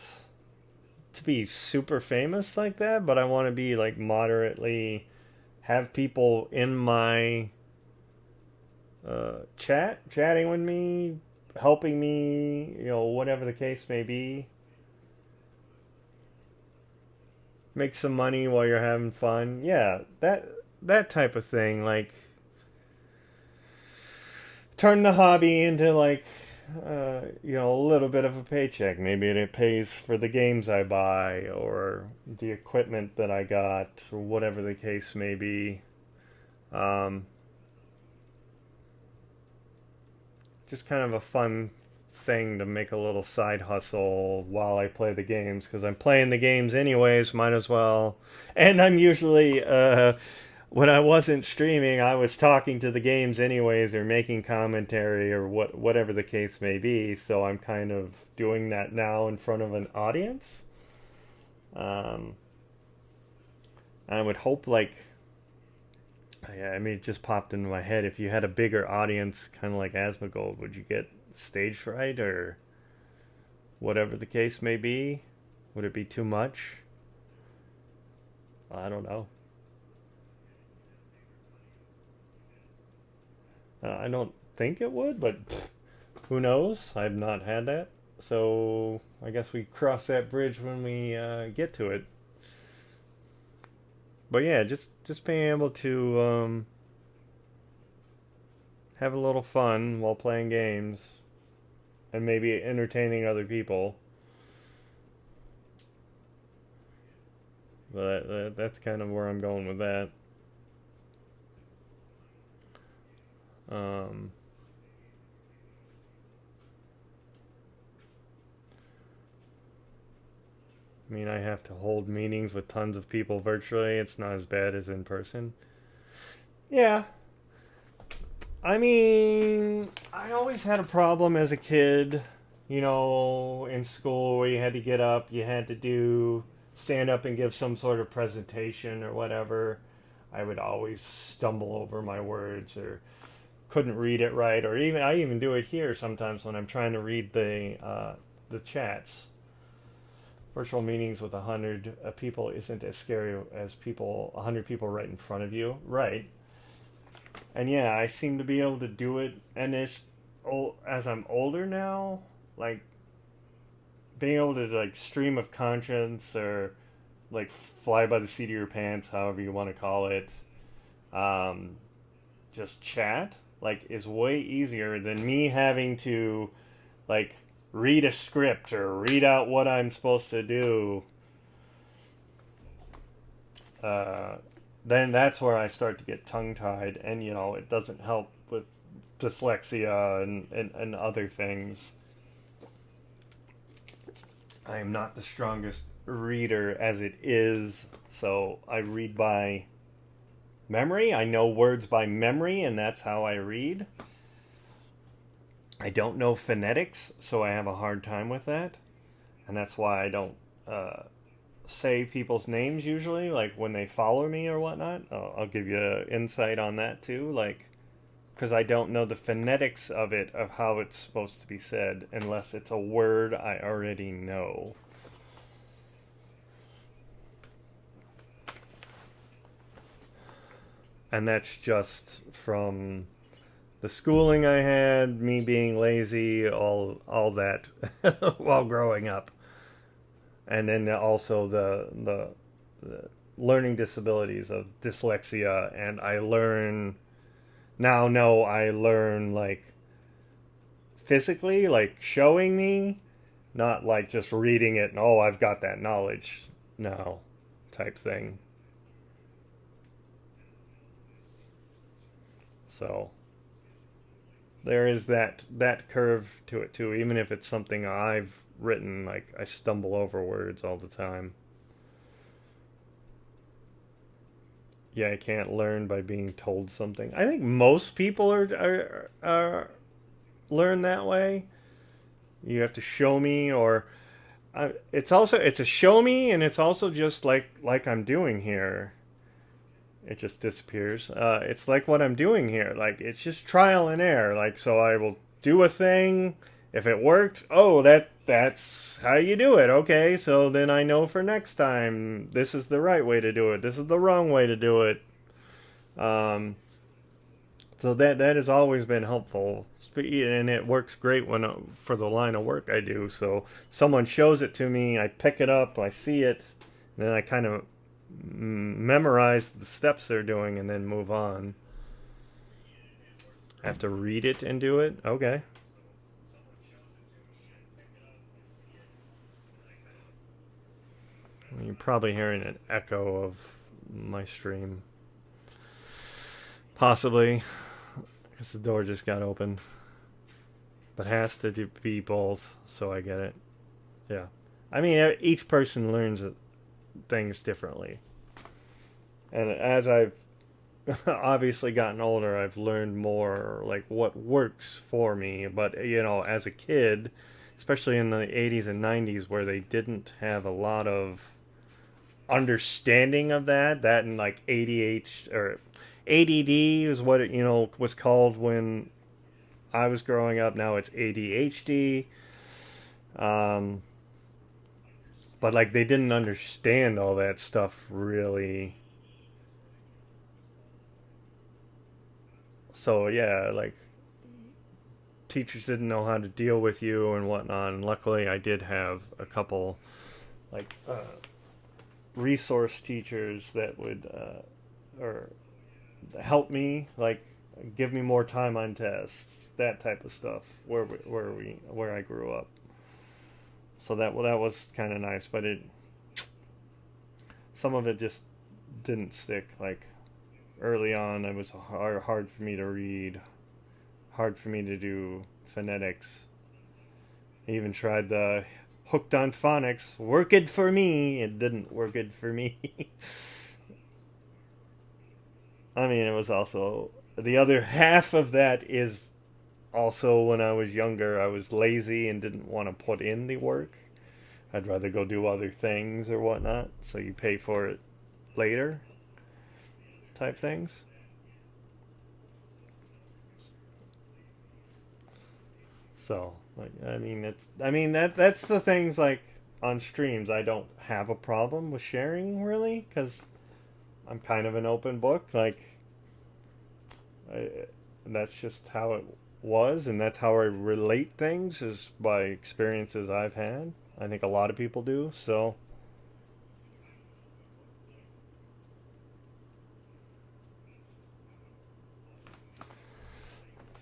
to be super famous like that, but I want to be like moderately have people in my chatting with me, helping me, whatever the case may be. Make some money while you're having fun. Yeah, that type of thing. Like, turn the hobby into like a little bit of a paycheck. Maybe it pays for the games I buy or the equipment that I got or whatever the case may be. Um, just kind of a fun thing to make a little side hustle while I play the games because I'm playing the games anyways, might as well. And I'm usually when I wasn't streaming, I was talking to the games anyways or making commentary or whatever the case may be, so I'm kind of doing that now in front of an audience. Um I would hope like yeah, I mean, it just popped into my head. If you had a bigger audience, kind of like Asmongold, would you get stage fright or whatever the case may be? Would it be too much? I don't know. I don't think it would, but who knows? I've not had that. So I guess we cross that bridge when we get to it. But yeah, just being able to have a little fun while playing games and maybe entertaining other people. But that's kind of where I'm going with that. Um, I mean, I have to hold meetings with tons of people virtually. It's not as bad as in person. Yeah. I mean, I always had a problem as a kid, in school where you had to get up, you had to stand up and give some sort of presentation or whatever. I would always stumble over my words or couldn't read it right, or I even do it here sometimes when I'm trying to read the chats. Virtual meetings with 100 people isn't as scary as 100 people right in front of you, right? And yeah, I seem to be able to do it, and as I'm older now, like being able to like stream of conscience or like fly by the seat of your pants, however you want to call it, um, just chat like is way easier than me having to like read a script or read out what I'm supposed to do. Uh, then that's where I start to get tongue tied, and it doesn't help with dyslexia and other things. I am not the strongest reader as it is, so I read by memory. I know words by memory, and that's how I read. I don't know phonetics, so I have a hard time with that, and that's why I don't say people's names usually, like when they follow me or whatnot. I'll give you insight on that too, like because I don't know the phonetics of it, of how it's supposed to be said, unless it's a word I already know. And that's just from the schooling I had, me being lazy, all that while growing up. and then also the learning disabilities of dyslexia, and I learn now. No, I learn like physically, like showing me, not like just reading it and oh, I've got that knowledge now, type thing. So there is that curve to it too. Even if it's something I've written, like I stumble over words all the time. Yeah, I can't learn by being told something. I think most people are learn that way. You have to show me, or it's a show me, and it's also just like I'm doing here. It just disappears. It's like what I'm doing here. Like it's just trial and error. Like so, I will do a thing. If it worked, oh that's how you do it. Okay, so then I know for next time this is the right way to do it. This is the wrong way to do it. Um, so that has always been helpful, and it works great when for the line of work I do. So someone shows it to me, I pick it up, I see it, and then I kind of memorize the steps they're doing, and then move on. I have to read it and do it. Okay. You're probably hearing an echo of my stream. Possibly, because the door just got open. But has to be both, so I get it. Yeah. I mean, each person learns things differently. And as I've obviously gotten older, I've learned more, like, what works for me. But, you know, as a kid, especially in the 80s and 90s, where they didn't have a lot of understanding of that and, like, ADHD, or ADD is what it, was called when I was growing up. Now it's ADHD. Um, but like they didn't understand all that stuff really. So yeah, like teachers didn't know how to deal with you and whatnot. And luckily, I did have a couple like resource teachers that would or help me, like give me more time on tests, that type of stuff. Where I grew up. So that was kind of nice, but it some of it just didn't stick. Like early on, it was hard for me to read, hard for me to do phonetics. I even tried the hooked on phonics. Work it for me. It didn't work it for me. I mean, it was also the other half of that is also when I was younger, I was lazy and didn't want to put in the work. I'd rather go do other things or whatnot. So you pay for it later, type things. So, like, I mean that's the things like on streams. I don't have a problem with sharing really because I'm kind of an open book. Like, I, that's just how it was, and that's how I relate things is by experiences I've had. I think a lot of people do. So,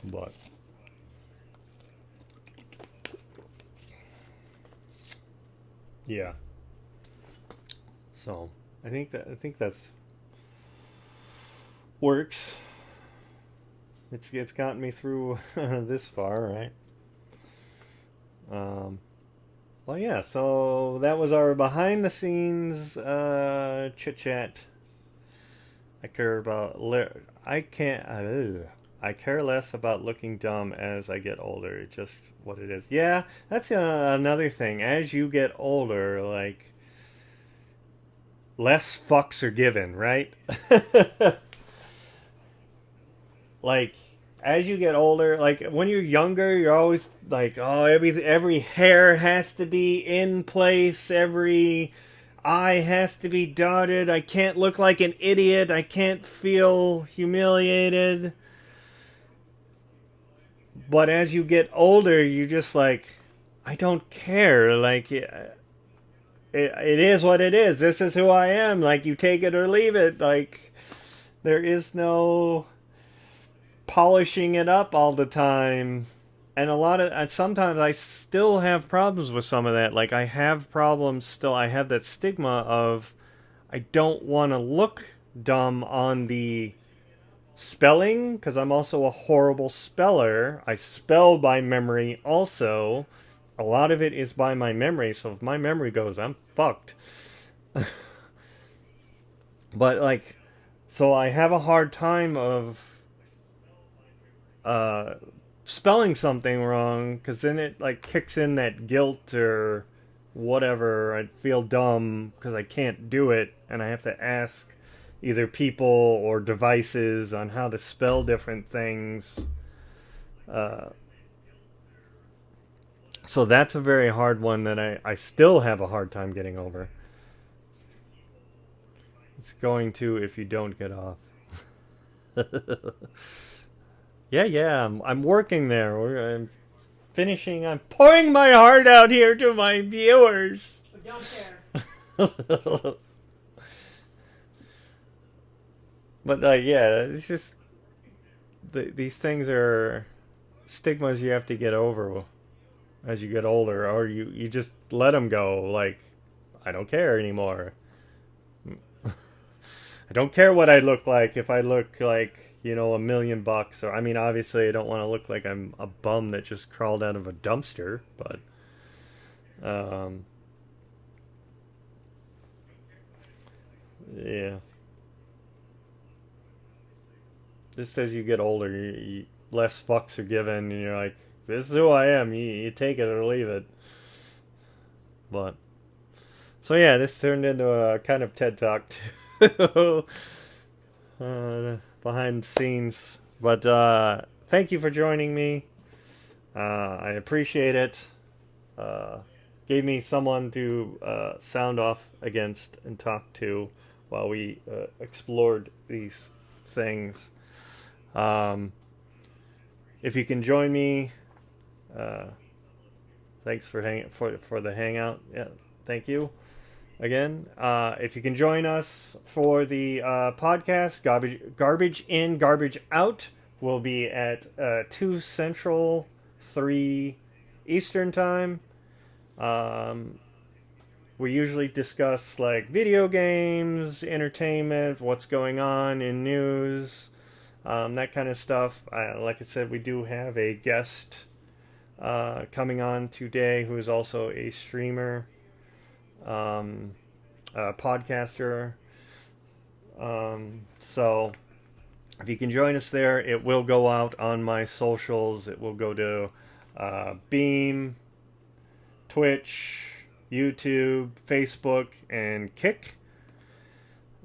but yeah. So I think that's works. It's gotten me through this far, right? Um, well, yeah. So that was our behind the scenes chit chat. I care about I can't. I care less about looking dumb as I get older. It's just what it is. Yeah, that's another thing. As you get older, like less fucks are given, right? Like as you get older, like when you're younger, you're always like, oh, every hair has to be in place, every I has to be dotted. I can't look like an idiot. I can't feel humiliated. But as you get older, you just like, I don't care. Like, it is what it is. This is who I am. Like, you take it or leave it. Like, there is no polishing it up all the time. And sometimes I still have problems with some of that. Like, I have problems still. I have that stigma of I don't want to look dumb on the spelling, because I'm also a horrible speller. I spell by memory also. A lot of it is by my memory, so if my memory goes, I'm fucked. But, like, so I have a hard time of uh, spelling something wrong, because then it, like, kicks in that guilt or whatever. I feel dumb because I can't do it, and I have to ask either people or devices on how to spell different things. Uh, so that's a very hard one that I still have a hard time getting over. It's going to if you don't get off. Yeah, I'm working there. I'm finishing. I'm pouring my heart out here to my viewers. But don't care. But yeah, it's just these things are stigmas you have to get over as you get older, or you just let them go. Like, I don't care anymore. I don't care what I look like. If I look like, $1,000,000, or I mean, obviously, I don't want to look like I'm a bum that just crawled out of a dumpster, but yeah. Just as you get older, less fucks are given, and you're like, this is who I am. You take it or leave it. But so yeah, this turned into a kind of TED Talk too. Behind the scenes. But thank you for joining me. I appreciate it. Gave me someone to sound off against and talk to while we explored these things. If you can join me, thanks for the hangout. Yeah, thank you again. If you can join us for the podcast, garbage in, garbage out, will be at 2 Central, 3 Eastern time. We usually discuss like video games, entertainment, what's going on in news, that kind of stuff. Like I said, we do have a guest coming on today who is also a streamer, a podcaster. So if you can join us there, it will go out on my socials. It will go to Beam, Twitch, YouTube, Facebook, and Kick.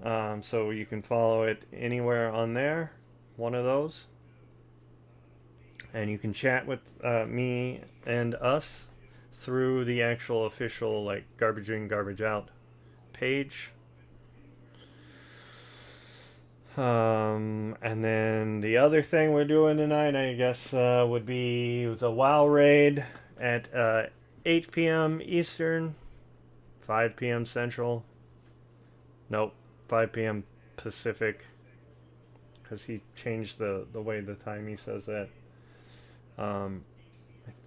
So you can follow it anywhere on there, one of those. And you can chat with me and us through the actual official, like, garbage in, garbage out page. And then the other thing we're doing tonight, I guess, would be the WoW raid at 8 p.m. Eastern, 5 p.m. Central. Nope, 5 p.m. Pacific, because he changed the way the time he says that. I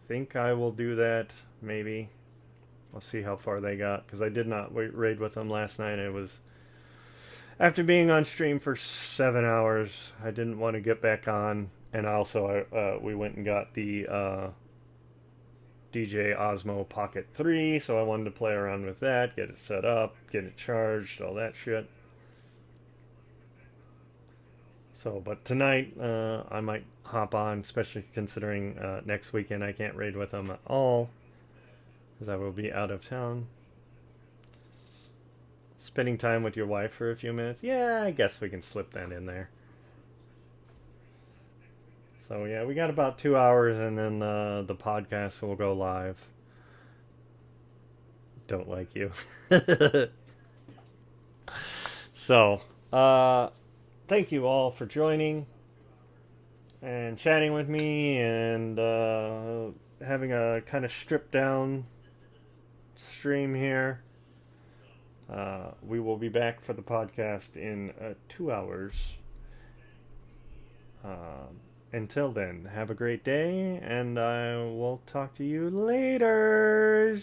think I will do that, maybe. I'll see how far they got, because I did not raid with them last night. It was after being on stream for 7 hours. I didn't want to get back on, and also we went and got the DJI Osmo Pocket 3, so I wanted to play around with that, get it set up, get it charged, all that shit. So, but tonight I might hop on, especially considering next weekend I can't raid with them at all, because I will be out of town. Spending time with your wife for a few minutes? Yeah, I guess we can slip that in there. So yeah, we got about 2 hours, and then the podcast will go live. Don't like you. So, thank you all for joining and chatting with me, and having a kind of stripped down stream here. We will be back for the podcast in 2 hours. Until then, have a great day, and I will talk to you later.